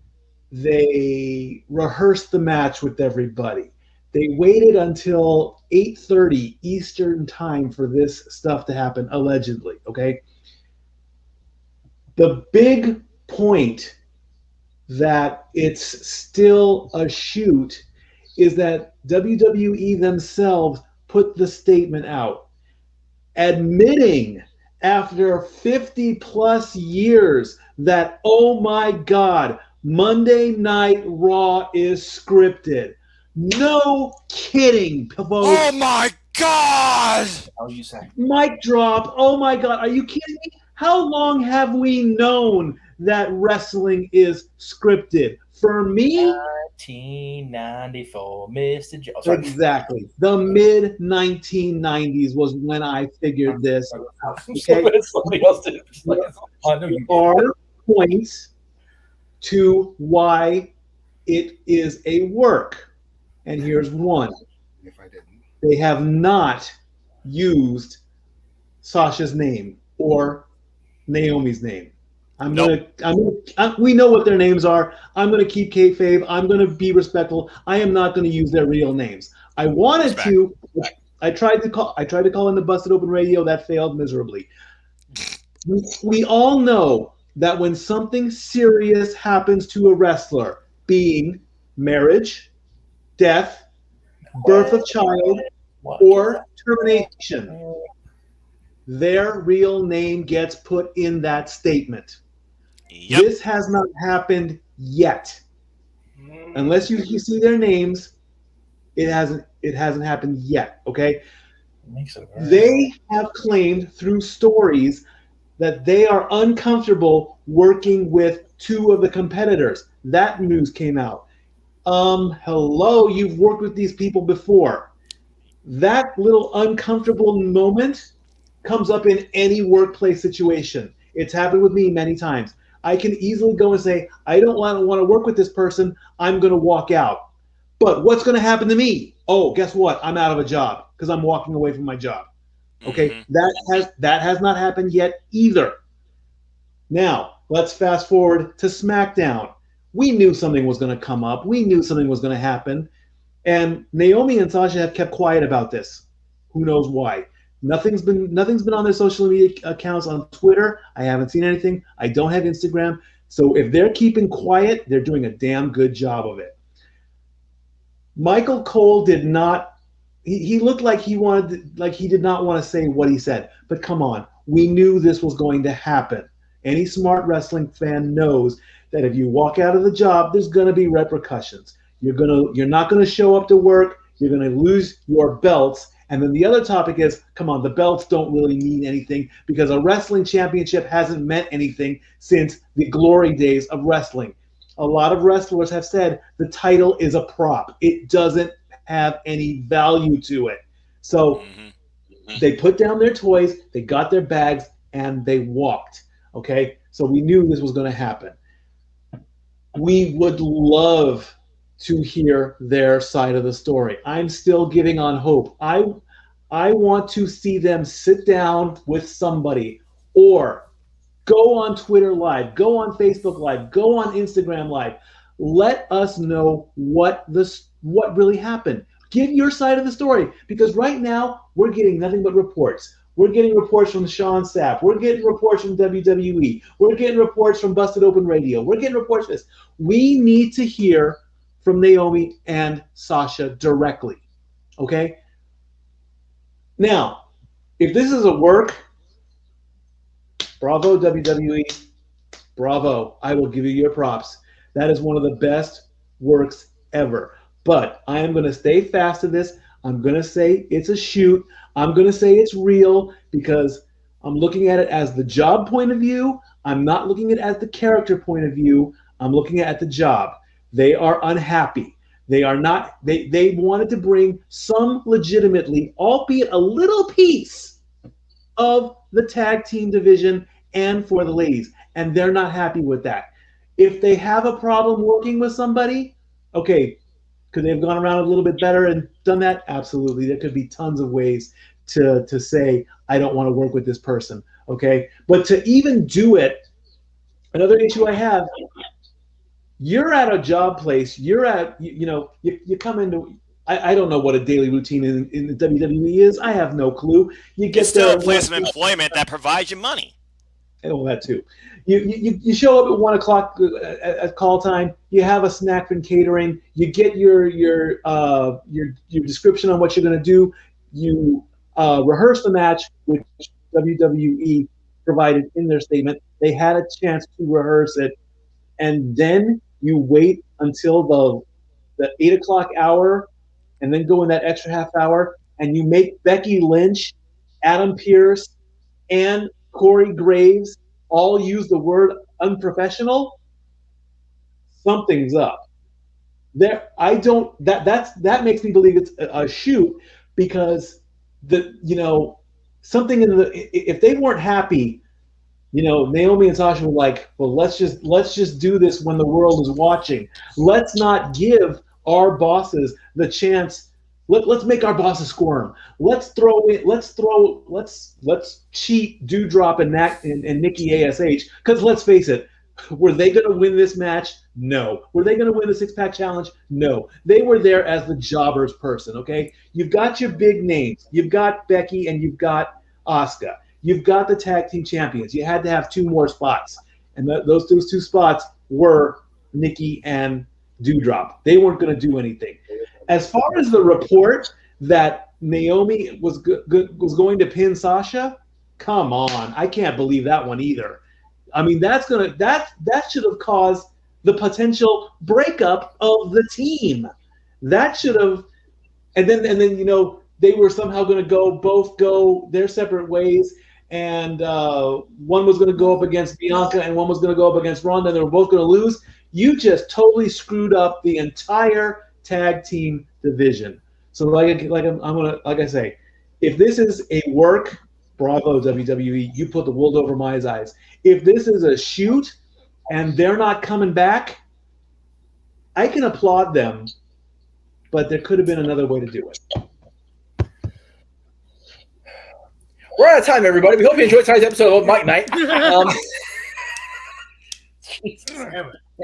rehearsed the match with everybody. They waited until 8:30 Eastern time for this stuff to happen, allegedly, okay? The big point that it's still a shoot is that WWE themselves put the statement out admitting after 50 plus years that, oh my God, Monday Night Raw is scripted. No kidding, folks. Oh my God! How you say? Mic drop. Oh my God. Are you kidding me? How long have we known that wrestling is scripted? For me, 1994, Mr. Joe. Sorry. Exactly. The mid 1990s was when I figured this out. Okay? Somebody else did. There are points to why it is a work. And here's one. If I didn't. They have not used Sasha's name or Naomi's name. We know what their names are. I'm gonna keep kayfabe. I'm gonna be respectful. I am not gonna use their real names. I wanted to. I tried to call in the Busted Open Radio. That failed miserably. We all know that when something serious happens to a wrestler, being marriage, death, birth of child, or termination, their real name gets put in that statement. Yep. This has not happened yet. Unless you see their names, it hasn't happened yet. Okay? They have claimed through stories that they are uncomfortable working with two of the competitors. That news came out. Hello, you've worked with these people before. That little uncomfortable moment comes up in any workplace situation. It's happened with me many times. I can easily go and say, I don't want to work with this person. I'm going to walk out. But what's going to happen to me? Oh, guess what? I'm out of a job because I'm walking away from my job. Okay, that has not happened yet either. Now, let's fast forward to SmackDown. We knew something was going to come up. We knew something was going to happen. And Naomi and Sasha have kept quiet about this. Who knows why? Nothing's been on their social media accounts on Twitter. I haven't seen anything. I don't have Instagram. So if they're keeping quiet, they're doing a damn good job of it. Michael Cole did not. He looked like he did not want to say what he said. But come on, we knew this was going to happen. Any smart wrestling fan knows that if you walk out of the job, there's going to be repercussions. You're not going to show up to work. You're going to lose your belts. And then the other topic is, come on, the belts don't really mean anything because a wrestling championship hasn't meant anything since the glory days of wrestling. A lot of wrestlers have said the title is a prop. It doesn't have any value to it. So they put down their toys, they got their bags, and they walked. Okay? So we knew this was going to happen. We would love to hear their side of the story. I'm still giving on hope. I want to see them sit down with somebody or go on Twitter Live, go on Facebook Live, go on Instagram Live. Let us know what really happened. Give your side of the story because right now we're getting nothing but reports. We're getting reports from Sean Sapp. We're getting reports from WWE. We're getting reports from Busted Open Radio. We're getting reports from this. We need to hear from Naomi and Sasha directly. Okay? Now, if this is a work, bravo WWE, bravo. I will give you your props. That is one of the best works ever. But I am going to stay fast to this. I'm going to say it's a shoot. I'm going to say it's real because I'm looking at it as the job point of view. I'm not looking at it as the character point of view. I'm looking at the job. They are unhappy. They are not. They wanted to bring some legitimately, albeit a little piece of the tag team division and for the ladies, and they're not happy with that. If they have a problem working with somebody, okay, could they have gone around a little bit better and done that? Absolutely. There could be tons of ways to say, I don't want to work with this person, okay? But to even do it, another issue I have, you're at a job place, you come into, I don't know what a daily routine in the WWE is. I have no clue. It's still a place of employment that provides you money. Oh, that too. You show up at 1 o'clock at call time. You have a snack from catering. You get your description on what you're going to do. You rehearse the match, which WWE provided in their statement. They had a chance to rehearse it, and then You wait until the 8 o'clock hour, and then go in that extra half hour, and you make Becky Lynch, Adam Pearce, and Corey Graves all use the word unprofessional. Something's up. That makes me believe it's a shoot, because something if they weren't happy, Naomi and Sasha were like, well, let's just do this when the world is watching. Let's not give our bosses the chance. Let's make our bosses squirm. Let's cheat Dewdrop and Nikki ASH, because let's face it, were they going to win this match? No. Were they going to win the six-pack challenge? No. They were there as the jobber's person, okay? You've got your big names. You've got Becky and you've got Asuka. You've got the tag team champions. You had to have two more spots. And those two spots were Nikki and Dewdrop. They weren't going to do anything. As far as the report that Naomi was going to pin Sasha, come on. I can't believe that one either. I mean, that should have caused the potential breakup of the team. That should have, and then they were somehow going to both go their separate ways, and one was going to go up against Bianca and one was going to go up against Ronda, and they were both going to lose. You just totally screwed up the entire tag team division. So like I say, if this is a work, bravo WWE, you put the wool over my eyes. If this is a shoot and they're not coming back, I can applaud them, but there could have been another way to do it. We're out of time, everybody. We hope you enjoyed tonight's episode of Mike Night.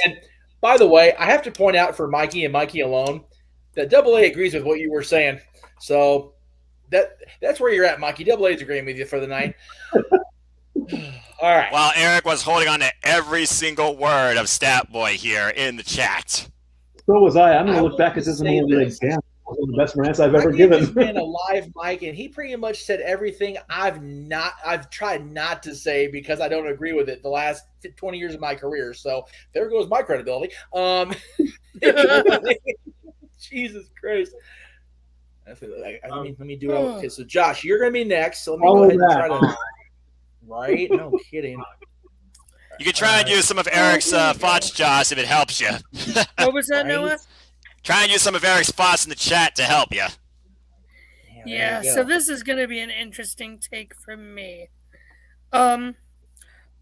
And by the way, I have to point out for Mikey and Mikey alone that Double A agrees with what you were saying. So that's where you're at, Mikey. Double A's agreeing with you for the night. All right. While Eric was holding on to every single word of Stat Boy here in the chat. So was I. I'm going to look back at this and be like, damn, one of the best rants I've ever given. Been a live mic, and he pretty much said everything I've tried not to say because I don't agree with it the last 20 years of my career. So there goes my credibility. Jesus Christ. Let me do it. Okay, so Josh, you're going to be next. So let me go ahead and try to. Right? No kidding. You can try and use some of Eric's thoughts, Josh, if it helps you. What was that, Noah? Try and use some of Eric's thoughts in the chat to help you. Yeah, so this is going to be an interesting take from me. I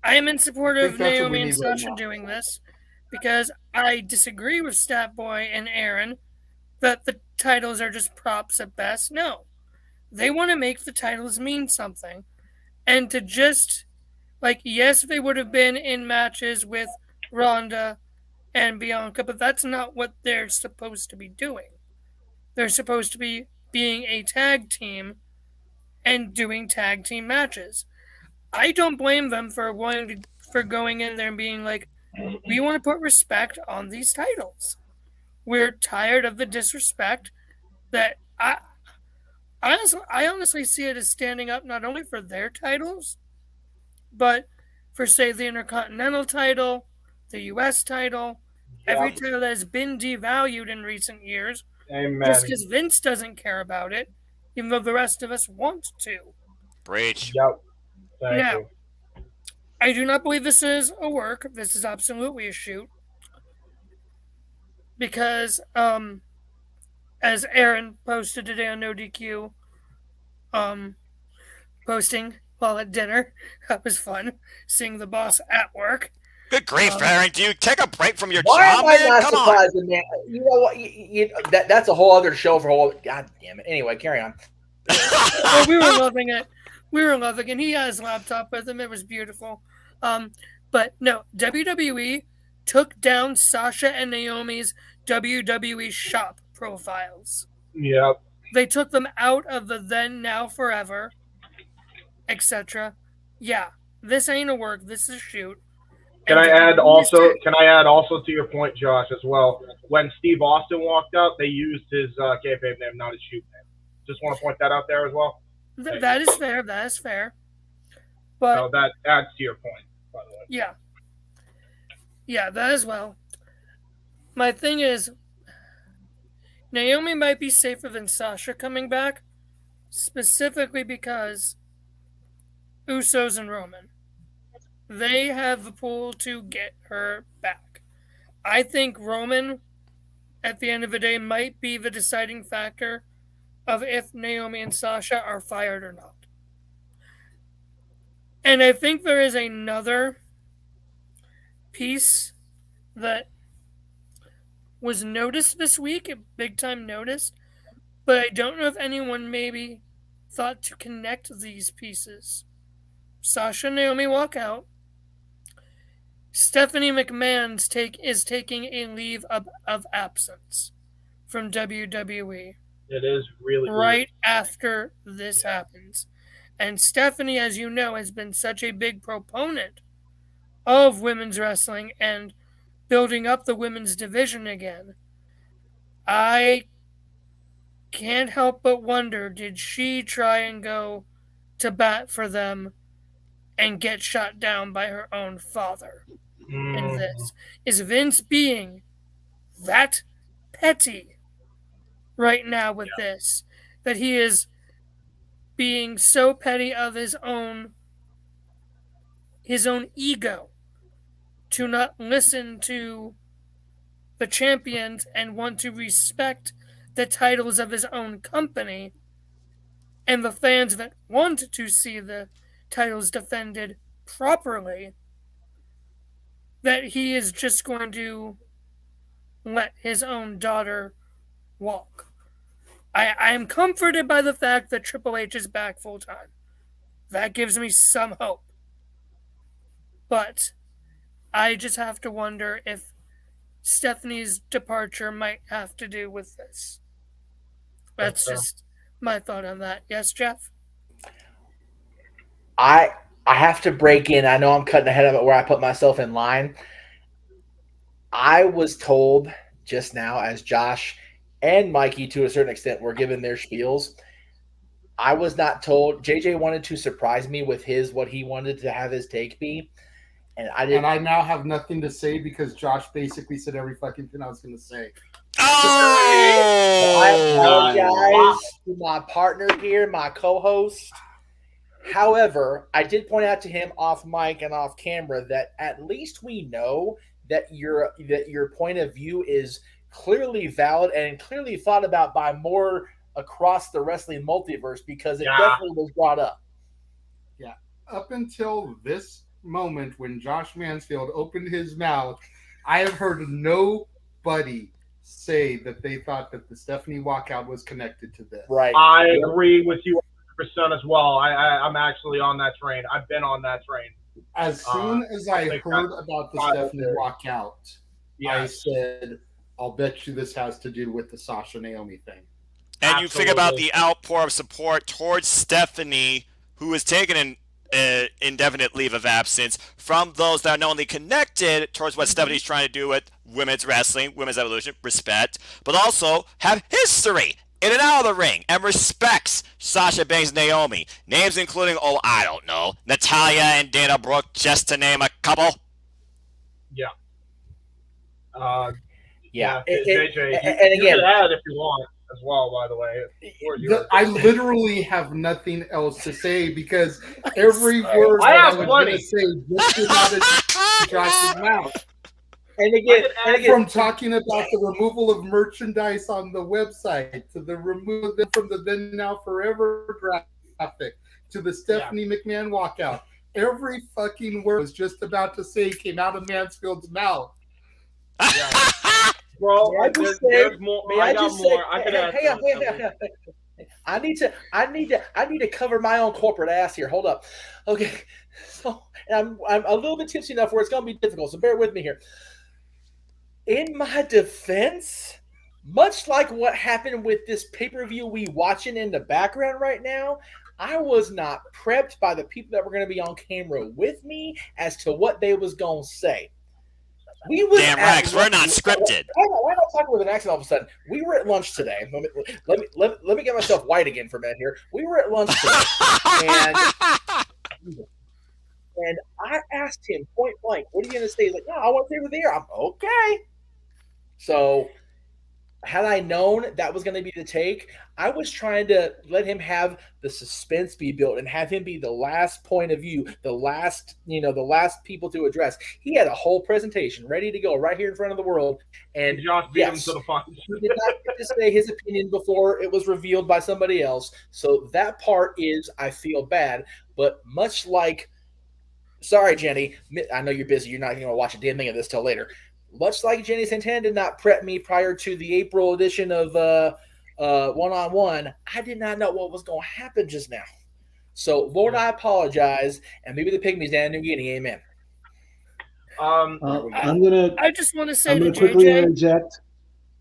am in support of Naomi and Sasha doing this because I disagree with Statboy and Aaron that the titles are just props at best. No. They want to make the titles mean something. And to just, yes, they would have been in matches with Ronda and Bianca, but that's not what they're supposed to be doing. They're supposed to be being a tag team and doing tag team matches. I don't blame them for going in there and being like, we want to put respect on these titles. We're tired of the disrespect that I honestly see it as standing up not only for their titles, but for, say, the Intercontinental title, the U.S. title, every title that has been devalued in recent years. Amen. Just because Vince doesn't care about it, even though the rest of us want to. Preach. Yep. Thank you. I do not believe this is a work. This is absolutely a shoot. Because, as Aaron posted today on No DQ, posting while at dinner, that was fun, seeing the boss at work. Good grief, Aaron. Do you take a break from your why job, am I man? not Come surprised, on. man? You know what? That's a whole other show for a whole. God damn it. Anyway, carry on. Well, we were loving it. And he had his laptop with him. It was beautiful. But no, WWE took down Sasha and Naomi's WWE shop profiles. Yep. They took them out of the then, now, forever, etc. Yeah, this ain't a work. This is a shoot. Can I add also to your point, Josh, as well? When Steve Austin walked out, they used his kayfabe name, not his shoot name. Just want to point that out there as well. That is fair. That is fair. But so that adds to your point, by the way. Yeah. Yeah, that as well. My thing is, Naomi might be safer than Sasha coming back, specifically because Usos and Roman. They have the pull to get her back. I think Roman, at the end of the day, might be the deciding factor of if Naomi and Sasha are fired or not. And I think there is another piece that was noticed this week, big time noticed, but I don't know if anyone maybe thought to connect these pieces. Sasha and Naomi walk out. Stephanie McMahon's is taking a leave of absence from WWE. It is really right weird. After this happens. And Stephanie, as you know, has been such a big proponent of women's wrestling and building up the women's division again. I can't help but wonder, did she try and go to bat for them and get shot down by her own father in this? Is Vince being that petty right now with this, that he is being so petty of his own ego to not listen to the champions and want to respect the titles of his own company and the fans that want to see the titles defended properly, that he is just going to let his own daughter walk. I am comforted by the fact that Triple H is back full time. That gives me some hope. But I just have to wonder if Stephanie's departure might have to do with this. That's just my thought on that. Yes, Jeff? I have to break in. I know I'm cutting ahead of it where I put myself in line. I was told just now, as Josh and Mikey to a certain extent were given their spiels, I was not told. JJ wanted to surprise me with what he wanted to have his take be. And I didn't. And I now have nothing to say because Josh basically said every fucking thing I was going to say. Oh! I apologize to my partner here, my co-host. However, I did point out to him off mic and off camera that at least we know that your point of view is clearly valid and clearly thought about by more across the wrestling multiverse, because it definitely was brought up. Yeah. Up until this moment when Josh Mansfield opened his mouth, I have heard nobody say that they thought that the Stephanie walkout was connected to this. Right. I agree with you 100% as well. I'm actually on that train. I've been on that train. As soon as I heard about the Stephanie walkout, I said, I'll bet you this has to do with the Sasha Naomi thing. And you think about the outpour of support towards Stephanie, who has taken an indefinite leave of absence, from those that are not only connected towards what Stephanie's trying to do with women's wrestling, women's evolution, respect, but also have history in and out of the ring and respects Sasha Banks, Naomi. Names including, I don't know, Natalya and Dana Brooke, just to name a couple. Yeah. Yeah. JJ, and again, you can add if you want as well, by the way. I literally have nothing else to say because every word I was going to say just came out of Josh's mouth. And again, from talking about the removal of merchandise on the website to the removal from the Then Now Forever graphic to the Stephanie McMahon walkout, every fucking word I was just about to say came out of Mansfield's mouth. Yeah. Bro, there's more. I got more. I could add. I need to cover my own corporate ass here. Hold up. Okay. So I'm a little bit tipsy enough where it's going to be difficult. So bear with me here. In my defense, much like what happened with this pay-per-view we watching in the background right now, I was not prepped by the people that were going to be on camera with me as to what they was going to say. Damn Rex, we're not scripted. Why not talking with an accent all of a sudden? We were at lunch today. Let me get myself white again for a minute here. We were at lunch today, and I asked him point blank, "What are you going to say?" He's like, "No, I want to stay over there." I'm okay. So had I known that was going to be the take, I was trying to let him have the suspense be built and have him be the last point of view, the last people to address. He had a whole presentation ready to go right here in front of the world. And Josh beat him to the punch. he did not get to say his opinion before it was revealed by somebody else. So that part is, I feel bad. But much like, sorry, Jenny, I know you're busy. You're not going to watch a damn thing of this till later. Much like Jenny Santana did not prep me prior to the April edition of One-on-One, I did not know what was going to happen just now. So, Lord, I apologize, and maybe the pygmies down in New Guinea, amen. I just want to say I'm to going to quickly JJ, interject.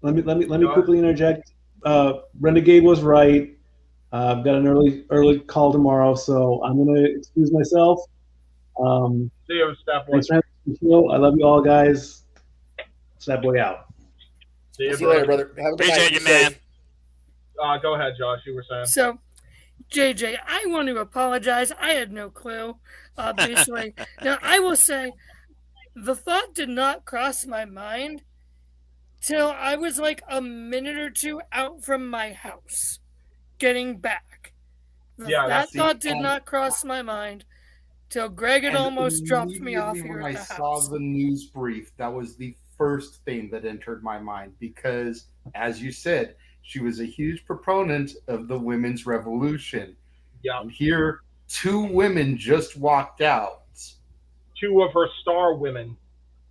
Let me quickly interject. Renegade was right. I've got an early call tomorrow, so I'm going to excuse myself. See you, Step Boy. Thanks for having the show. I love you all, guys. Step Boy out. See you, later, brother. Have a good night. You, man. Go ahead, Josh. You were saying. So, JJ, I want to apologize. I had no clue, obviously. Now, I will say, the thought did not cross my mind till I was like a minute or two out from my house, getting back. That thought did not cross my mind till Greg had almost dropped me off here when at I the house. saw the news brief, that was the first thing that entered my mind because, as you said, she was a huge proponent of the women's revolution. Yeah. And here, 2 women just walked out. 2 of her star women,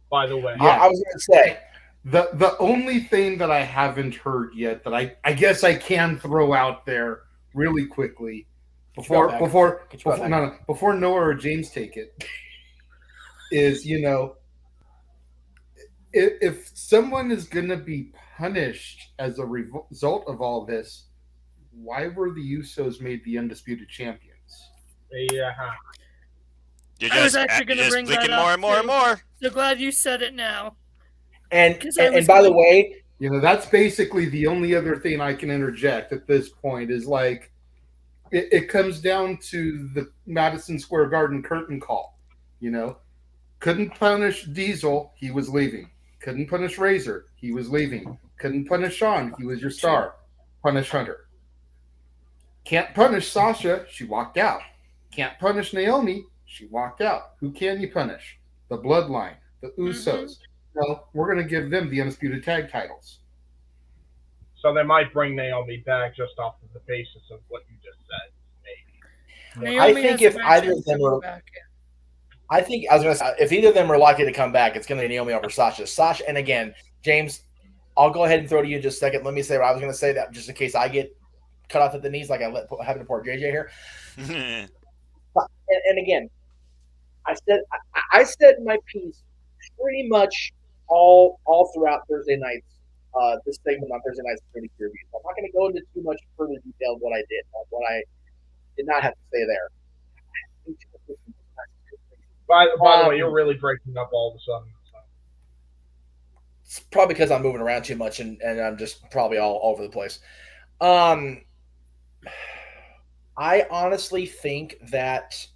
by the way. Yeah. I was going to say. The only thing that I haven't heard yet that I guess I can throw out there really quickly before Noah or James take it is, if someone is going to be punished as a result of all this, why were the Usos made the undisputed champions? Yeah. I was actually going to bring that up more and more and more. So glad you said it now. And by the way, that's basically the only other thing I can interject at this point is like it comes down to the Madison Square Garden curtain call. Couldn't punish Diesel, he was leaving. Couldn't punish Razor, he was leaving. Couldn't punish Shawn, he was your star. Punish Hunter. Can't punish Sasha, she walked out. Can't punish Naomi, she walked out. Who can you punish? The Bloodline, the Usos. Well, we're going to give them the undisputed tag titles. So they might bring Naomi back just off of the basis of what you just said. Maybe. I think if either of them are, I was going to say, if either of them are likely to come back, it's going to be Naomi over Sasha. Sasha, and again, James, I'll go ahead and throw to you in just a second. Let me say what I was going to say, that just in case I get cut off at the knees, like I having to poor JJ here. and again, I said my piece pretty much all throughout Thursday nights, this segment on Thursday night's Critic Review. So I'm not going to go into too much further detail of what I did not have to say there. By the way, you're really breaking up all of a sudden. It's probably because I'm moving around too much and I'm just probably all over the place. I honestly think that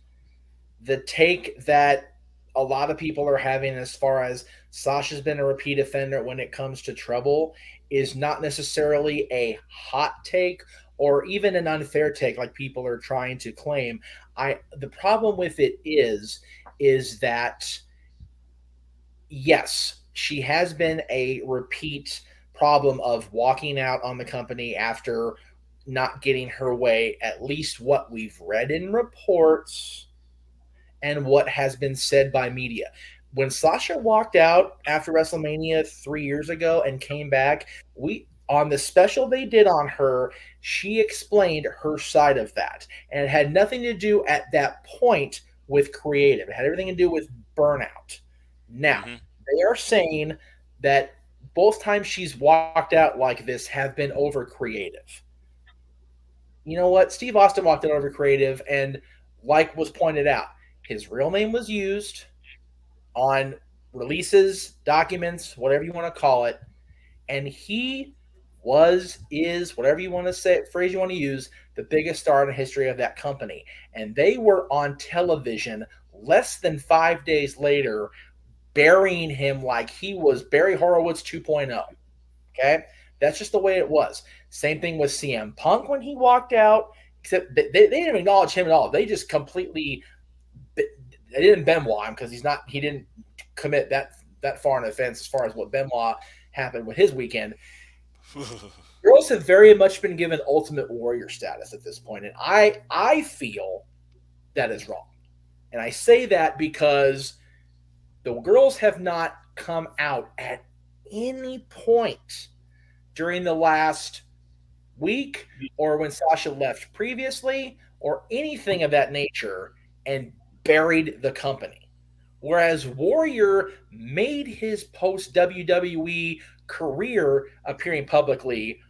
the take that a lot of people are having as far as Sasha's been a repeat offender when it comes to trouble is not necessarily a hot take or even an unfair take like people are trying to claim. The problem with it is that, yes, she has been a repeat problem of walking out on the company after not getting her way, at least what we've read in reports and what has been said by media. When Sasha walked out after WrestleMania 3 years ago and came back, on the special they did on her, she explained her side of that. And it had nothing to do at that point with creative. It had everything to do with burnout. Now, they are saying that both times she's walked out like this have been over creative. You know what? Steve Austin walked out over creative, and like was pointed out, his real name was used on releases, documents, whatever you want to call it, and he is, whatever you want to say, phrase you want to use, the biggest star in the history of that company. And they were on television less than 5 days later burying him like he was Barry Horowitz 2.0. Okay, that's just the way it was. Same thing with CM Punk when he walked out. Except they didn't acknowledge him at all. They just completely they didn't Benoit him because he didn't commit that far an offense as far as what Benoit happened with his weekend. Girls have very much been given Ultimate Warrior status at this point, and I feel that is wrong. And I say that because the girls have not come out at any point during the last week or when Sasha left previously or anything of that nature and buried the company. Whereas Warrior made his post WWE career appearing publicly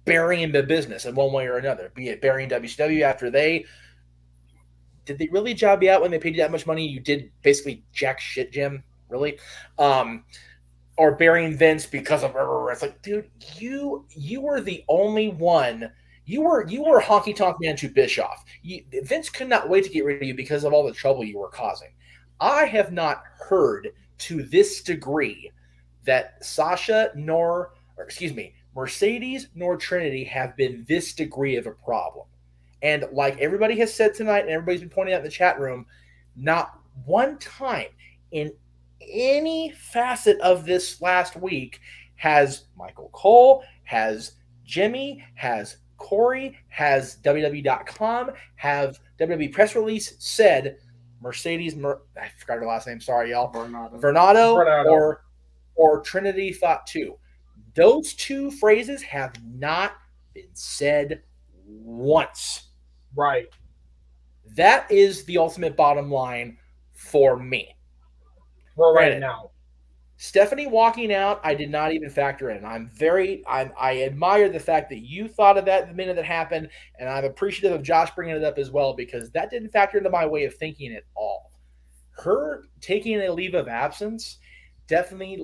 burying the business in one way or another, be it burying WCW after did they really job you out when they paid you that much money? You did basically jack shit, Jim. Really? Or burying Vince because of it's like, dude, you were the only one. You were Honky Tonk Man to Bischoff. Vince could not wait to get rid of you because of all the trouble you were causing. I have not heard to this degree that Mercedes nor Trinity have been this degree of a problem. And like everybody has said tonight, and everybody's been pointing out in the chat room, not one time in any facet of this last week has Michael Cole, has Jimmy, has Corey, has WWE.com, have WWE press release said Mercedes, I forgot her last name, sorry, y'all, Vernado. Or Trinity thought too. Those two phrases have not been said once. Right. That is the ultimate bottom line for me. For right now. Stephanie walking out, I did not even factor in. I admire the fact that you thought of that the minute that happened, and I'm appreciative of Josh bringing it up as well because that didn't factor into my way of thinking at all. Her taking a leave of absence definitely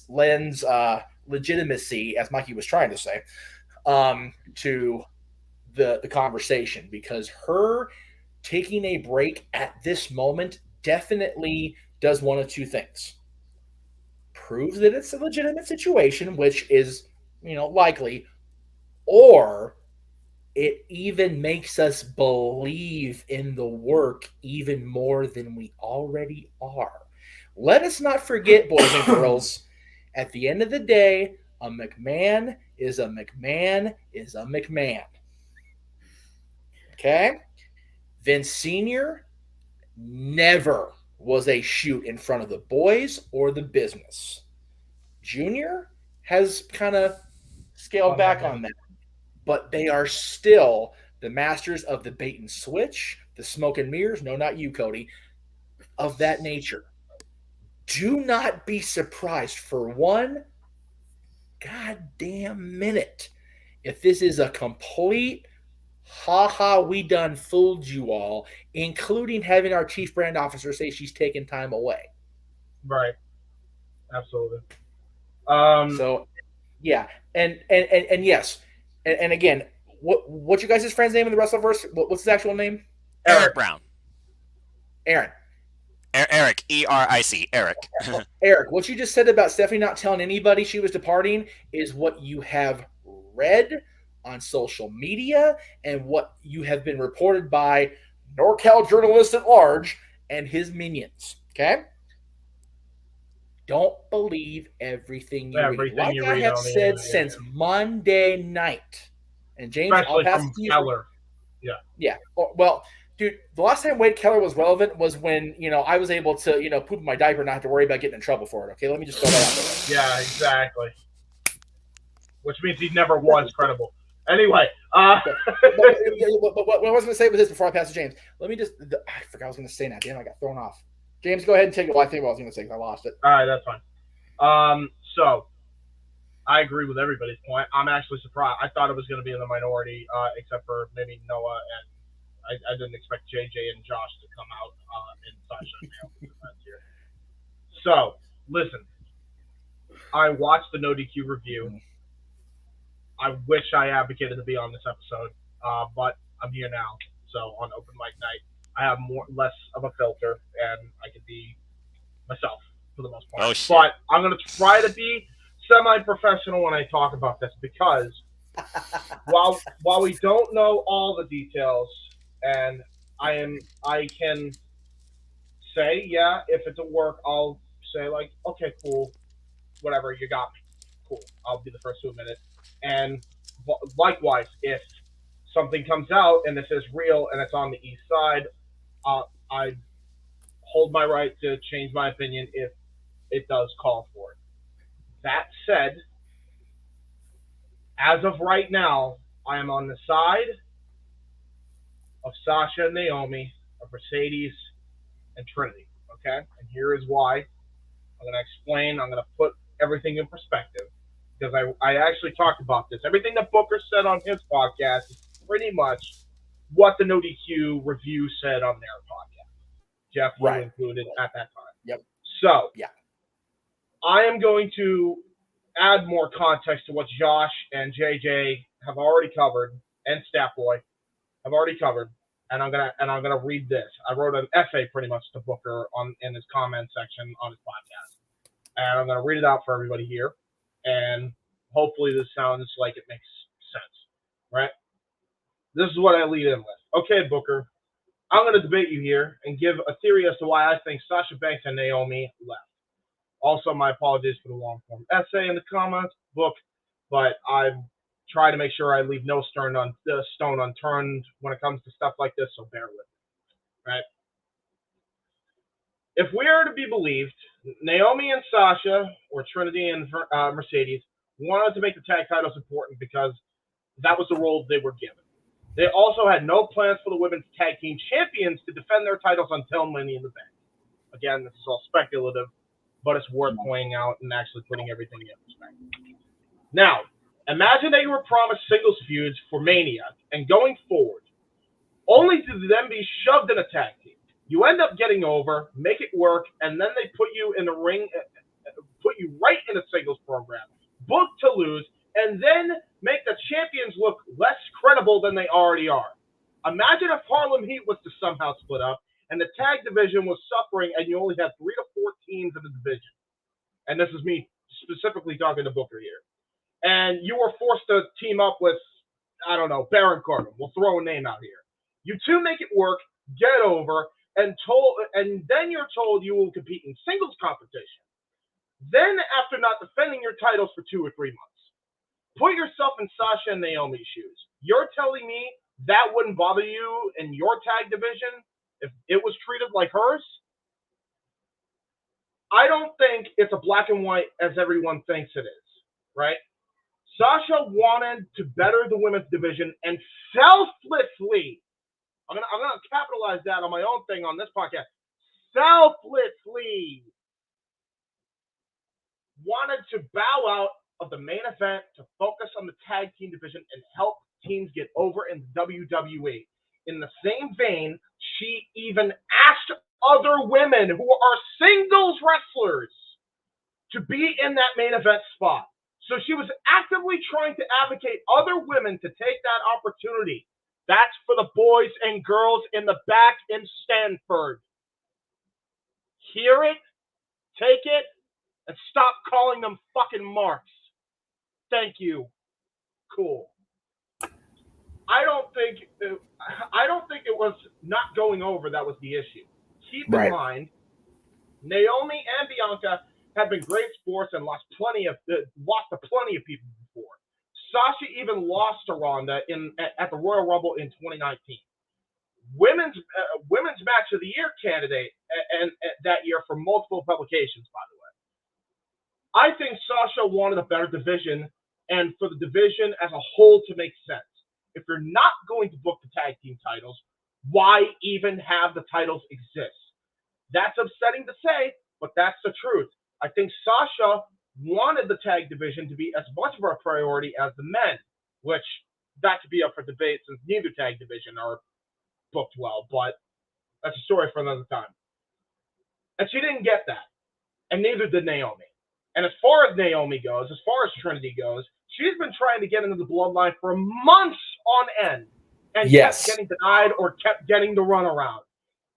lends legitimacy, as Mikey was trying to say, to the conversation because her taking a break at this moment definitely does one of two things. Proves that it's a legitimate situation, which is, likely, or it even makes us believe in the work even more than we already are. Let us not forget, boys and girls, at the end of the day, a McMahon is a McMahon is a McMahon. Okay? Vince Sr. never was a shoot in front of the boys or the business. Junior has kind of scaled back on that. But they are still the masters of the bait and switch, the smoke and mirrors. No, not you, Cody. Of that nature. Do not be surprised for one goddamn minute if this is a complete we done fooled you all, including having our chief brand officer say she's taking time away. Right. Absolutely. So, yeah. And yes. And again, what's your guys' friend's name in the Wrestleverse? What's his actual name? Eric Brown. Aaron. Eric, E-R-I-C, Eric. Eric, what you just said about Stephanie not telling anybody she was departing is what you have read on social media and what you have been reported by NorCal journalists at large and his minions. Okay? Don't believe everything you read. Like I have said since Monday night. And James, especially I'll pass from it to you. Keller. Yeah. Well, dude, the last time Wade Keller was relevant was when, I was able to, poop in my diaper and not have to worry about getting in trouble for it. Okay, let me just throw that out there. Yeah, exactly. Which means he never was credible. Anyway. What I was going to say was this before I pass to James. Let me I forgot what I was going to say now. Damn, I got thrown off. James, go ahead and take it. Well, I think what I was going to say because I lost it. All right, that's fine. So, I agree with everybody's point. I'm actually surprised. I thought it was going to be in the minority, except for maybe Noah, and I didn't expect JJ and Josh to come out in Sasha here. So, listen. I watched the No DQ review. I wish I advocated to be on this episode, but I'm here now. So, on open mic night, I have less of a filter, and I can be myself for the most part. Oh, shit. But I'm going to try to be semi-professional when I talk about this because while we don't know all the details, and I can say, yeah, if it's a work, I'll say like, okay, cool, whatever, you got me, cool. I'll be the first to admit it. And likewise, if something comes out and this is real and it's on the east side, I hold my right to change my opinion if it does call for it. That said, as of right now, I am on the side of Sasha and Naomi, of Mercedes and Trinity. Okay? And here is why. I'm going to explain. I'm going to put everything in perspective because I actually talked about this. Everything that Booker said on his podcast is pretty much what the No DQ review said on their podcast. Jeff, you included at that time. Yep. So, I am going to add more context to what Josh and JJ have already covered, and Staffboy have already covered, and I'm gonna read this. I wrote an essay pretty much to Booker in his comment section on his podcast, and I'm gonna read it out for everybody here, and hopefully this sounds like it makes sense, right? This is what I lead in with. Okay, Booker, I'm gonna debate you here and give a theory as to why I think Sasha Banks and Naomi left. Also, my apologies for the long-form essay in the comments book, but I've tried to make sure I leave no stone unturned when it comes to stuff like this, so bear with me, right? If we are to be believed, Naomi and Sasha, or Trinity and Mercedes, wanted to make the tag titles important because that was the role they were given. They also had no plans for the women's tag team champions to defend their titles until Money in the Bank. Again, this is all speculative, but it's worth pointing out and actually putting everything in perspective. Now, imagine that you were promised singles feuds for Mania and going forward, only to then be shoved in a tag team. You end up getting over, make it work, and then they put you in the ring, put you right in a singles program, book to lose, and then make the champions look less credible than they already are. Imagine if Harlem Heat was to somehow split up, and the tag division was suffering, and you only had 3 to 4 teams in the division. And this is me specifically talking to Booker here. And you were forced to team up with, I don't know, Baron Corbin. We'll throw a name out here. You two make it work, get over, and then you're told you will compete in singles competition. Then, after not defending your titles for 2 or 3 months, put yourself in Sasha and Naomi's shoes. You're telling me that wouldn't bother you in your tag division if it was treated like hers? I don't think it's a black and white as everyone thinks it is, right? Sasha wanted to better the women's division and selflessly, I'm gonna capitalize that on my own thing on this podcast, selflessly wanted to bow out of the main event to focus on the tag team division and help teams get over in the WWE. In the same vein, she even asked other women who are singles wrestlers to be in that main event spot. So she was actively trying to advocate other women to take that opportunity. That's for the boys and girls in the back in Stanford. Hear it, take it, and stop calling them fucking marks. Thank you. Cool. I don't think it was not going over that was the issue. Keep in mind, Naomi and Bianca have been great sports and lost to plenty of people before. Sasha even lost to Ronda at the Royal Rumble in 2019. Women's Match of the Year candidate and that year for multiple publications, by the way. I think Sasha wanted a better division and for the division as a whole to make sense. If you're not going to book the tag team titles, why even have the titles exist? That's upsetting to say, but that's the truth. I think Sasha wanted the tag division to be as much of a priority as the men, which that could be up for debate since neither tag division are booked well, but that's a story for another time. And she didn't get that, and neither did Naomi. And as far as Naomi goes, as far as Trinity goes, she's been trying to get into the bloodline for months on end and kept getting denied or kept getting the runaround,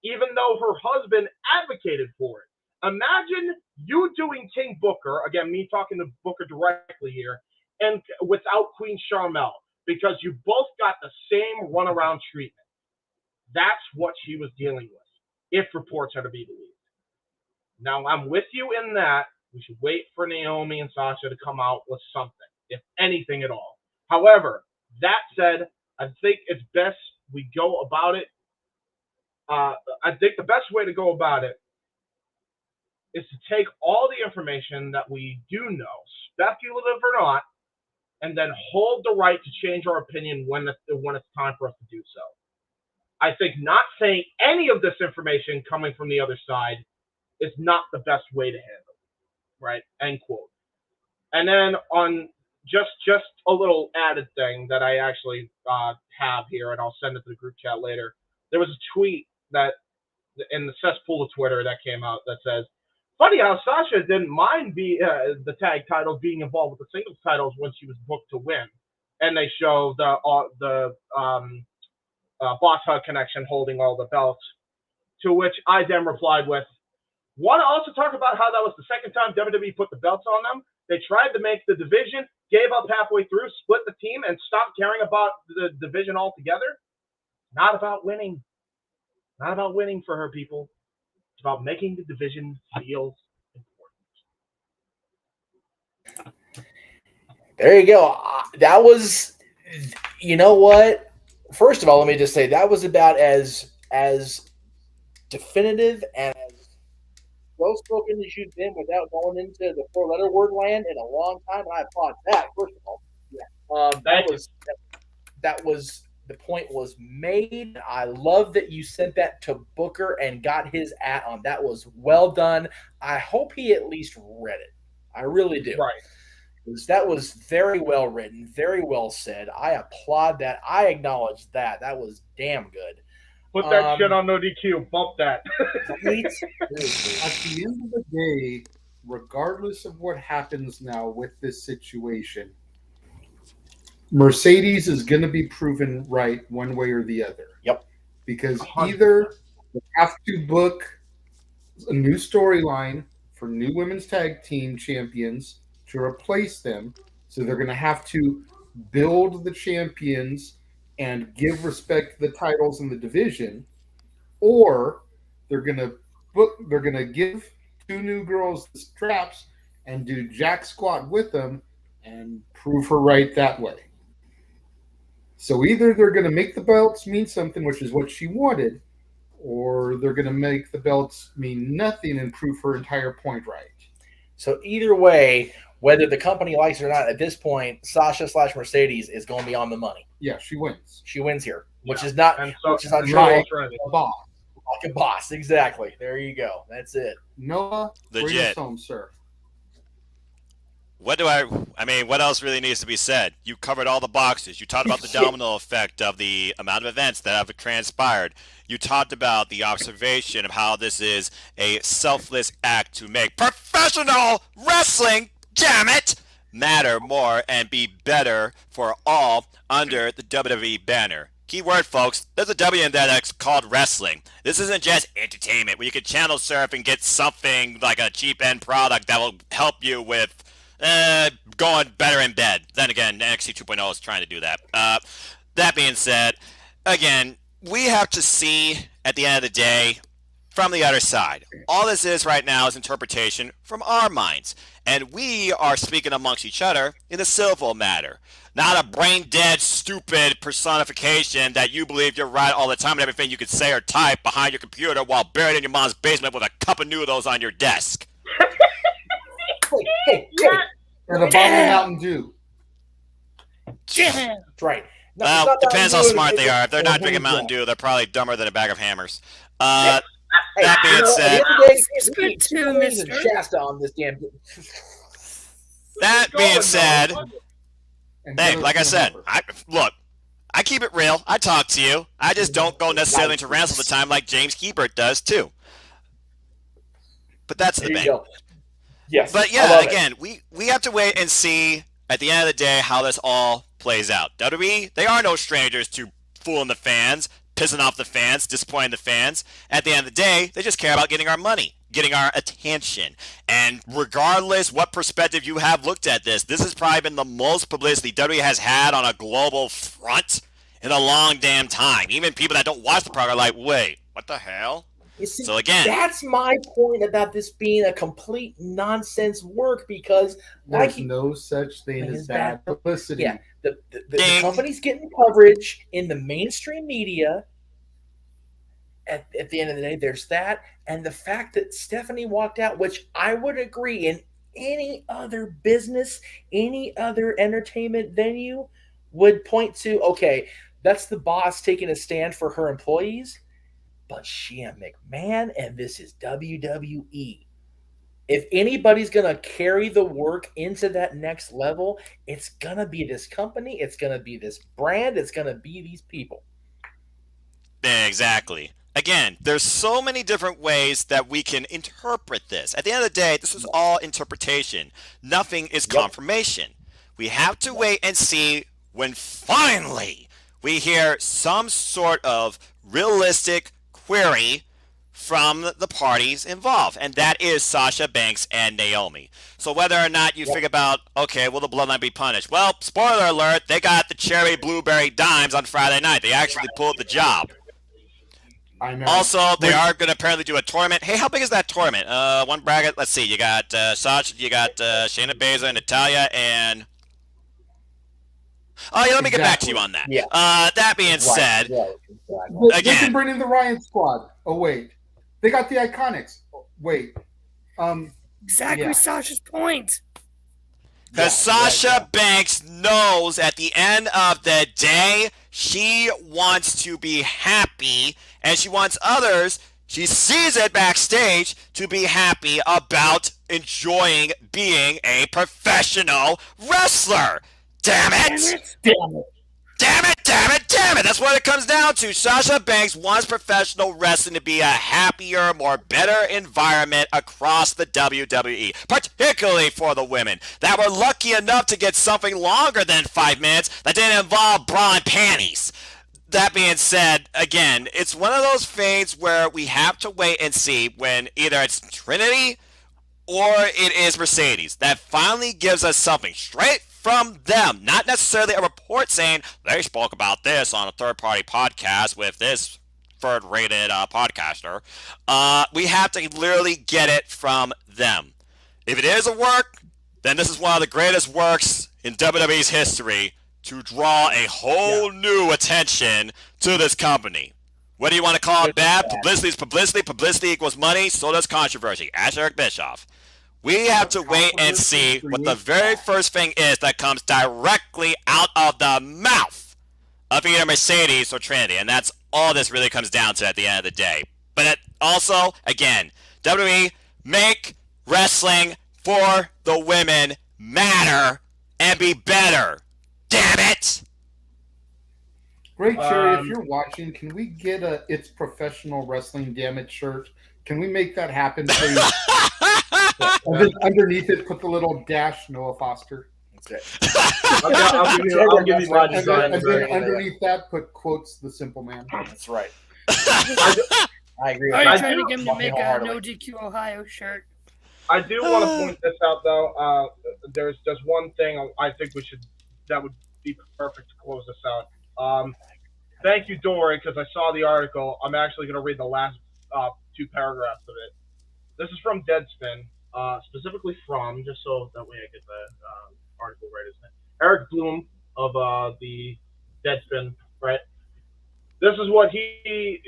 even though her husband advocated for it. Imagine you doing King Booker, again, me talking to Booker directly here, and without Queen Sharmell, because you both got the same runaround treatment. That's what she was dealing with, if reports are to be believed. Now, I'm with you in that we should wait for Naomi and Sasha to come out with something, if anything at all. However, that said, I think it's best we go about it. I think the best way to go about it is to take all the information that we do know, speculative or not, and then hold the right to change our opinion when it's time for us to do so. I think not saying any of this information coming from the other side is not the best way to handle it, right? End quote. And then on just a little added thing that I actually have here, and I'll send it to the group chat later. There was a tweet that in the cesspool of Twitter that came out that says, funny how Sasha didn't mind the tag titles being involved with the singles titles when she was booked to win. And they show the Boss Hug Connection holding all the belts, to which I then replied with, want to also talk about how that was the second time WWE put the belts on them? They tried to make the division, gave up halfway through, split the team, and stopped caring about the division altogether. Not about winning. Not about winning for her, people. It's about making the division feel important. There you go. That was, you know what? First of all, let me just say that was about as definitive and as well-spoken as you've been without going into the four-letter word land in a long time. And I applaud that, first of all. Yeah. That was the point was made. I love that you sent that to Booker and got his at on. That was well done. I hope he at least read it. I really do. Right. That was very well written, very well said. I applaud that. I acknowledge that. That was damn good. Put that shit on no DQ. Bump that. At the end of the day, regardless of what happens now with this situation, Mercedes is going to be proven right one way or the other. Yep. Because 100%. either they have to book a new storyline for new women's tag team champions to replace them. So they're going to have to build the champions and give respect to the titles in the division, or they're going to give two new girls the straps and do jack squat with them and prove her right that way. So either they're going to make the belts mean something, which is what she wanted, or they're going to make the belts mean nothing and prove her entire point right. So either way, whether the company likes it or not, at this point, Sasha/Mercedes is going to be on the money. Yeah, she wins. She wins here, which Yeah. is not And so, which is not Like true. a boss. Like a boss, exactly. There you go. That's it. Noah, bring us Legit. home, sir. What else really needs to be said? You covered all the boxes. You talked about the domino effect of the amount of events that have transpired. You talked about the observation of how this is a selfless act to make professional wrestling, damn it, matter more and be better for all under the WWE banner. Key word, folks, there's a W in that X called wrestling. This isn't just entertainment where you can channel surf and get something like a cheap end product that will help you with going better in bed. Then again, NXT 2.0 is trying to do that. That being said, again, we have to see at the end of the day from the other side. All this is right now is interpretation from our minds. And we are speaking amongst each other in a civil matter. Not a brain-dead, stupid personification that you believe you're right all the time and everything you could say or type behind your computer while buried in your mom's basement with a cup of noodles on your desk. Hey. And a bottle of Mountain Dew. That's right. No, Well, depends how smart they are. If they're not drinking Mountain Dew, they're probably dumber than a bag of hammers. That being said, It's good too, mister. Shasta on this damn. that being said, And hey, go like to I the said, number. I keep it real. I talk to you. I just don't go necessarily into rants all the time like James Hebert does too. But that's the thing. Yes. But yeah, again, we have to wait and see at the end of the day how this all plays out. WWE, they are no strangers to fooling the fans, pissing off the fans, disappointing the fans. At the end of the day, they just care about getting our money. getting our attention. And regardless what perspective you have looked at this has probably been the most publicity WWE has had on a global front in a long damn time. Even people that don't watch the program are like, wait, what the hell? You see, so again, that's my point about this being a complete nonsense work, because there's no such thing as bad publicity. Yeah, the company's getting coverage in the mainstream media. At the end of the day, there's that, and the fact that Stephanie walked out, which I would agree, in any other business, any other entertainment venue would point to, okay, that's the boss taking a stand for her employees. But Shea McMahon, and this is WWE. If anybody's going to carry the work into that next level, it's going to be this company, it's going to be this brand, it's going to be these people. Exactly. Again, there's so many different ways that we can interpret this. At the end of the day, this is all interpretation. Nothing is confirmation. We have to wait and see when finally we hear some sort of realistic query from the parties involved, and that is Sasha Banks and Naomi. So whether or not you figure about, okay, will the Bloodline be punished? Well, spoiler alert, they got the cherry blueberry dimes on Friday night. They actually pulled the job. I know. Also, they are going to apparently do a tournament. Hey, how big is that tournament? One bracket. Let's see. You got Sasha, you got Shayna Baszler and Natalya, and oh yeah, let me get back to you on that. Yeah. That being said, they can bring in the Ryan Squad. Oh wait, they got the Iconics. Oh, wait, exactly Sasha's point. Because Sasha Banks knows at the end of the day, she wants to be happy, and she wants others, she sees it backstage, to be happy about enjoying being a professional wrestler. Damn it! Damn it! Damn it, damn it, damn it! That's what it comes down to. Sasha Banks wants professional wrestling to be a happier, more better environment across the WWE, particularly for the women that were lucky enough to get something longer than 5 minutes that didn't involve bra and panties. That being said, again, it's one of those things where we have to wait and see when either it's Trinity or it is Mercedes that finally gives us something straight from them, not necessarily a report saying they spoke about this on a third-party podcast with this third-rated podcaster. We have to literally get it from them. If it is a work, then this is one of the greatest works in WWE's history to draw a whole new attention to this company. What do you want to call it bad? Publicity is publicity. Publicity equals money. So does controversy. Ask Eric Bischoff. We have to wait and see what the very first thing is that comes directly out of the mouth of either Mercedes or Trinity. And that's all this really comes down to at the end of the day. But also, again, WWE, make wrestling for the women matter and be better. Damn it! Great Cherry, if you're watching, can we get a "It's Professional Wrestling, Damn It" shirt? Can we make that happen, please? And then underneath it, put the little dash Noah Foster. Okay. I'll give you my design. And then underneath that, put quotes The Simple Man. That's right. I agree. Are you trying to get him to make a No DQ Ohio shirt? I do want to point this out, though. There's just one thing I think that would be perfect to close this out. Thank you, Dory, because I saw the article. I'm actually going to read the last 2 paragraphs of it. This is from Deadspin, specifically from, just so that way I get the article right, isn't it? Eric Bloom of the Deadspin, right? This is what he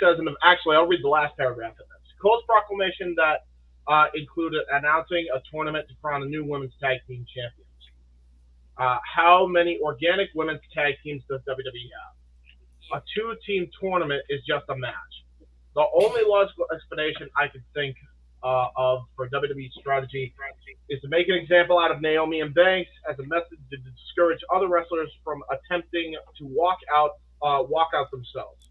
says, and actually I'll read the last paragraph of this. Cole's proclamation that included announcing a tournament to crown the new women's tag team champions. How many organic women's tag teams does WWE have? A 2-team tournament is just a match. The only logical explanation I could think of for WWE's strategy is to make an example out of Naomi and Banks as a method to discourage other wrestlers from attempting to walk out themselves.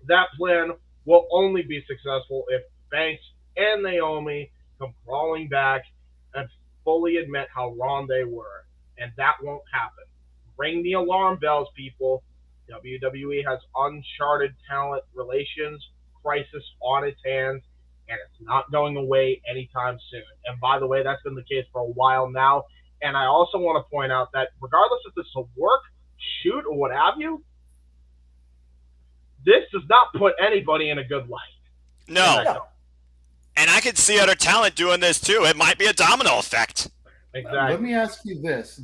That plan will only be successful if Banks and Naomi come crawling back and fully admit how wrong they were, and that won't happen. Ring the alarm bells, people. WWE has uncharted talent relations crisis on its hands, and it's not going away anytime soon. And by the way, that's been the case for a while now. And I also want to point out that regardless if this will work, shoot, or what have you, this does not put anybody in a good light. No. And I could see other talent doing this too. It might be a domino effect. Exactly. Let me ask you this,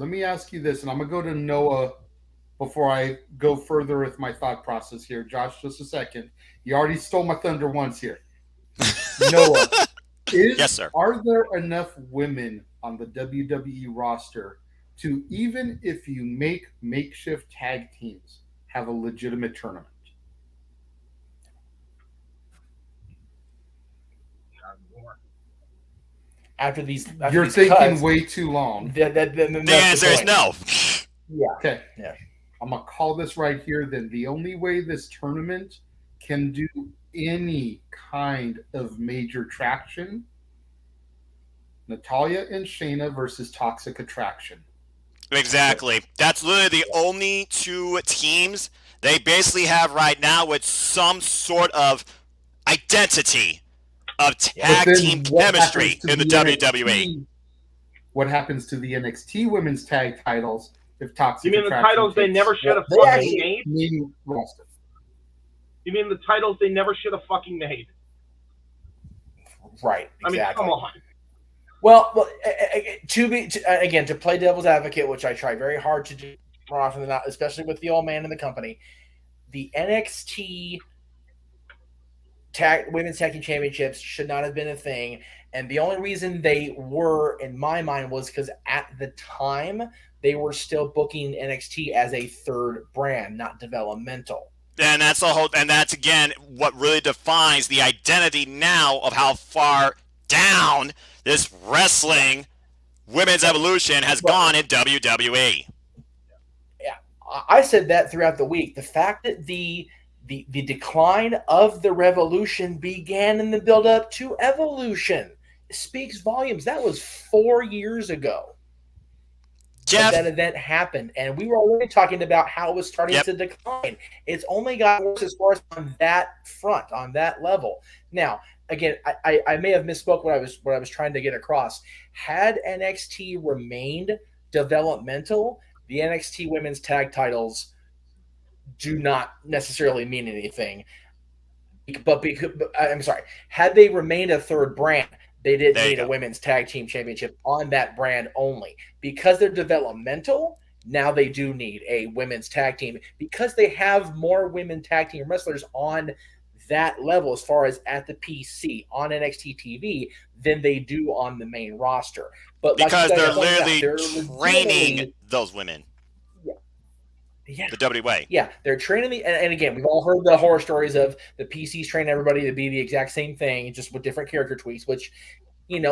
and I'm going to go to Noah before I go further with my thought process here. Josh, just a second. You already stole my thunder once here. Noah, yes, sir. Are there enough women on the WWE roster to, even if you make makeshift tag teams, have a legitimate tournament? You're thinking way too long. The answer is no. Yeah. Okay. Yeah. I'm going to call this right here then. The only way this tournament can do any kind of major traction, Natalya and Shayna versus Toxic Attraction. Exactly. That's literally the only two teams they basically have right now with some sort of identity of tag team chemistry in the WWE. What happens to the NXT women's tag titles if Toxic Attraction? You mean the titles they never should have fucking made? You mean the titles they never should have fucking made? Right. Exactly. I mean, come on. Well, to play devil's advocate, which I try very hard to do more often than not, especially with the old man in the company, the NXT women's tag team championships should not have been a thing, and the only reason they were, in my mind, was because at the time they were still booking NXT as a third brand, not developmental. And that's again what really defines the identity now of how far down this wrestling women's evolution has gone in WWE. Yeah, I said that throughout the week. The fact that the decline of the revolution began in the build-up to evolution speaks volumes. That was 4 years ago. Jeff, that event happened, and we were already talking about how it was starting to decline. It's only got worse as far as on that front, on that level. Now, again, I may have misspoke what I was trying to get across. Had NXT remained developmental, the NXT women's tag titles do not necessarily mean anything. But I'm sorry, had they remained a third brand, they didn't need a women's tag team championship on that brand only. Because they're developmental, now they do need a women's tag team because they have more women tag team wrestlers on that level as far as at the PC on NXT TV than they do on the main roster. But because they're literally training those women. Yeah. The WWE. Yeah, they're training and again, we've all heard the horror stories of the PCs train everybody to be the exact same thing, just with different character tweaks, which, and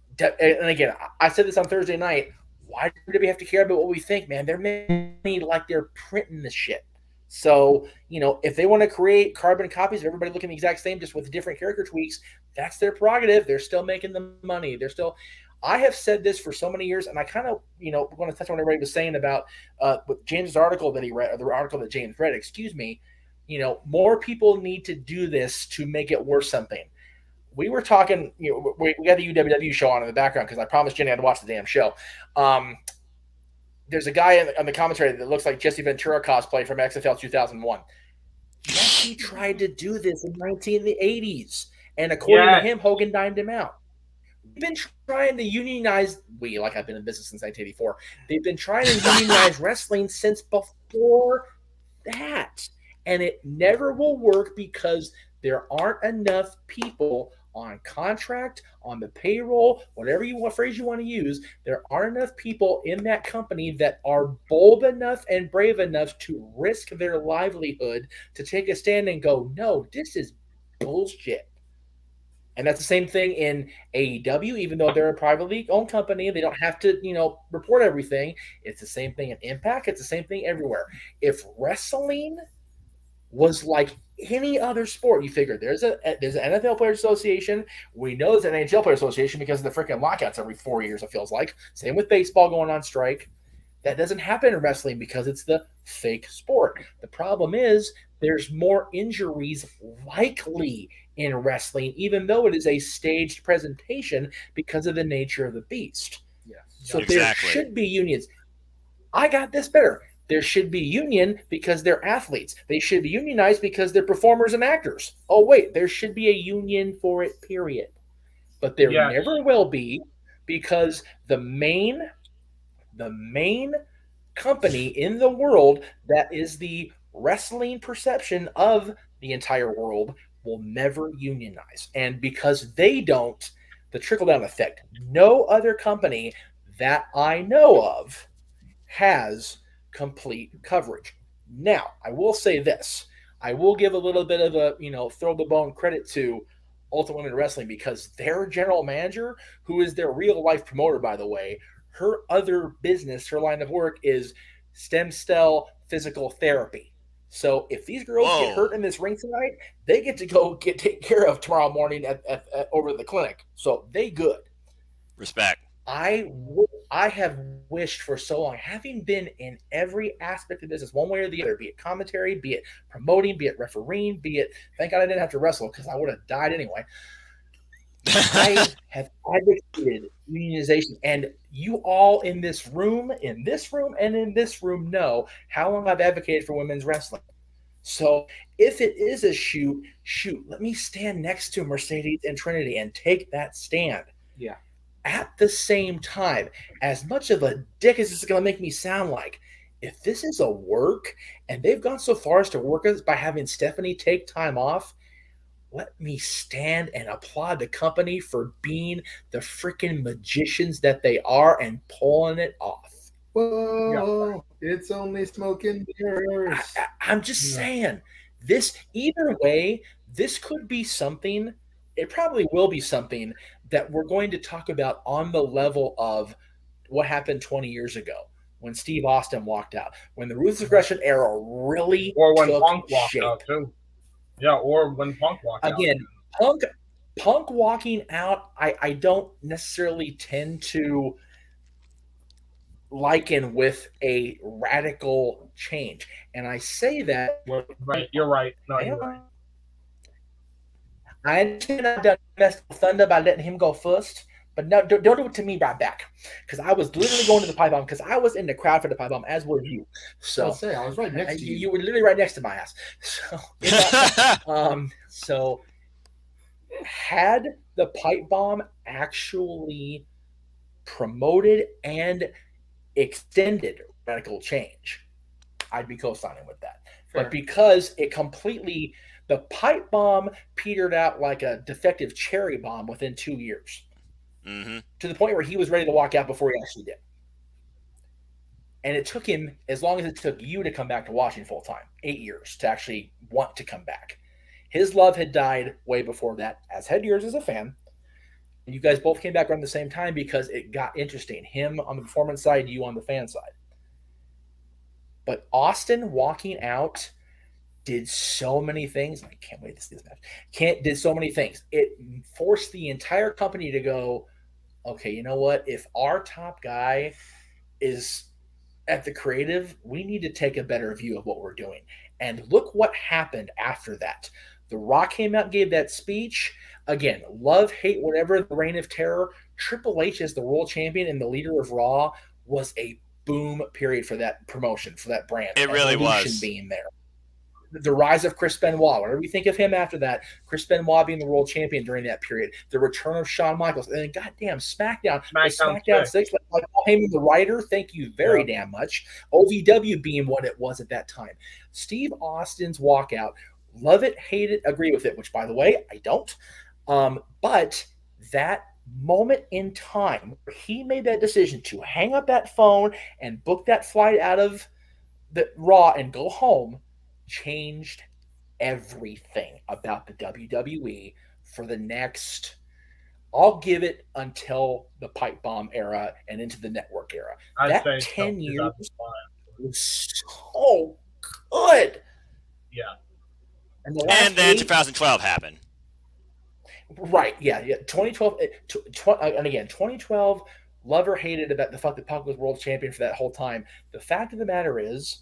again, I said this on Thursday night, why do we have to care about what we think, man? They're making like they're printing the shit. So, if they want to create carbon copies of everybody looking the exact same, just with different character tweaks, that's their prerogative. They're still making the money. I have said this for so many years, and I kind of, want to touch on what everybody was saying about with James' article that he read, or the article that James read, more people need to do this to make it worth something. We were talking, we got the UWW show on in the background because I promised Jenny I'd watch the damn show. There's a guy on the commentary that looks like Jesse Ventura cosplay from XFL 2001. Jesse tried to do this in the 1980s, and according to him, Hogan dined him out. We've been trying to unionize. I've been in business since 1984. They've been trying to unionize wrestling since before that, and it never will work because there aren't enough people on contract, on the payroll, whatever phrase you want to use. There aren't enough people in that company that are bold enough and brave enough to risk their livelihood to take a stand and go, no, this is bullshit. And that's the same thing in AEW, even though they're a privately owned company, they don't have to, report everything. It's the same thing in Impact. It's the same thing everywhere. If wrestling was like any other sport, you figure there's an NFL Players Association. We know there's an NHL Players Association because of the freaking lockouts every 4 years, it feels like. Same with baseball going on strike. That doesn't happen in wrestling because it's the fake sport. The problem is there's more injuries likely in wrestling, even though it is a staged presentation because of the nature of the beast. Yes. So Exactly. there should be unions. I got this better. There should be union because they're athletes. They should be unionized because they're performers and actors. Oh, wait, there should be a union for it, period. But there Yes. never will be, because the main company in the world that is the wrestling perception of the entire world will never unionize. And because they don't, the trickle-down effect, no other company that I know of has complete coverage. Now, I will say this. I will give a little bit of a, throw the bone credit to Ultimate Women Wrestling, because their general manager, who is their real life promoter, by the way, her other business, her line of work is stem cell physical therapy. So if these girls Whoa. get hurt in this ring tonight, they get to go get taken care of tomorrow morning at over at the clinic. So they good. Respect. I have wished for so long, having been in every aspect of business, one way or the other, be it commentary, be it promoting, be it refereeing, be it, thank God I didn't have to wrestle because I would have died anyway. I have advocated unionization, and you all in this room, and in this room know how long I've advocated for women's wrestling. So if it is a shoot, let me stand next to Mercedes and Trinity and take that stand. Yeah. At the same time, as much of a dick as this is going to make me sound like, if this is a work, and they've gone so far as to work us by having Stephanie take time off, let me stand and applaud the company for being the freaking magicians that they are and pulling it off. Whoa, it's only smoke and mirrors. I'm just saying, this, either way, this could be something, it probably will be something that we're going to talk about on the level of what happened 20 years ago when Steve Austin walked out, when the Ruthless Aggression era really Or when took Punk walked shape. out too. Yeah, or when Punk walked Again, out. Punk walking out, I don't necessarily tend to liken with a radical change. And I say that. Right, you're right. No, you're right. I understand I done messed with Thunder by letting him go first, but no, don't do it to me right back, because I was literally going to the pipe bomb, because I was in the crowd for the pipe bomb, as were you. So I was right next to you. You were literally right next to my ass. So had the pipe bomb actually promoted and extended radical change, I'd be co-signing with that. Fair. But because it completely, the pipe bomb petered out like a defective cherry bomb within 2 years, to the point where he was ready to walk out before he actually did. And it took him as long as it took you to come back to Washington full time, 8 years to actually want to come back. His love had died way before that, as had yours as a fan. And you guys both came back around the same time because it got interesting. Him on the performance side, you on the fan side. But Austin walking out did so many things. I can't wait to see this match. Did so many things. It forced the entire company to go, okay, you know what? If our top guy is at the creative, we need to take a better view of what we're doing. And look what happened after that. The Rock came out and gave that speech. Again, love, hate, whatever, the reign of terror. Triple H as the world champion and the leader of Raw was a boom period for that promotion, for that brand. It really was. Being there. The rise of Chris Benoit, whatever you think of him after that, Chris Benoit being the world champion during that period, the return of Shawn Michaels, and then goddamn SmackDown 6, like Paul Heyman, the writer, thank you very damn much. OVW being what it was at that time. Steve Austin's walkout, love it, hate it, agree with it, which, by the way, I don't. But that moment in time where he made that decision to hang up that phone and book that flight out of the Raw and go home changed everything about the WWE for the next, I'll give it until the pipe bomb era and into the network era. That 10 years was so good. Yeah. And then 2012 happened. Right, yeah. 2012, and again, 2012, love or hated about the fact that Punk was world champion for that whole time. The fact of the matter is,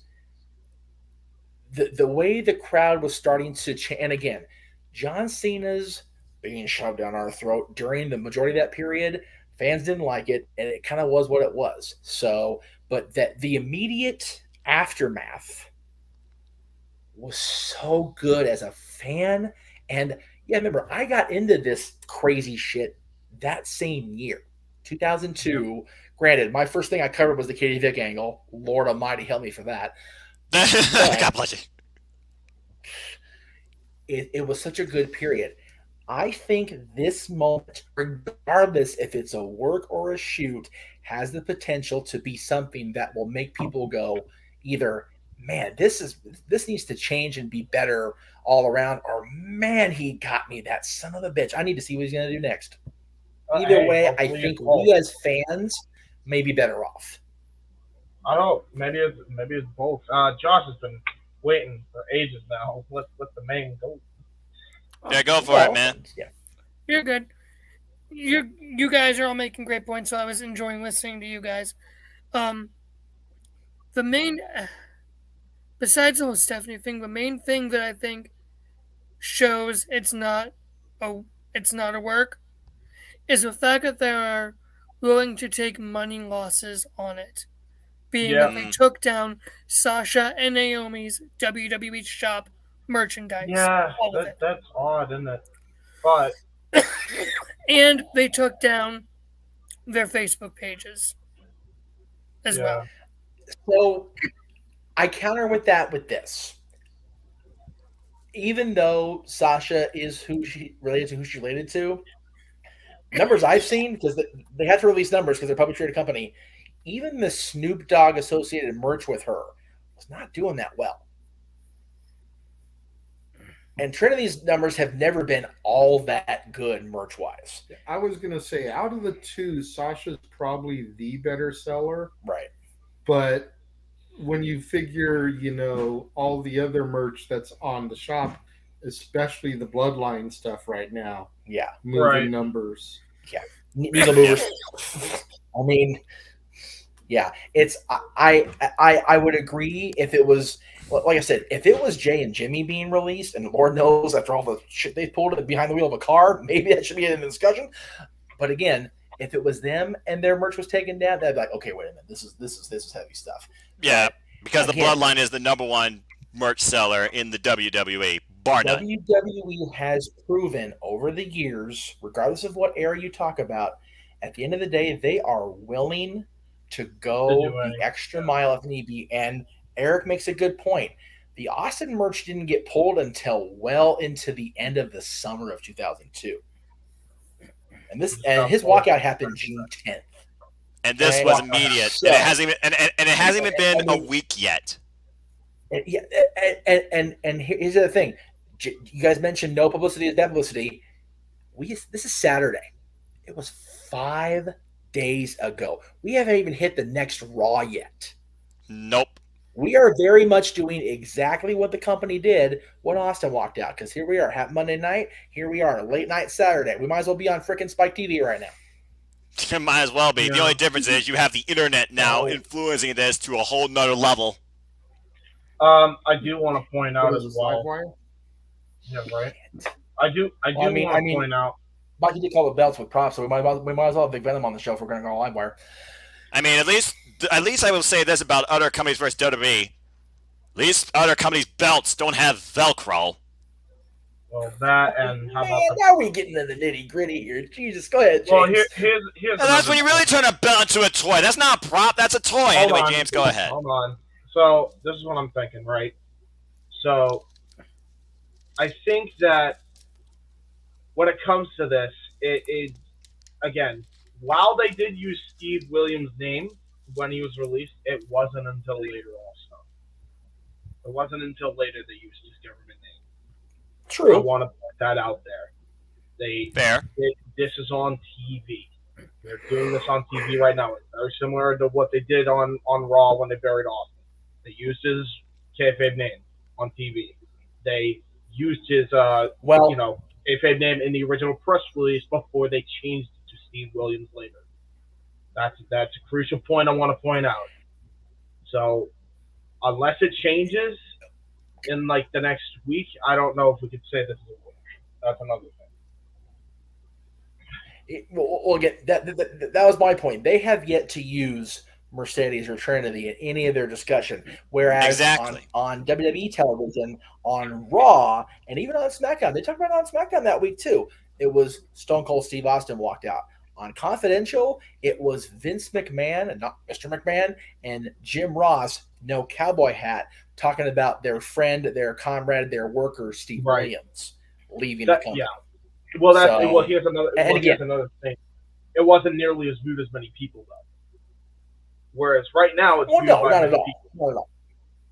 the way the crowd was starting to change, and again, John Cena's being shoved down our throat during the majority of that period. Fans didn't like it, and it kind of was what it was. So, but that the immediate aftermath was so good as a fan. And yeah, remember, I got into this crazy shit that same year, 2002. Yep. Granted, my first thing I covered was the Katie Vick angle. Lord Almighty, help me for that. God bless you. It was such a good period. I think this moment, regardless if it's a work or a shoot, has the potential to be something that will make people go either, man, this needs to change and be better all around, or man, he got me, that son of a bitch. I need to see what he's going to do next. Either way, I think we as fans may be better off. I don't. Maybe it's both. Josh has been waiting for ages now. Let the main go. Yeah, go for it, man. Yeah. You're good. You guys are all making great points, so I was enjoying listening to you guys. The main, besides the whole Stephanie thing, the main thing that I think shows it's not a work is the fact that they are willing to take money losses on it. Being that they took down Sasha and Naomi's WWE shop merchandise. Yeah, that's odd, isn't it? But and they took down their Facebook pages as well. So I counter with that with this. Even though Sasha is who she's related to, numbers I've seen, because they have to release numbers because they're a publicly traded company, even the Snoop Dogg associated merch with her was not doing that well. And Trinity's numbers have never been all that good merch-wise. I was going to say, out of the two, Sasha's probably the better seller. Right. But when you figure, all the other merch that's on the shop, especially the Bloodline stuff right now. Yeah. Moving numbers. Yeah. Needle movers. I mean, yeah. It's I would agree if it was, like I said, if it was Jay and Jimmy being released, and Lord knows after all the shit they pulled behind the wheel of a car, maybe that should be in the discussion. But again, if it was them and their merch was taken down, that'd be like, okay, wait a minute, this is heavy stuff. Yeah, because the Bloodline is the number one merch seller in the WWE, bar none. WWE has proven over the years, regardless of what era you talk about, at the end of the day, they are willing to go the extra mile if need be. And Eric makes a good point. The Austin merch didn't get pulled until well into the end of the summer of 2002. And his walkout happened June 10th. And this was immediate. So, and it hasn't even been a week yet. And here's the other thing. You guys mentioned no publicity is publicity. This is Saturday. It was 5 days ago. We haven't even hit the next Raw yet. Nope. We are very much doing exactly what the company did when Austin walked out. Because here we are, Monday night. Here we are, late night Saturday. We might as well be on frickin' Spike TV right now. Might as well be. Yeah. The only difference is you have the internet now influencing this to a whole nother level. I do want to point out as well. Yeah, right. I do want to point out. Mikey did call the belts with props, so we might as well have Big Venom on the show if we're going to go live wire. I mean, at least I will say this about other companies versus WWE. At least other companies' belts don't have Velcro. Well, that and how about now we getting into the nitty gritty here. Jesus, go ahead, James. Well, here's that's when you really turn a belt into a toy. That's not a prop. That's a toy. Anyway, James, go ahead. Hold on. So this is what I'm thinking, right? So I think that when it comes to this, it again, while they did use Steve Williams' name when he was released, it wasn't until later also. It wasn't until later they used his government name. True. I want to put that out there. Fair. This is on TV. They're doing this on TV right now. It's very similar to what they did on Raw when they buried Austin. They used his kayfabe name on TV. They used his kayfabe name in the original press release before they changed it to Steve Williams later. That's a crucial point I want to point out. So unless it changes in like the next week, I don't know if we could say this is a work. That's another thing. Well, again, that was my point. They have yet to use Mercedes or Trinity in any of their discussion. Whereas on WWE television, on Raw, and even on SmackDown, they talked about it on SmackDown that week too. It was Stone Cold Steve Austin walked out. On Confidential, it was Vince McMahon, and not Mr. McMahon, and Jim Ross, no cowboy hat, talking about their friend, their comrade, their worker, Steve Williams, leaving the company. Yeah. Well, here's another thing. It wasn't nearly as viewed as many people, though. Whereas right now, it's viewed by many people. Not at all.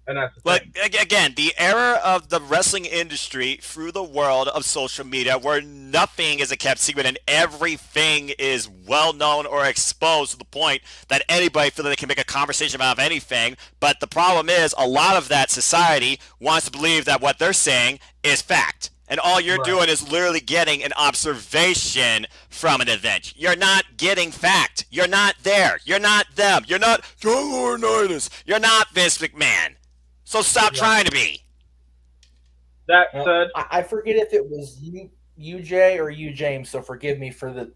And that's the thing. Again, the era of the wrestling industry through the world of social media, where nothing is a kept secret and everything is well known or exposed to the point that anybody feels like they can make a conversation about anything. But the problem is, a lot of that society wants to believe that what they're saying is fact. And all you're doing is literally getting an observation from an event. You're not getting fact. You're not there. You're not them. You're not John Laurinaitis. You're not Vince McMahon. So stop trying to be. That said, I forget if it was you Jay, or you James. So forgive me for the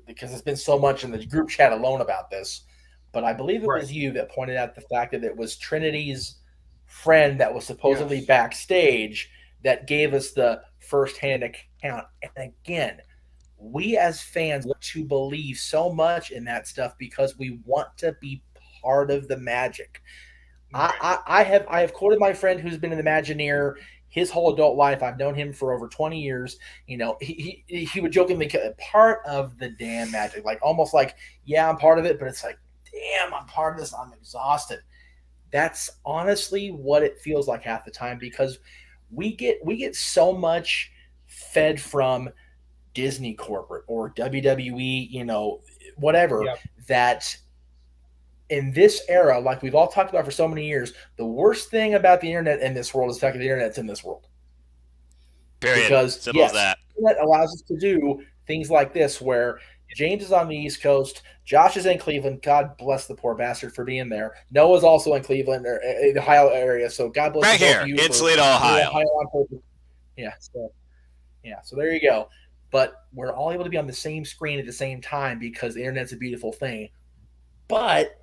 because it's been so much in the group chat alone about this. But I believe it was you that pointed out the fact that it was Trinity's friend that was supposedly backstage that gave us the firsthand account. And again, we as fans want to believe so much in that stuff because we want to be part of the magic. I have quoted my friend who's been an Imagineer his whole adult life. I've known him for over 20 years. You know, he would jokingly part of the damn magic, like almost like, yeah, I'm part of it, but it's like, damn, I'm part of this. I'm exhausted. That's honestly what it feels like half the time, because we get so much fed from Disney corporate or WWE, you know, whatever, that in this era, like we've all talked about for so many years, the worst thing about the internet in this world is the fact that the internet's in this world. Period. Because Simple as that. The internet allows us to do things like this, where James is on the East Coast, Josh is in Cleveland. God bless the poor bastard for being there. Noah's also in Cleveland, or in the Ohio area. So God bless right here in Toledo, Ohio. So there you go. But we're all able to be on the same screen at the same time because the internet's a beautiful thing. But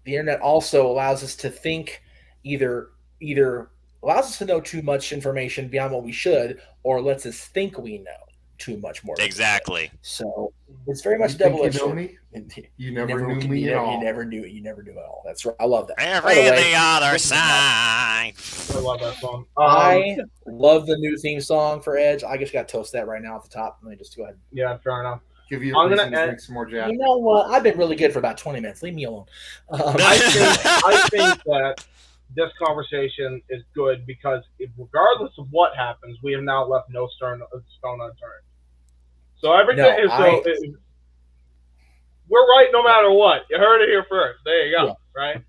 the internet also allows us to think, either allows us to know too much information beyond what we should, or lets us think we know too much more. Exactly. So it's very much double-edged sword. You never knew me at all. You never knew it all. That's right. I love that. Every the other side. I love that song. I love the new theme song for Edge. I just got to toast that right now off the top. Let me just go ahead. Yeah, fair enough. Give you a reason to drink some more Jack. You know what? I've been really good for about 20 minutes. Leave me alone. I think that this conversation is good because regardless of what happens, we have now left no stone unturned. So everything we're right no matter what. You heard it here first. There you go. Right?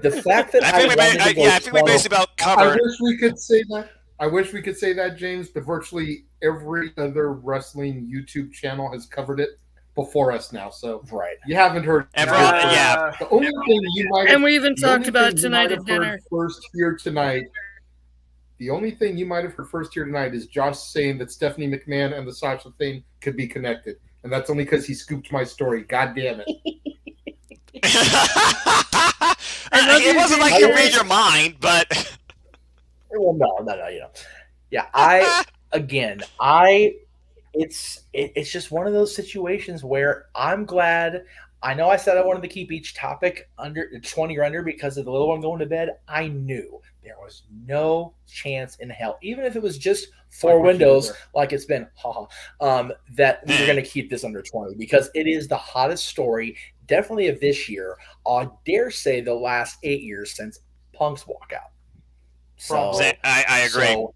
The fact that I think we basically about covered. I wish we could say that. I wish we could say that, James, but virtually every other wrestling YouTube channel has covered it before us now. So you haven't heard. The only thing you might and we even talked about tonight at dinner. First here tonight. The only thing you might have heard first here tonight is Josh saying that Stephanie McMahon and the Sasha thing could be connected, and that's only because he scooped my story. God damn it! It wasn't like you read your mind, but. Well, no, you know. Yeah, it's just one of those situations where I'm glad. I know I said I wanted to keep each topic under 20 or under because of the little one going to bed. I knew there was no chance in hell, even if it was just 4 windows, like it's been, that we were going to keep this under 20 because it is the hottest story, definitely of this year. I dare say the last 8 years since Punk's walkout. So I agree. So,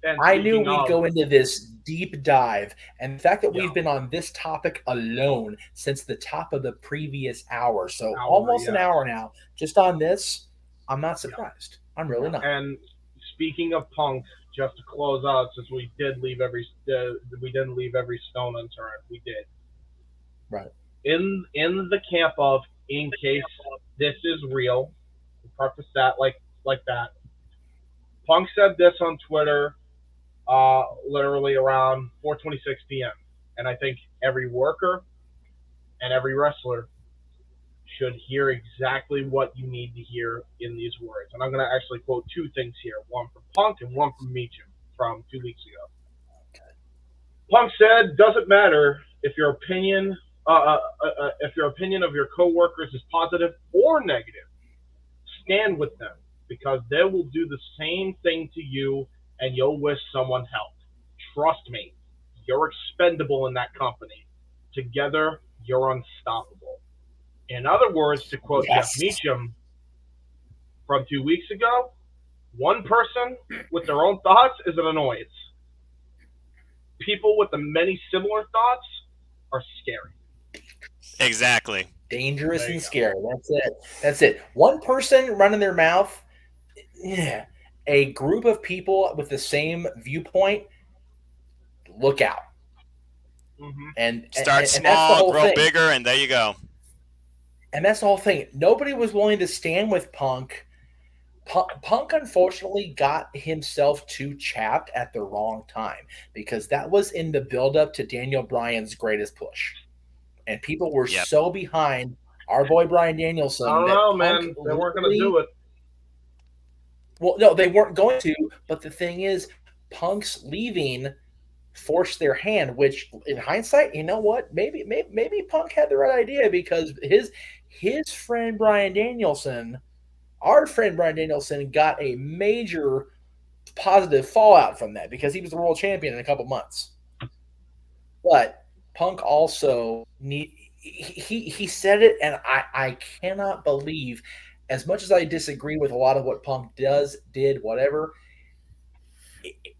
and I knew we'd go into this deep dive, and the fact that we've been on this topic alone since the top of the previous hour, so almost an hour now, just on this, I'm not surprised. I'm really not. And speaking of Punk, just to close out, since we didn't leave every stone unturned, we did. Right. In the camp of, in case this is real, we preface that like that. Punk said this on Twitter literally around 4:26 p.m. And I think every worker and every wrestler should hear exactly what you need to hear in these words. And I'm going to actually quote two things here, one from Punk and one from Meacham from 2 weeks ago. Punk said, "Doesn't matter if your opinion of your coworkers is positive or negative. Stand with them because they will do the same thing to you, and you'll wish someone helped. Trust me, you're expendable in that company. Together, you're unstoppable." In other words, to quote Jeff Meacham from 2 weeks ago, one person with their own thoughts is an annoyance. People with the many similar thoughts are scary. Exactly. Dangerous and scary. That's it. One person running their mouth, yeah. A group of people with the same viewpoint, look out. Mm-hmm. And start and small, that's the whole grow thing. bigger, and there you go. And that's the whole thing. Nobody was willing to stand with Punk. Punk unfortunately got himself too chapped at the wrong time because that was in the build-up to Daniel Bryan's greatest push. And people were so behind our boy Bryan Danielson. I don't know, man. They weren't going to do it. Well, no, they weren't going to. But the thing is, Punk's leaving forced their hand, which in hindsight, you know what? Maybe Punk had the right idea because his friend Bryan Danielson, our friend Bryan Danielson, got a major positive fallout from that because he was the world champion in a couple months. But Punk also he said it, and I cannot believe, as much as I disagree with a lot of what Punk did, whatever.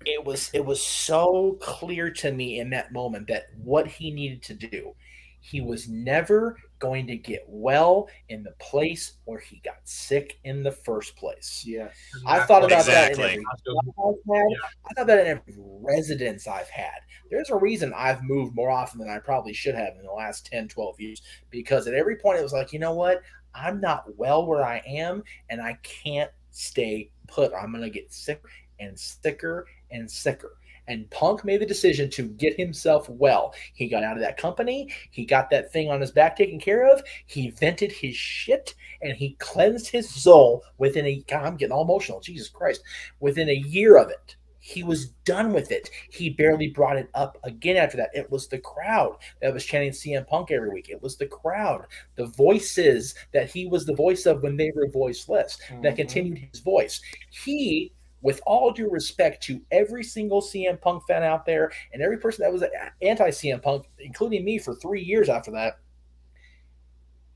It was so clear to me in that moment that what he needed to do, he was never going to get well in the place where he got sick in the first place. Yes. I thought about that in every job I've had. I thought that in every residence I've had. There's a reason I've moved more often than I probably should have in the last 10, 12 years, because at every point it was like, you know what? I'm not well where I am, and I can't stay put. I'm going to get sick and sicker and sicker. And Punk made the decision to get himself well. He got out of that company. He got that thing on his back taken care of. He vented his shit, and he cleansed his soul within God, I'm getting all emotional. Jesus Christ. Within a year of it, he was done with it. He barely brought it up again after that. It was the crowd that was chanting CM Punk every week. It was the crowd, the voices that he was the voice of when they were voiceless, that continued his voice. He, with all due respect to every single CM Punk fan out there and every person that was anti-CM Punk, including me for 3 years after that,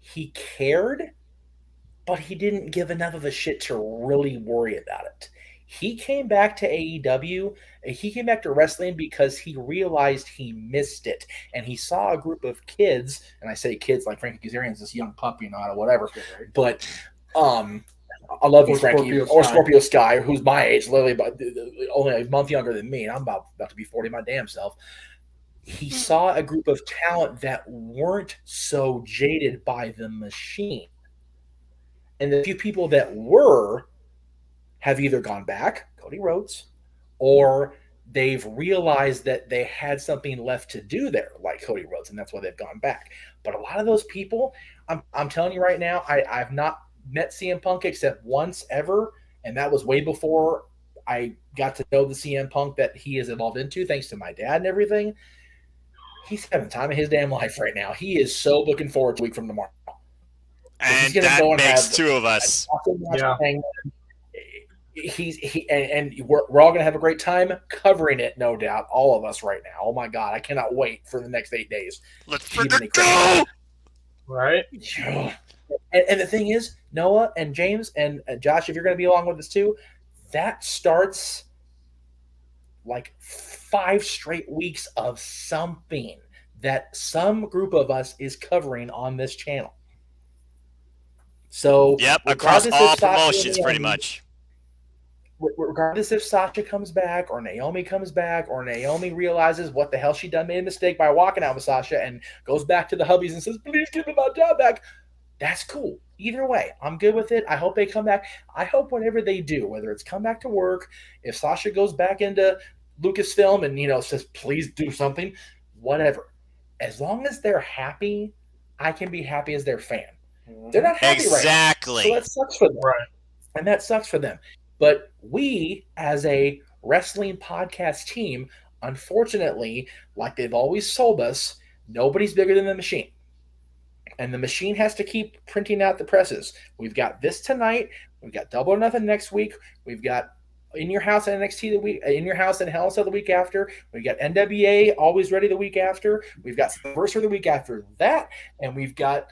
he cared, but he didn't give enough of a shit to really worry about it. He came back to AEW. He came back to wrestling because he realized he missed it. And he saw a group of kids, and I say kids like Frankie Kazarian's this young pup, whatever. But I love you, Frankie. Scorpio Sky, who's my age, literally only a month younger than me, and I'm about to be 40 my damn self. He saw a group of talent that weren't so jaded by the machine. And the few people that were have either gone back, Cody Rhodes, or they've realized that they had something left to do there, like Cody Rhodes, and that's why they've gone back. But a lot of those people, I'm telling you right now, I've not met CM Punk except once ever, and that was way before I got to know the CM Punk that he has evolved into, thanks to my dad and everything. He's having the time of his damn life right now. He is so looking forward to a week from tomorrow. And he's gonna go and makes have two of us. Yeah. We're all gonna have a great time covering it, no doubt. All of us right now. Oh my god, I cannot wait for the next 8 days. Let's freaking go! Right. And the thing is, Noah and James and Josh, if you're going to be along with us too, that starts like 5 straight weeks of something that some group of us is covering on this channel. So, yep, across all promotions, pretty much. Regardless if Sasha comes back or Naomi comes back or Naomi realizes what the hell she done made a mistake by walking out with Sasha and goes back to the hubbies and says, please give me my job back. That's cool. Either way, I'm good with it. I hope they come back. I hope whatever they do, whether it's come back to work, if Sasha goes back into Lucasfilm and says, please do something, whatever. As long as they're happy, I can be happy as their fan. They're not happy exactly. Right now, so that sucks for them. Right. And that sucks for them. But we, as a wrestling podcast team, unfortunately, like they've always sold us, nobody's bigger than the machine. And the machine has to keep printing out the presses. We've got this tonight. We've got Double or Nothing next week. We've got In Your House and NXT the week. In Your House and Hell in a Cell the week after. We've got NWA Always Ready the week after. We've got Anniversary the week after that. And we've got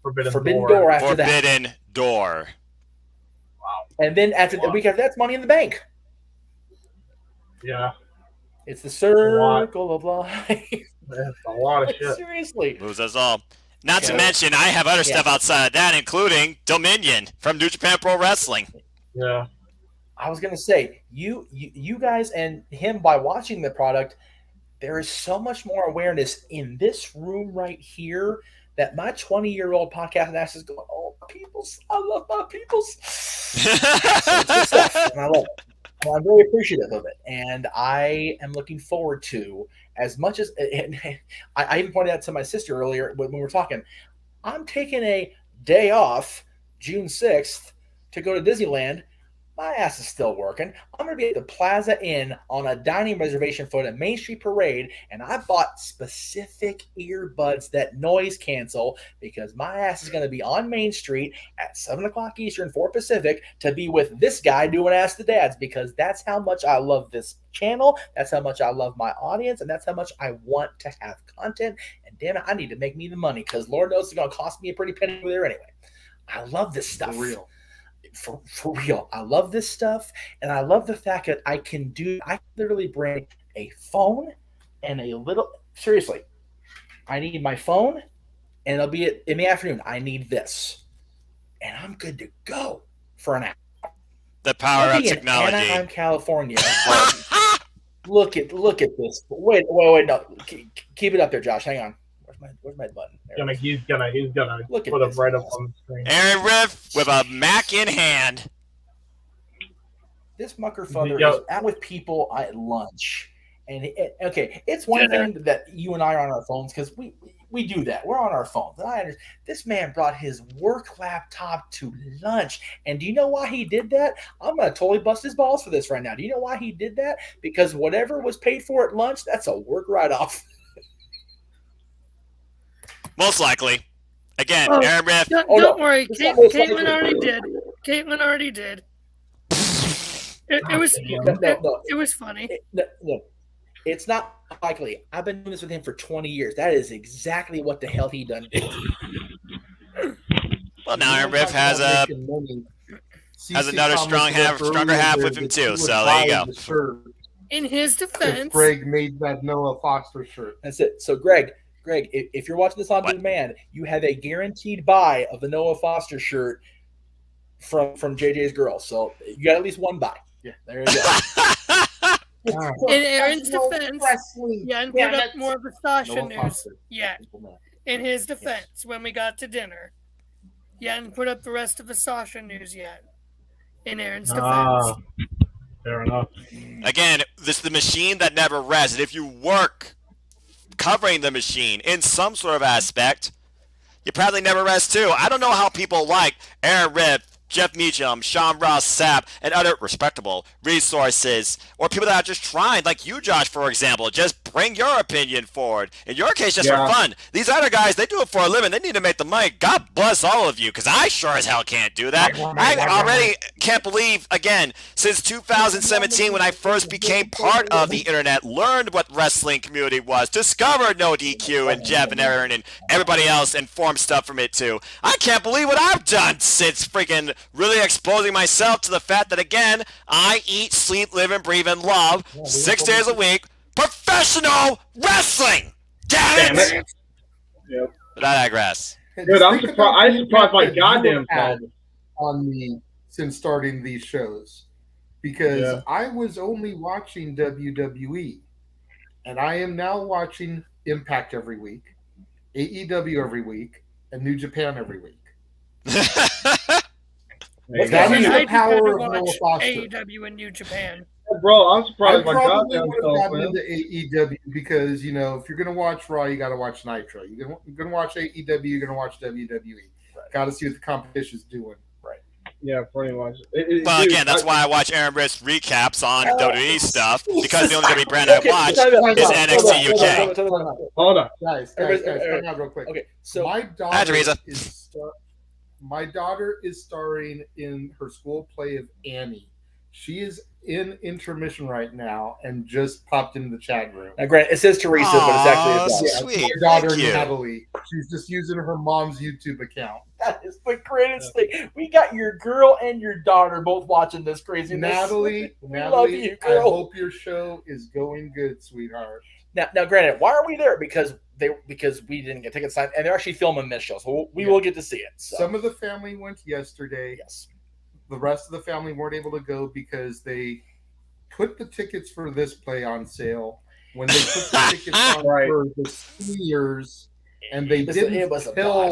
Forbidden Door after that. Forbidden Door. Wow. And then after the week after that's Money in the Bank. Yeah. It's the circle of life. That's a lot of shit. Seriously. Moves us all. Not to mention, I have other stuff outside of that, including Dominion from New Japan Pro Wrestling. Yeah. I was going to say, you guys and him, by watching the product, there is so much more awareness in this room right here that my 20-year-old podcast ass is going, oh, my peoples. I love my peoples. So it's good stuff, and I love it. Well, I'm very appreciative of it, and I am looking forward to as much as I even pointed out to my sister earlier when we were talking. I'm taking a day off June 6th to go to Disneyland. My ass is still working. I'm going to be at the Plaza Inn on a dining reservation for the Main Street Parade, and I bought specific earbuds that noise cancel because my ass is going to be on Main Street at 7 o'clock Eastern, 4 Pacific, to be with this guy doing Ask the Dads, because that's how much I love this channel, that's how much I love my audience, and that's how much I want to have content. And damn it, I need to make me the money, because Lord knows it's going to cost me a pretty penny over there anyway. I love this stuff. For real. For real. I love this stuff, and I love the fact that I can literally bring a phone and seriously, I need my phone, and it'll be in the afternoon. I need this, and I'm good to go for an hour. The power of technology. In Anaheim, California. Look at this. Wait, no. Keep it up there, Josh. Hang on. Where's my button? He's gonna put him right up on the screen. Aaron Riff with a Mac in hand. This mucker father is out with people at lunch, and it's one thing that you and I are on our phones, because we do that. We're on our phones. And this man brought his work laptop to lunch, and do you know why he did that? I'm gonna totally bust his balls for this right now. Do you know why he did that? Because whatever was paid for at lunch, that's a work write-off. Most likely. Again, Aaron Riff. Don't worry. Caitlin already did. Caitlin already did. It was funny. No, it's not likely. I've been doing this with him for 20 years. That is exactly what the hell he done did. Well, now Aaron Riff has another stronger half with him too. So there you go. In his defense, Greg made that Noah Foster shirt. That's it. So Greg, if you're watching this on demand, you have a guaranteed buy of the Noah Foster shirt from JJ's Girls. So you got at least one buy. Yeah, there you go. In Aaron's defense, and put up more of the Sasha news. Yeah. In his defense, when we got to dinner, and put up the rest of the Sasha news yet. In Aaron's defense. Fair enough. Again, this is the machine that never rests. And if you work covering the machine in some sort of aspect, you probably never rest too. I don't know how people like Aaron Riff, Jeff Meacham, Sean Ross Sapp, and other respectable resources, or people that are just trying, like you, Josh, for example, just bring your opinion forward. In your case, just for fun. These other guys, they do it for a living. They need to make the money. God bless all of you, because I sure as hell can't do that. I already can't believe, again, since 2017, when I first became part of the internet, learned what wrestling community was, discovered No DQ and Jeff and Aaron and everybody else, and formed stuff from it too. I can't believe what I've done since freaking really exposing myself to the fact that, again, I eat, sleep, live, and breathe, and love 6 days a week professional wrestling. Damn it! Yep. But I digress. Dude, I'm surprised my goddamn self on me since starting these shows, because I was only watching WWE, and I am now watching Impact every week, AEW every week, and New Japan every week. That is the power of Noah Foster. AEW and New Japan. bro, I'm surprised I my probably goddamn would have self, gotten man. into AEW because, you know, if you're going to watch Raw, you got to watch Nitro. You're going to watch AEW, you're going to watch WWE. Got to see what the competition's doing. Yeah, pretty much. Well, again, that's why I watch Aaron Britt's recaps on WWE stuff, because the only WWE brand I watch is NXT UK. Hold on. Guys, hang on real quick. Okay, so my daughter is starring in her school play of Annie. She is in intermission right now and just popped into the chat room. Now, Grant, it says Teresa, but it's actually his daughter. Sweet. My daughter, Thank you. Natalie. She's just using her mom's YouTube account. That is the greatest thing. We got your girl and your daughter both watching this craziness. Natalie, love you, girl. I hope your show is going good, sweetheart. Now, granted, why are we there? Because we didn't get tickets signed, and they're actually filming this show, so we will get to see it. So. Some of the family went yesterday. Yes. The rest of the family weren't able to go because they put the tickets for this play on sale when they put the tickets on for the seniors, and they didn't tell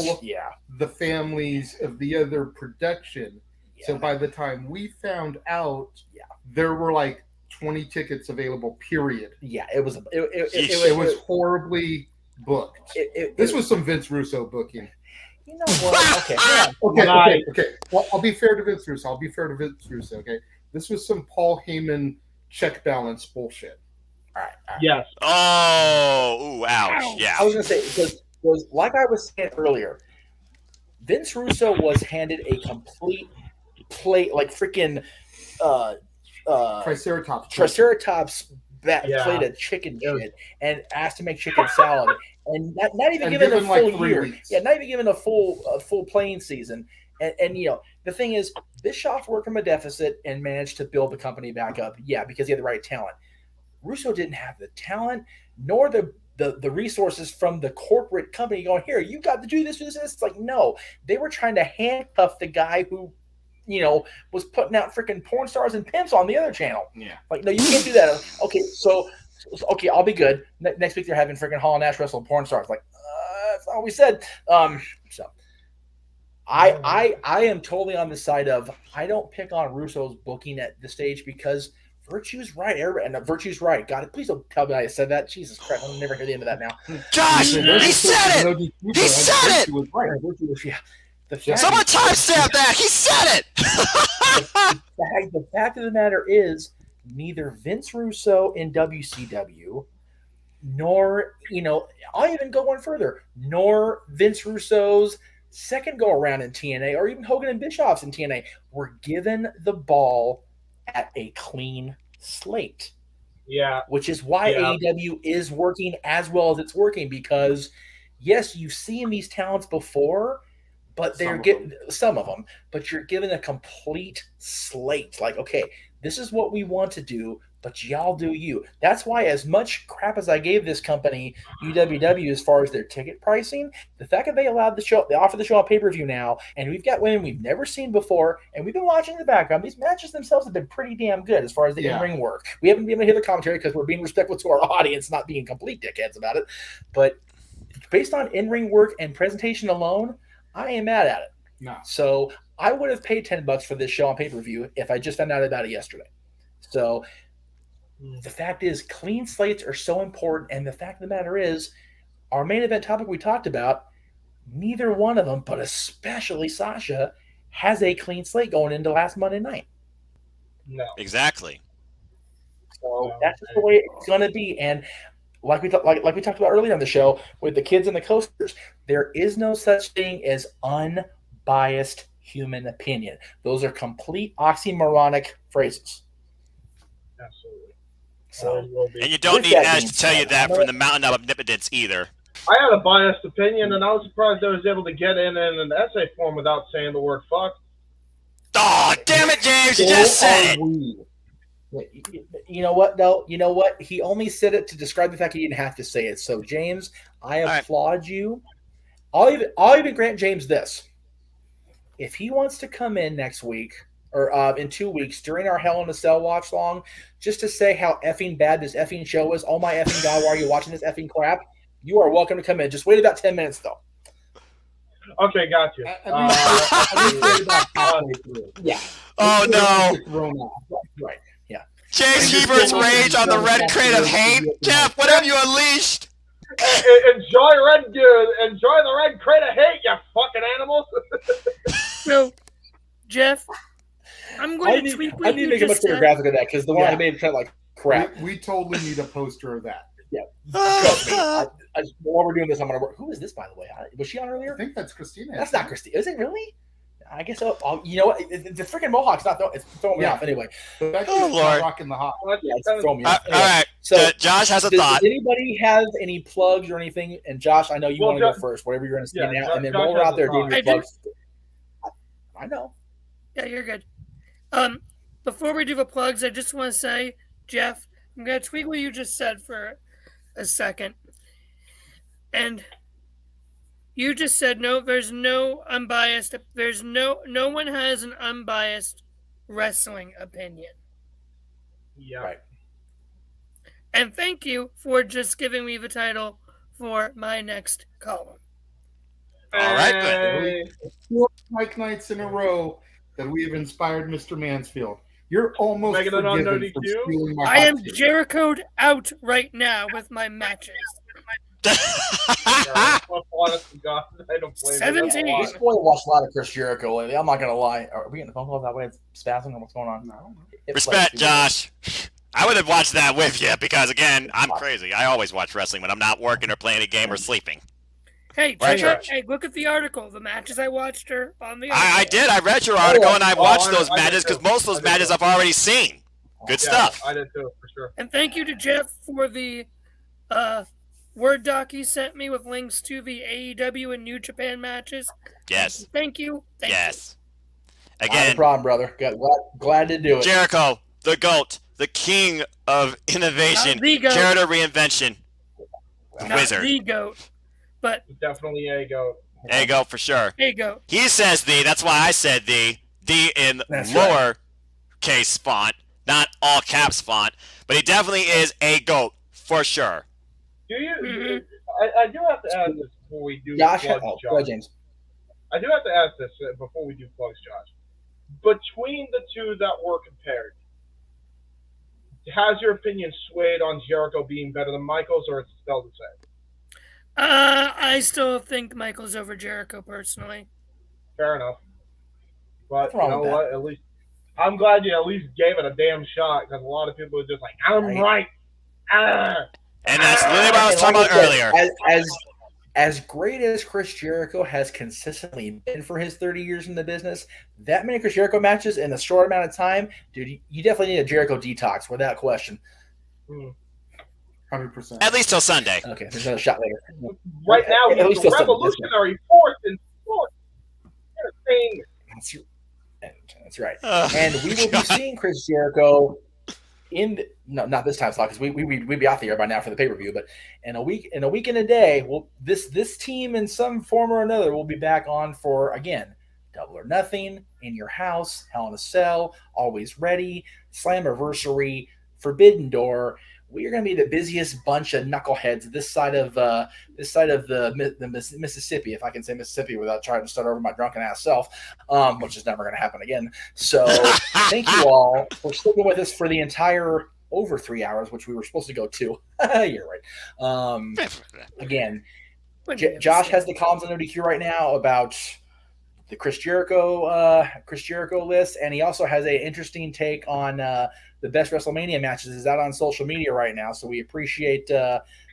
the families of the other production. Yeah. So by the time we found out, there were like 20 tickets available. Period. Yeah, it was horribly booked. This was some Vince Russo booking. You know what? Okay. Well, I'll be fair to Vince Russo. Okay. This was some Paul Heyman check balance bullshit. All right. Yes. Oh, ooh, ouch. Yeah. I was gonna say because like I was saying earlier, Vince Russo was handed a complete plate, like freaking Triceratops plate of chicken shit, and asked to make chicken salad, and not even given a full year. Weeks. Yeah, not even given a full playing season. And you know, the thing is, Bischoff worked from a deficit and managed to build the company back up. Yeah, because he had the right talent. Russo didn't have the talent nor the resources from the corporate company going, here, you got to do this. It's like, no, they were trying to handcuff the guy who, you know, was putting out freaking porn stars and pimps on the other channel. Yeah. Like, no, you can't do that. Okay, okay, I'll be good. Next week they're having freaking Hall and Nash wrestle porn stars. Like, that's all we said. I am totally on the side of, I don't pick on Russo's booking at the stage because Virtue's right. Virtue's right. God, please don't tell me I said that. Jesus Christ, I'll never hear the end of that now. Josh, he said it. He said it. Someone timestamp that. He said it. The fact of the matter is, neither Vince Russo in WCW, nor, you know, I'll even go one further, nor Vince Russo's second go around in TNA, or even Hogan and Bischoff's in TNA, were given the ball at a clean slate. Yeah. Which is why AEW is working as well as it's working, because yes, you've seen these talents before, but they're getting some of them, but you're given a complete slate. Like, okay, this is what we want to do, but y'all do you. That's why, as much crap as I gave this company, UWW, as far as their ticket pricing, the fact that they offer the show on pay-per-view now, and we've got women we've never seen before, and we've been watching in the background, these matches themselves have been pretty damn good as far as the in-ring work. We haven't been able to hear the commentary because we're being respectful to our audience, not being complete dickheads about it. But based on in-ring work and presentation alone, I ain't mad at it. No. So I would have paid $10 for this show on pay-per-view if I just found out about it yesterday. So the fact is, clean slates are so important, and the fact of the matter is, our main event topic we talked about, neither one of them, but especially Sasha, has a clean slate going into last Monday night. No. Exactly. So that's just the way it's going to be. And like we talked about earlier on the show with the kids and the coasters, there is no such thing as unbiased human opinion. Those are complete oxymoronic phrases. Absolutely. So, and you don't need Ash to tell you that from the mountain of omnipotence either. I had a biased opinion, and I was surprised I was able to get in an essay form without saying the word fuck. Oh, damn it, James! You just said it. You know what? No, you know what? He only said it to describe the fact he didn't have to say it. So, James, I applaud you. I'll even grant James this: if he wants to come in next week or in 2 weeks during our Hell in a Cell watch long, just to say how effing bad this effing show is, oh my effing God, why are you watching this effing crap? You are welcome to come in. Just wait about 10 minutes, though. Okay, got you. Yeah. Oh, no. Right. Yeah. Chase Hebert's rage on the red crate of hate. Jeff, what have you unleashed? Enjoy the red crate of hate, you fucking animals. So, Jeff, I'm going to tweet what I need to make a much better graphic of that because the one I made kind of like crap. We totally need a poster of that. Yeah. Trust me. While we're doing this, I'm going to work. Who is this, by the way? Was she on earlier? I think that's Christina. That's not Christina. Is it really? I guess so. You know what? The freaking Mohawk's not it's throwing me off anyway. Oh, Lord. Rocking the hot. Yeah, it's throwing me off. All right. So, Josh has a thought. Does anybody have any plugs or anything? And Josh, I know you want to go first, whatever you're going to say now. And then while we're out there doing your plugs. I know. Yeah, you're good. Before we do the plugs, I just want to say, Jeff, I'm going to tweet what you just said for a second. And you just said, no, there's no unbiased, no one has an unbiased wrestling opinion. Yeah. Right. And thank you for just giving me the title for my next column. All right, good. 4 Mike nights in a row that we have inspired Mr. Mansfield. You're almost forgiven for stealing my I am Jericho'd out right now with my matches. 17. This boy watched a lot of Chris Jericho lately. I'm not going to lie. Are we getting the phone call that way? It's spazzing? What's going on? No. Respect, Josh. I would have watched that with you because, again, I'm crazy. I always watch wrestling when I'm not working or playing a game or sleeping. Hey, hey, look at the article. The matches I watched are on the article. I did. I read your article and I watched those matches because most of those matches I've already seen. Good stuff. I did too, for sure. And thank you to Jeff for the Word doc he sent me with links to the AEW and New Japan matches. Yes. Thank you. Yes. Again, no problem, brother. Glad to do it. Jericho, the GOAT, the king of innovation, character reinvention, wizard. The GOAT, but definitely a GOAT. A GOAT for sure. A GOAT. He says the. That's why I said the. The in lower case font, not all caps font, but he definitely is a GOAT for sure. Do you? I do have to ask this before we do Josh. plugs, Go Josh. ahead, James. I do have to ask this before we do plugs, Josh. Between the two that were compared, has your opinion swayed on Jericho being better than Michaels, or is it still the same? I still think Michaels over Jericho personally. Fair enough. But you know what? At least I'm glad you at least gave it a damn shot because a lot of people are just like, I'm right. And that's literally what I was talking about earlier. As great as Chris Jericho has consistently been for his 30 years in the business, that many Chris Jericho matches in a short amount of time, dude, you definitely need a Jericho detox without question. 100%. At least till Sunday. Okay, there's another shot later. Right now, he's a revolutionary force in sports. That's right. And we will be seeing Chris Jericho not this time slot because we'd be out there by now for the pay-per-view, but in a week and a day, this team in some form or another will be back on for, again, Double or Nothing, In Your House, Hell in a Cell, Always Ready, Slammiversary, Forbidden Door. We are going to be the busiest bunch of knuckleheads this side of the Mississippi, if I can say Mississippi without trying to start over my drunken ass self, which is never going to happen again. So thank you all for sticking with us for the entire over 3 hours, which we were supposed to go 2. You're right. Again, Josh has the columns on ODQ right now about the Chris Jericho list, and he also has an interesting take on the best WrestleMania matches. Is out on social media right now, so we appreciate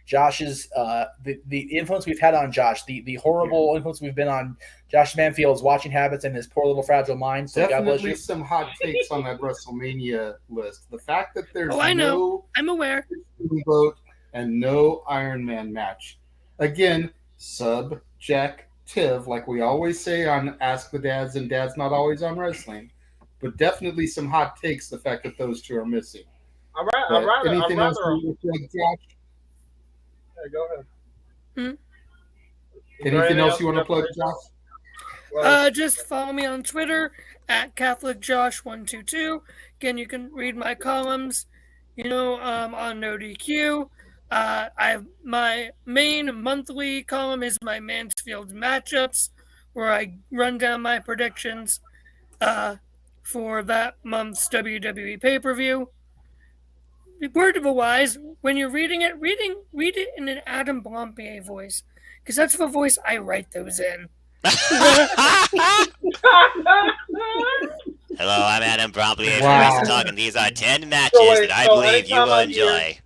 Josh's the influence we've had on Josh, the horrible influence we've been on Josh Manfield's watching habits and his poor little fragile mind. So definitely God bless you. Some hot takes on that WrestleMania list. The fact that there's I'm aware, vote and no Iron Man match. Again, subjective, like we always say on Ask the Dads and Dad's Not Always on Wrestling. But definitely some hot takes, the fact that those two are missing. Anything else you want to plug, Josh? Yeah, go ahead. Anything else you want to plug, Josh? Just follow me on Twitter at CatholicJosh122. Again, you can read my columns, on NoDQ. My main monthly column is my Mansfield matchups, where I run down my predictions for that month's WWE pay-per-view. word of a wise, when you're reading it, read it in an Adam Blompier voice, because that's the voice I write those in. Hello, I'm Adam Blompier Wow. from Talking. These are 10 matches that I believe you will enjoy.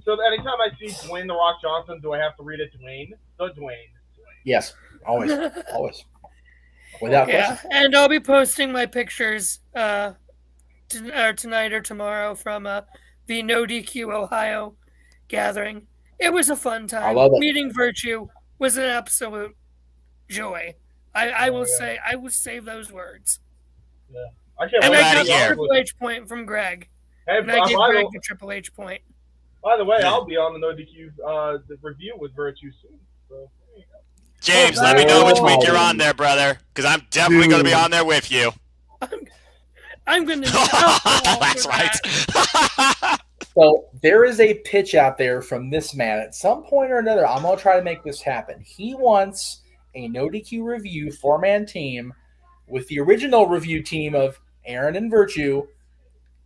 So anytime I see Dwayne The Rock Johnson, do I have to read it Dwayne? The Dwayne. Yes, always, always. Without question. And I'll be posting my pictures tonight or tomorrow from the No DQ Ohio gathering. It was a fun time. I love it. Meeting Virtue was an absolute joy. I will save those words. Yeah. I can't and wait I got to the hear. Triple H point from Greg. Hey, And I gave Greg the Triple H point. By the way, I'll be on the No DQ the review with Virtue soon. So, there you go. James, let me know which week you're on there, brother, because I'm definitely going to be on there with you. I'm going to. That's right. So there is a pitch out there from this man. At some point or another, I'm going to try to make this happen. He wants a No DQ review 4-man team with the original review team of Aaron and Virtue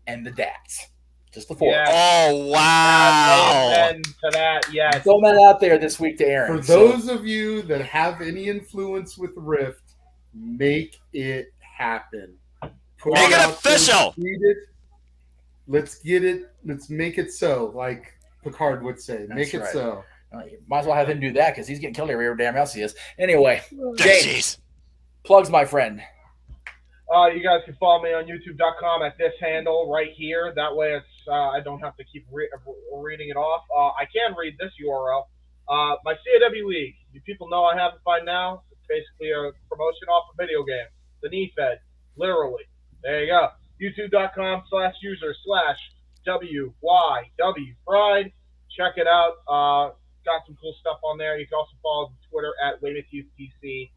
and the Dats. Just the 4. Yeah. Oh, wow. And to that, yes. Throw that out there this week to Aaron. For those of you that have any influence with Rift, make it happen. Make it official. Let's get it. Let's make it so, like Picard would say. Make it so. Might as well have him do that because he's getting killed every damn else he is. Anyway, James, plugs, my friend. You guys can follow me on YouTube.com at this handle right here. That way, it's I don't have to keep reading it off. I can read this URL. My CAW League. You people know I have it by now. It's basically a promotion off a video game. The knee fed, literally. There you go. YouTube.com/user/WYW Pride. Check it out. Got some cool stuff on there. You can also follow the Twitter at Weymouth Youth TC.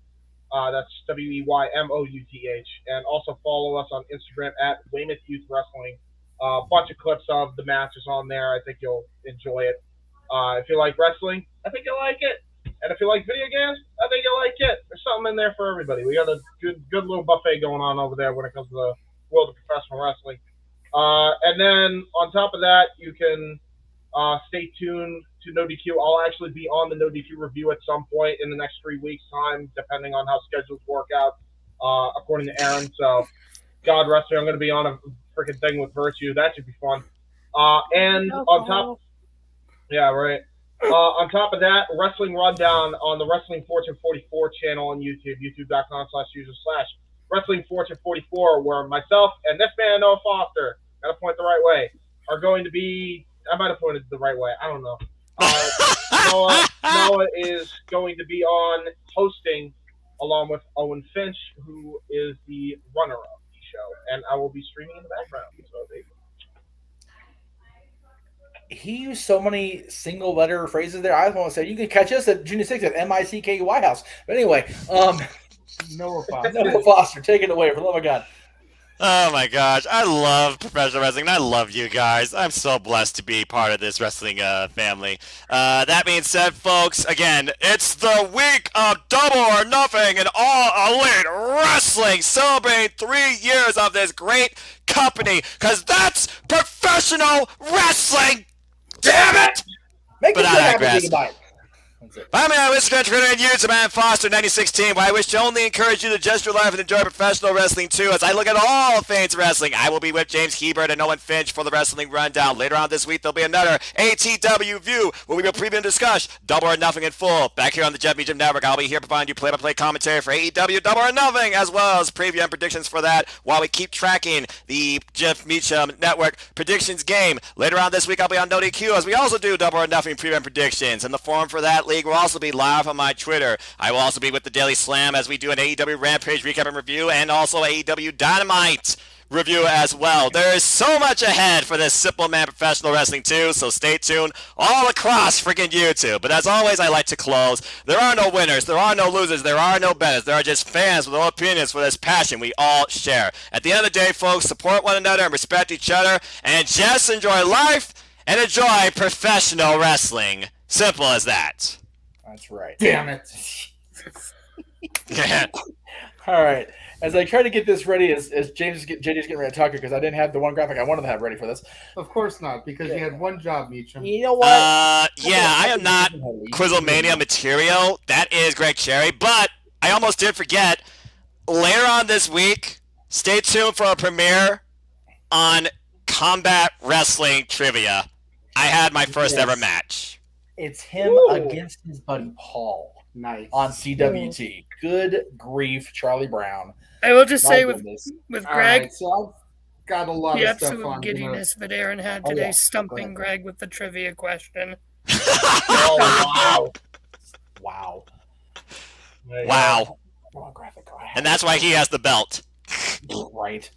That's WEYMOUTH. And also follow us on Instagram at Weymouth Youth Wrestling. A bunch of clips of the matches on there. I think you'll enjoy it. If you like wrestling, I think you'll like it. And if you like video games, I think you'll like it. There's something in there for everybody. We got a good little buffet going on over there when it comes to the world of professional wrestling. And then on top of that, you can stay tuned to No DQ. I'll actually be on the No DQ review at some point in the next 3 weeks' time, depending on how schedules work out, according to Aaron. So, God rest her, I'm going to be on a freaking thing with Virtue. That should be fun. And on top, yeah, right. On top of that, Wrestling Rundown on the Wrestling Fortune 44 channel on YouTube, youtube.com/user/Wrestling Fortune 44, where myself and this man, Noah Foster, got to point the right way, are going to be. I might have pointed the right way. I don't know. Noah is going to be on hosting along with Owen Finch, who is the runner of the show, and I will be streaming in the background. So there you go. He used so many single-letter phrases there. I want to say you can catch us at June 6th at MICK White House. But anyway, Noah Foster. Noah Foster, take it away, for the love of God. Oh my gosh, I love professional wrestling, and I love you guys. I'm so blessed to be part of this wrestling family. That being said, folks, again, it's the week of Double or Nothing and All Elite Wrestling, celebrating 3 years of this great company, because that's professional wrestling! Damn it! Make But it I digress. goodbye. I'm on Instagram, Twitter, and YouTube, man, Foster9016, where I wish to only encourage you to adjust your life and enjoy professional wrestling too. As I look at all things wrestling, I will be with James Hebert and Owen Finch for the Wrestling Rundown. Later on this week, there'll be another ATW View, where we will preview and discuss Double or Nothing in full. Back here on the Jeff Meacham Network, I'll be here providing you play-by-play commentary for AEW Double or Nothing, as well as preview and predictions for that, while we keep tracking the Jeff Meacham Network predictions game. Later on this week, I'll be on No DQ, as we also do Double or Nothing preview and predictions. And the forum for that league will also be live on my Twitter. I will also be with the Daily Slam as we do an AEW Rampage recap and review, and also AEW Dynamite review as well. There is so much ahead for this Simple Man Professional Wrestling too, so stay tuned all across freaking YouTube. But as always, I like to close. There are no winners, there are no losers, there are no betters. There are just fans with all opinions for this passion we all share. At the end of the day, folks, support one another and respect each other, and just enjoy life and enjoy professional wrestling. Simple as that. That's right. Damn it. All right. As I try to get this ready, as JD's getting ready to talk, because I didn't have the one graphic I wanted to have ready for this. Of course not, because you had one job, Meacham. You know what? I am not Quizzlemania material. That is Greg Cherry. But I almost did forget. Later on this week, stay tuned for a premiere on Combat Wrestling Trivia. I had my first ever match. It's him against his buddy Paul. Nice. On CWT. Good grief, Charlie Brown. I will just say with Greg, right, so I've got a lot the of stuff absolute on giddiness that Aaron had today, stumping Greg with the trivia question. Oh, wow. Wow. And that's why he has the belt. Right.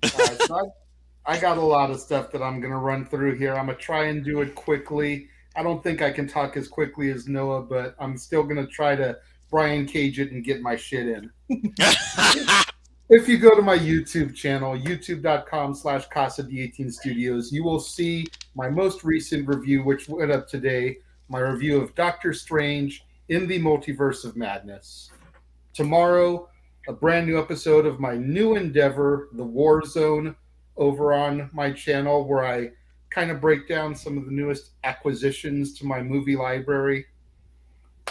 All right, so I got a lot of stuff that I'm going to run through here. I'm going to try and do it quickly. I don't think I can talk as quickly as Noah, but I'm still going to try to Brian Cage it and get my shit in. If you go to my YouTube channel, youtube.com/CasaD18 Studios, you will see my most recent review, which went up today, my review of Doctor Strange in the Multiverse of Madness. Tomorrow, a brand new episode of my new endeavor, The War Zone, over on my channel, where I kind of break down some of the newest acquisitions to my movie library.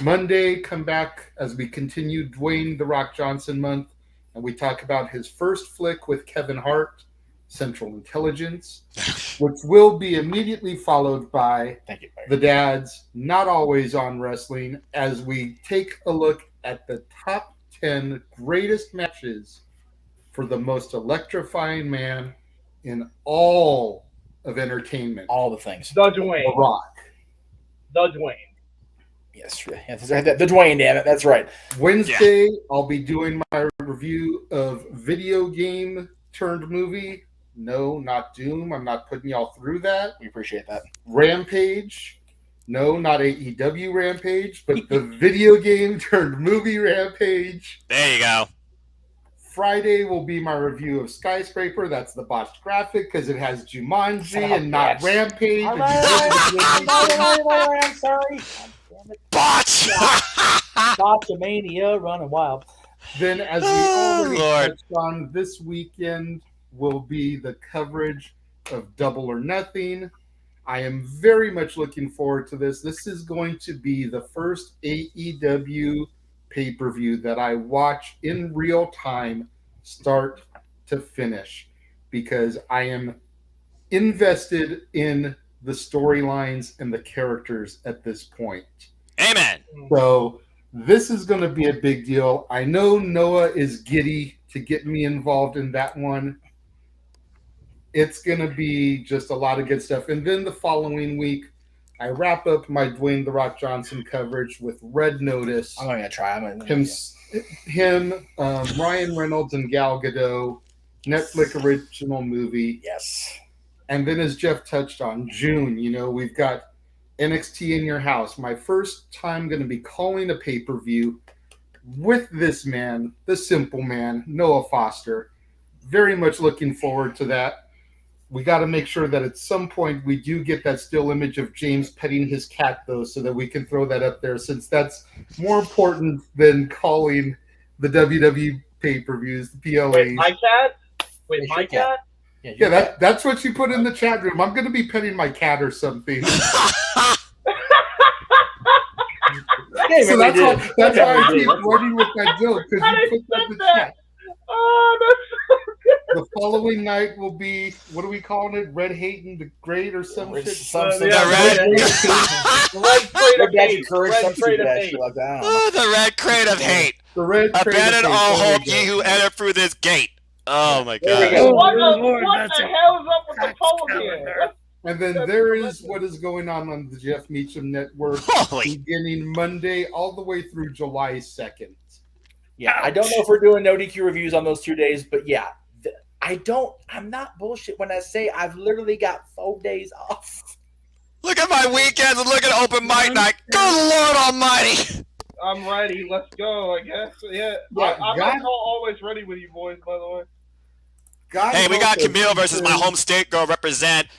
Monday, come back as we continue Dwayne "The Rock" Johnson month, and we talk about his first flick with Kevin Hart, Central Intelligence, which will be immediately followed by The Dads Not Always on Wrestling, as we take a look at the top 10 greatest matches for the most electrifying man in all of entertainment. All the things. The Dwayne. The Rock. The Dwayne. Yes, the Dwayne, damn it. That's right. Wednesday, I'll be doing my review of video game turned movie. No, not Doom. I'm not putting y'all through that. We appreciate that. Rampage. No, not AEW Rampage, but the video game turned movie Rampage. There you go. Friday will be my review of Skyscraper. That's the botched graphic because it has Jumanji and not Rampage. I'm sorry. Botch! Botchamania running wild. Then, as we already touched on, this weekend will be the coverage of Double or Nothing. I am very much looking forward to this. This is going to be the first AEW pay-per-view that I watch in real time, start to finish, because I am invested in the storylines and the characters at this point. Amen. So this is going to be a big deal. I know Noah is giddy to get me involved in that one. It's going to be just a lot of good stuff. And then the following week, I wrap up my Dwayne "The Rock" Johnson coverage with Red Notice. I'm going to try. Ryan Reynolds and Gal Gadot, Netflix original movie. Yes. And then, as Jeff touched on, June, we've got NXT in Your House. My first time going to be calling a pay-per-view with this man, the simple man, Noah Foster. Very much looking forward to that. We got to make sure that at some point we do get that still image of James petting his cat, though, so that we can throw that up there, since that's more important than calling the WWE pay-per-views, the PLAs. Wait, my cat? Wait, my cat? Yeah, that's what you put in the chat room. I'm going to be petting my cat or something. So that's why I keep running with that joke, because you put that in the chat. Oh, that's so good. The following night will be, what are we calling it? Red Hating the Great or some shit? The red crate of hate. The red crate Abandon all hope, ye who enter through this gate. Oh my God. What the hell is up with the poem here? And then there is what is going on the Jeff Meacham Network beginning Monday all the way through July 2nd. Yeah, I don't know if we're doing no DQ reviews on those 2 days, but yeah, I'm not bullshit when I say I've literally got 4 days off. Look at my weekends and look at open mic night. Good Lord Almighty. I'm ready. Let's go, I guess. Yeah. I'm always ready with you boys, by the way. Hey, we got Camille versus my home state girl representing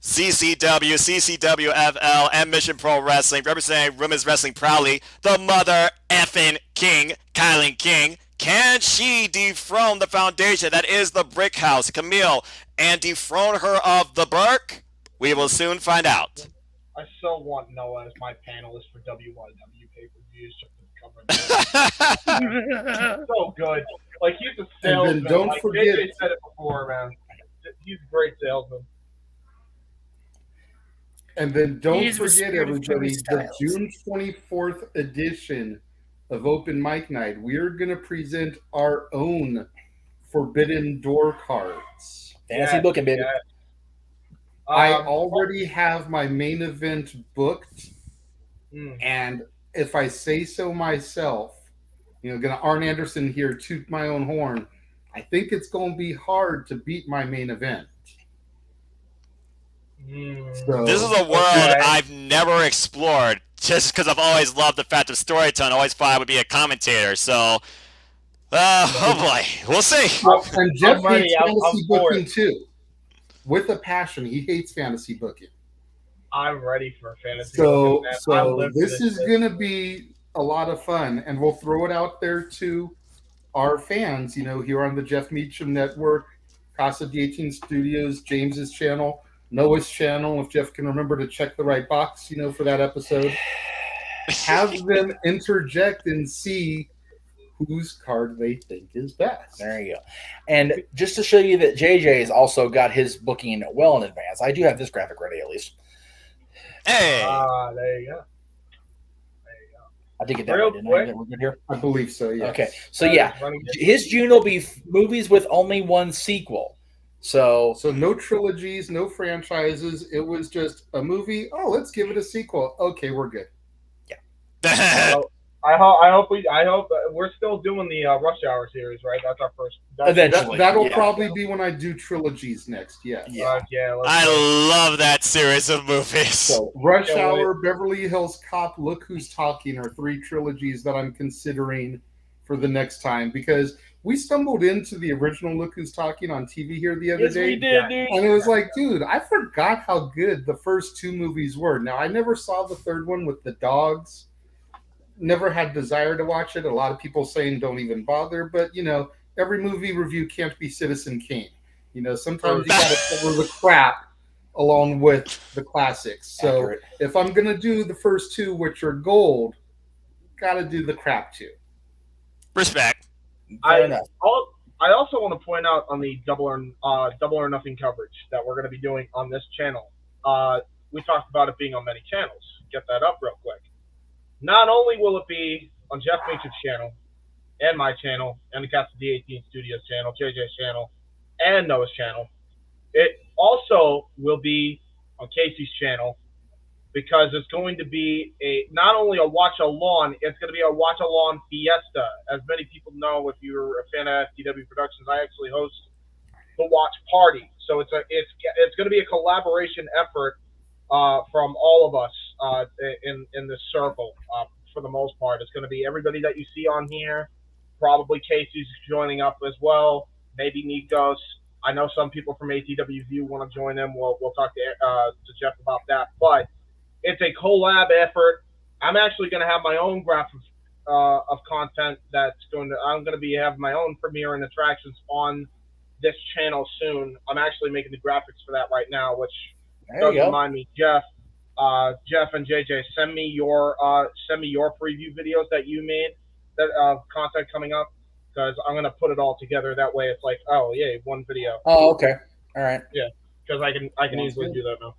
CCW, CCWFL, and Mission Pro Wrestling, representing Women's Wrestling proudly, the mother effing king, Kylan King, Can she dethrone the foundation that is the Brick House, Camille, and dethrone her of the Burke? We will soon find out. I still want Noah as my panelist for WYW pay-per-views just to cover. So good. Like, he's a salesman. And then don't forget, JJ said it before, man. He's a great salesman. And then don't forget, everybody, the June 24th edition of Open Mic Night, we're going to present our own Forbidden Door cards. Fantasy booking, baby. Yeah. I already have my main event booked, and if I say so myself, gonna Arn Anderson here toot my own horn. I think it's gonna be hard to beat my main event. So, this is a world I've never explored, just because I've always loved the fact of storytelling. I always thought I would be a commentator. So, oh boy, we'll see. And Jeff hates fantasy booking too, with a passion. He hates fantasy booking. I'm ready for fantasy booking. Man. So this is gonna be a lot of fun, and we'll throw it out there to our fans. Here on the Jeff Meacham Network, Casa D18 Studios, James's channel, Noah's channel, if Jeff can remember to check the right box, for that episode. Have them interject and see whose card they think is best. There you go. And just to show you that JJ's also got his booking well in advance, I do have this graphic ready at least. Hey! There you go. I did get that right, didn't I? We're good here? I believe so, yeah. Okay. So, yeah, his June will be movies with only one sequel. So no trilogies, no franchises. It was just a movie. Oh, let's give it a sequel. Okay, we're good. Yeah. I hope we're still doing the Rush Hour series, right? That's our first. Eventually, that'll probably be when I do trilogies next. Yes. I love that series of movies. So, Rush Hour, Beverly Hills Cop, Look Who's Talking are 3 trilogies that I'm considering for the next time, because we stumbled into the original Look Who's Talking on TV here the other day. We did, dude. And it was like, dude, I forgot how good the first 2 movies were. Now, I never saw the third one with the dogs. Never had desire to watch it. A lot of people saying don't even bother. But, every movie review can't be Citizen Kane. Sometimes you got to cover the crap along with the classics. So Accurate. If I'm going to do the first 2, which are gold, got to do the crap too. Respect. I also want to point out on the double or nothing coverage that we're going to be doing on this channel. We talked about it being on many channels. Get that up real quick. Not only will it be on Jeff Meacham's channel and my channel and the Casa D18 Studios channel, JJ's channel, and Noah's channel, it also will be on Casey's channel, because it's going to be not only a watch-along, it's going to be a watch-along fiesta. As many people know, if you're a fan of FTW Productions, I actually host the Watch Party. So it's going to be a collaboration effort from all of us in this circle. For the most part, it's going to be everybody that you see on here. Probably Casey's joining up as well. Maybe Nikos. I know some people from ATW View want to join them. We'll talk to Jeff about that. But it's a collab effort. I'm actually going to have my own graphic of content I'm going to be having my own premiere and attractions on this channel soon. I'm actually making the graphics for that right now, which does remind me, Jeff and JJ, send me your preview videos that you made, that content coming up, because I'm gonna put it all together. That way, it's like, oh yeah, one video. Oh, okay, all right. Yeah, because I can easily do that now.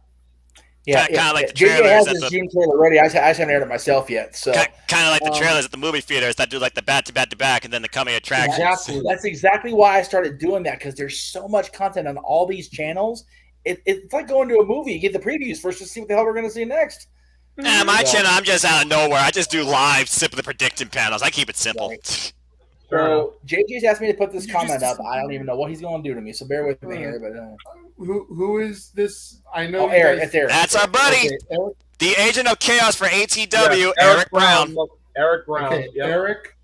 Yeah, kind of like the JJ trailers. has his June trailer ready. I just haven't aired it myself yet. So kind of like the trailers at the movie theaters that do like the back to back and then the coming attractions. Exactly. That's exactly why I started doing that, because there's so much content on all these channels. It's like going to a movie. You get the previews first to see what the hell we're going to see next. My channel, I'm just out of nowhere. I just do live simply predicting panels. I keep it simple. Right. So JJ's asked me to put this comment up. I don't even know what he's going to do to me, so bear with me here. But who is this? I know. Eric. It's Eric. That's our buddy, the agent of chaos for ATW, Eric Brown. Eric Brown. Okay, yep. Eric.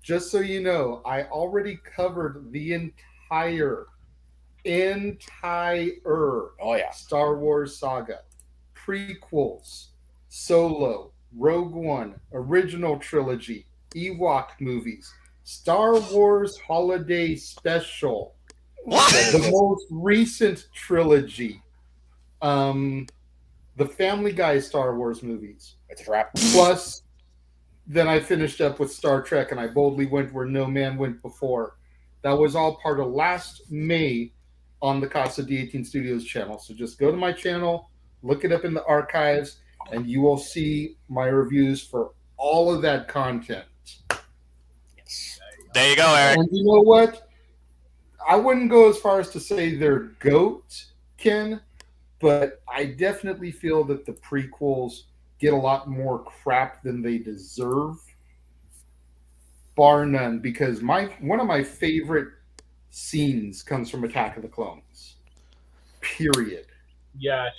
Just so you know, I already covered the entire Star Wars saga, prequels, Solo, Rogue One, original trilogy, Ewok movies, Star Wars Holiday Special. What? The most recent trilogy. The Family Guy Star Wars movies. It's a wrap. Plus, then I finished up with Star Trek, and I boldly went where no man went before. That was all part of last May on the Casa D18 Studios channel. So just go to my channel, look it up in the archives, and you will see my reviews for all of that content. There you go, Eric. And you know what? I wouldn't go as far as to say they're GOAT, Ken, but I definitely feel that the prequels get a lot more crap than they deserve, bar none, because one of my favorite scenes comes from Attack of the Clones. Period. Yes.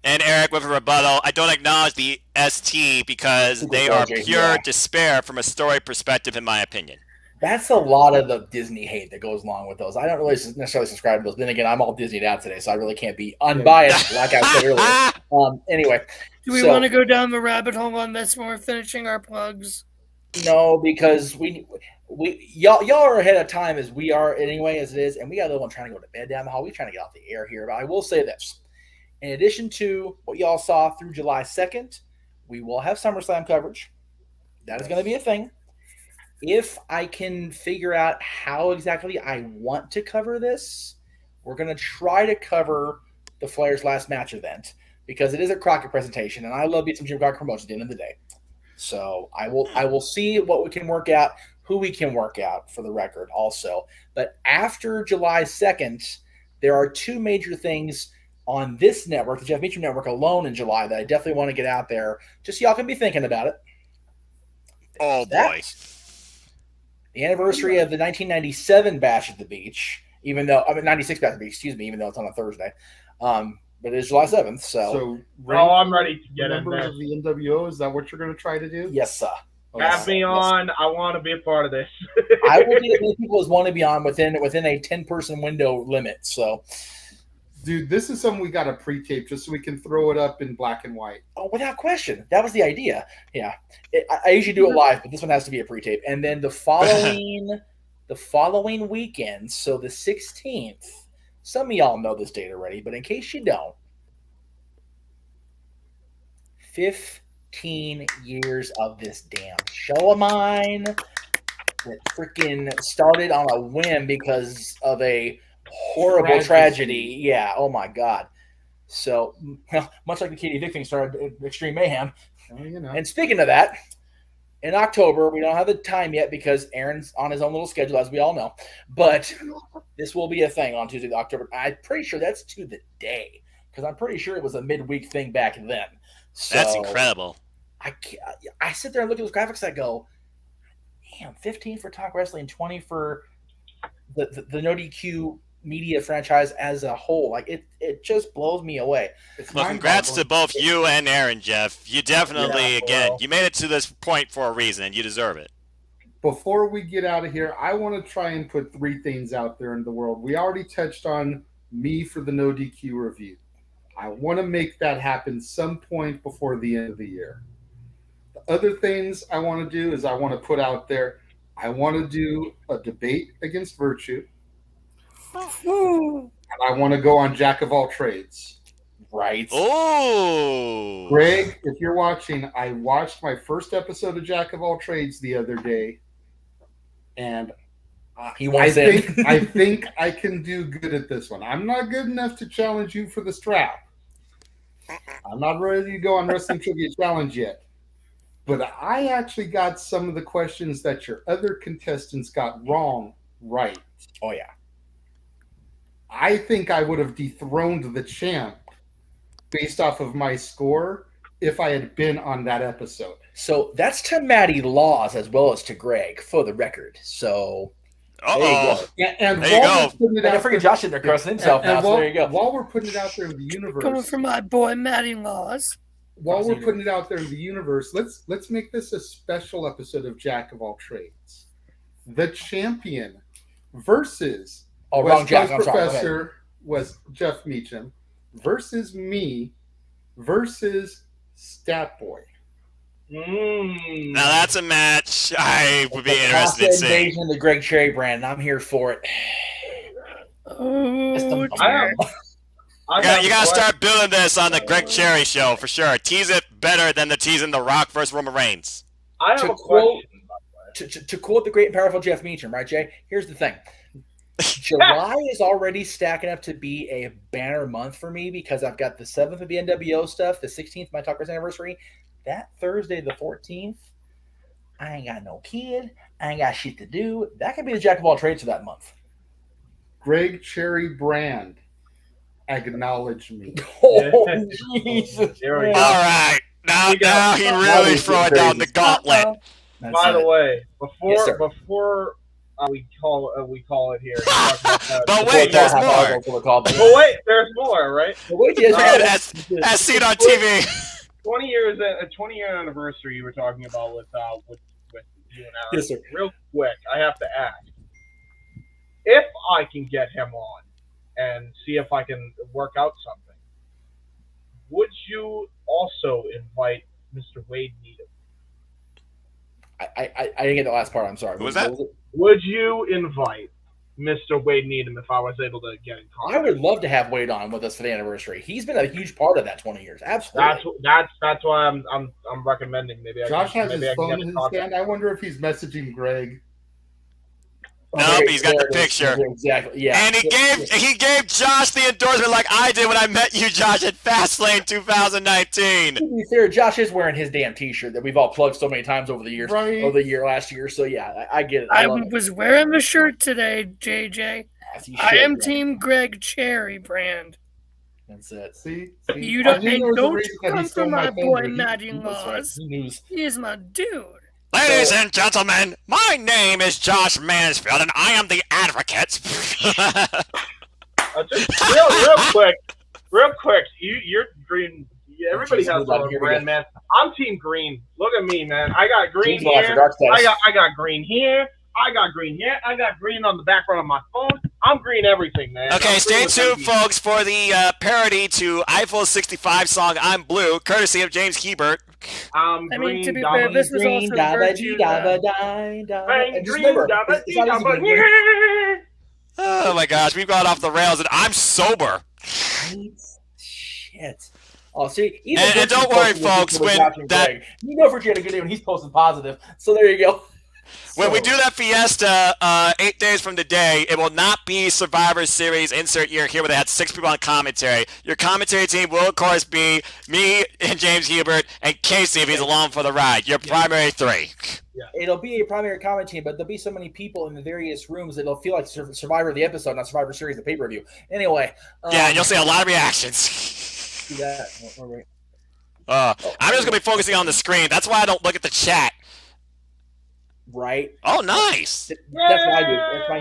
And Eric, with a rebuttal, I don't acknowledge the ST because they are pure despair from a story perspective, in my opinion. That's a lot of the Disney hate that goes along with those. I don't really necessarily subscribe to those. Then again, I'm all Disneyed out today, so I really can't be unbiased, like I said earlier. Anyway. Do we want to go down the rabbit hole on this when we're finishing our plugs? No, because y'all are ahead of time as we are anyway, as it is, and we got a little one trying to go to bed down the hall. We're trying to get off the air here, but I will say this. In addition to what y'all saw through July 2nd, we will have SummerSlam coverage. That is going to be a thing. If I can figure out how exactly I want to cover this, we're going to try to cover the Flair's last match event because it is a Crockett presentation, and I love being some Jim Crockett promotion at the end of the day. So I will see what we can work out, who we can work out for the record also. But after July 2nd, there are two major things on this network, the Jeff Meacham Network alone in July, that I definitely want to get out there just so y'all can be thinking about it. Oh, boy. The anniversary of the 1997 Bash at the Beach, 96 Bash at the Beach, excuse me, even though it's on a Thursday. But it is July 7th, so I'm ready to get in member there. of the NWO, is that what you're going to try to do? Yes, sir. Have me on. I want to be a part of this. I will get as many people as want to be on within a 10-person window limit. So, dude, this is something we got to pre-tape just so we can throw it up in black and white. Oh, without question. That was the idea. Yeah. I usually do it live, but this one has to be a pre-tape. And then the following weekend, so the 16th, some of y'all know this date already, but in case you don't, 15 years of this damn show of mine that freaking started on a whim because of a horrible tragedy. Yeah, oh my God. So, much like the Katie Vick thing started Extreme Mayhem. Well, you know. And speaking of that, in October, we don't have the time yet because Aaron's on his own little schedule, as we all know. But this will be a thing on Tuesday, October. I'm pretty sure that's to the day because I'm pretty sure it was a midweek thing back then. So that's incredible. I sit there and look at those graphics. I go, damn, 15 for Talk Wrestling, 20 for the No DQ media franchise as a whole. Like it just blows me away. Well, congrats to both you and Aaron, Jeff. You definitely, you made it to this point for a reason, and you deserve it. Before we get out of here, I want to try and put three things out there in the world. We already touched on me for the No DQ review. I want to make that happen some point before the end of the year. The other things I want to do is I want to put out there, I want to do a debate against Virtue. And I want to go on Jack of all trades. Right. Oh. Greg, if you're watching, I watched my first episode of Jack of all trades the other day. And I think I can do good at this one. I'm not good enough to challenge you for the strap. I'm not ready to go on Wrestling Trivia Challenge yet. But I actually got some of the questions that your other contestants got wrong right. Oh, yeah. I think I would have dethroned the champ based off of my score if I had been on that episode. So that's to Maddie Laws as well as to Greg, for the record. So there you go. And there you go. I forget Josh in there cursing himself now, so there you go. While we're putting it out there in the universe. Coming from my boy Maddie Laws. While we're putting it out there in the universe, let's make this a special episode of Jack of all trades. The champion versus wrong Jack. Professor was Jeff Meacham versus me versus Stat Boy. Now that's a match I would be interested in seeing. Invasion of the Greg Cherry brand, and I'm here for it. Oh, you gotta start building this on the Greg Cherry show for sure. Tease it better than the teasing The Rock versus Roman Reigns. I have a question. To quote the great and powerful Jeff Meacham, right, Jay? Here's the thing. July is already stacking up to be a banner month for me because I've got the 7th of the NWO stuff, the 16th, my Talkers anniversary. That Thursday, the 14th, I ain't got no kid. I ain't got shit to do. That could be the jack of all trades for that month. Greg Cherry brand, acknowledge me. Oh, Jesus. All right. Now he really throwing down the gauntlet. By the way, before we call it here. But wait, there's more. But wait, there's more, right? As seen on TV. 20-year anniversary you were talking about with you and Aaron. Yes, sir. Real quick, I have to ask if I can get him on and see if I can work out something. Would you also invite Mr. Wade Needham? I didn't get the last part. I'm sorry. What was that? Would you invite Mr. Wade Needham if I was able to get in contact? I would love to have Wade on with us for the anniversary. He's been a huge part of that 20 years. Absolutely. That's why I'm recommending maybe. Josh has his phone in his hand. I wonder if he's messaging Greg. Nope, he's got the picture. Exactly. Yeah. And he gave Josh the endorsement like I did when I met you, Josh, at Fastlane 2019. To be fair, Josh is wearing his damn T-shirt that we've all plugged so many times over the years, over the year last year. So yeah, I get it. I was wearing the shirt today, JJ. I am Team Greg Cherry brand. That's it. See? You don't come for my boy Matty Laws. He's my dude. Ladies and gentlemen, my name is Josh Mansfield, and I am the advocate. Just real quick. You're green. Everybody has their own brand, man. I'm Team Green. Look at me, man. I got green here. I got green here. I got green here. I got green on the background of my phone. I'm green everything, man. Okay, stay tuned, folks, for the parody to Eiffel 65 song "I'm Blue," courtesy of James Hebert. I mean, to be fair, this was also virtue. Oh my gosh, we've gone off the rails, and I'm sober. Shit. Oh, see, and don't worry, folks. When that you know Virginia good day when he's posting positive, so there you go. When we do that fiesta 8 days from today, it will not be Survivor Series insert year here where they had 6 people on commentary. Your commentary team will, of course, be me and James Hebert and Casey if he's along for the ride. Your primary 3. Yeah. It'll be a primary comment team, but there'll be so many people in the various rooms that it'll feel like Survivor the episode, not Survivor Series the pay-per-view. Anyway. Yeah, and you'll see a lot of reactions. See that? I'm just going to be focusing on the screen. That's why I don't look at the chat. Right. Oh, nice. That's what I do. That's my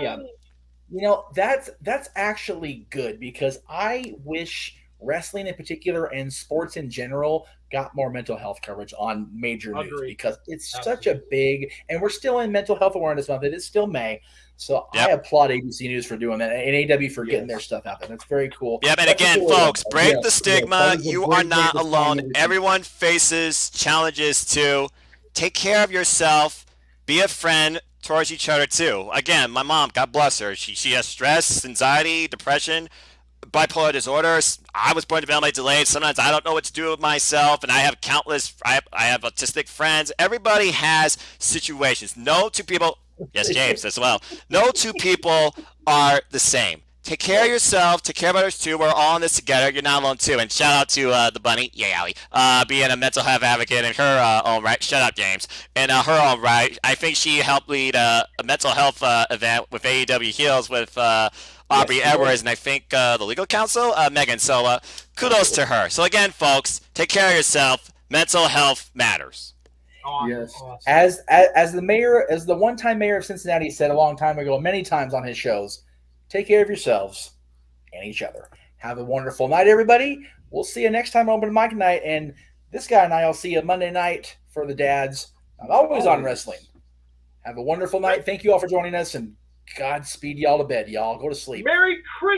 You know, that's actually good because I wish wrestling in particular and sports in general got more mental health coverage on major news because it's such a big, and we're still in Mental Health Awareness Month. It is still May. So I applaud ABC News for doing that and AW for getting their stuff out there. That's very cool. Yep, and again, folks, break the stigma. You are not alone. Everyone faces challenges too. Take care of yourself. Be a friend towards each other too. Again, my mom, God bless her, she has stress, anxiety, depression, bipolar disorders. I was born developmentally delayed. Sometimes I don't know what to do with myself, and I have I have autistic friends. Everybody has situations. No two people, yes, James as well. No two people are the same. Take care of yourself. Take care of others too. We're all in this together. You're not alone too. And shout out to the bunny, Allie, being a mental health advocate in her own right. Shout out James. In her own right, I think she helped lead a mental health event with AEW Heels with Aubrey Edwards and I think the legal counsel, Megan. So kudos to her. So again, folks, take care of yourself. Mental health matters. Yes. As the one-time mayor of Cincinnati said a long time ago, many times on his shows. Take care of yourselves and each other. Have a wonderful night, everybody. We'll see you next time on Open Mic Night. And this guy and I will see you Monday night for the dads. I'm always on wrestling. Have a wonderful night. Thank you all for joining us, and Godspeed y'all to bed. Y'all go to sleep. Merry Christmas.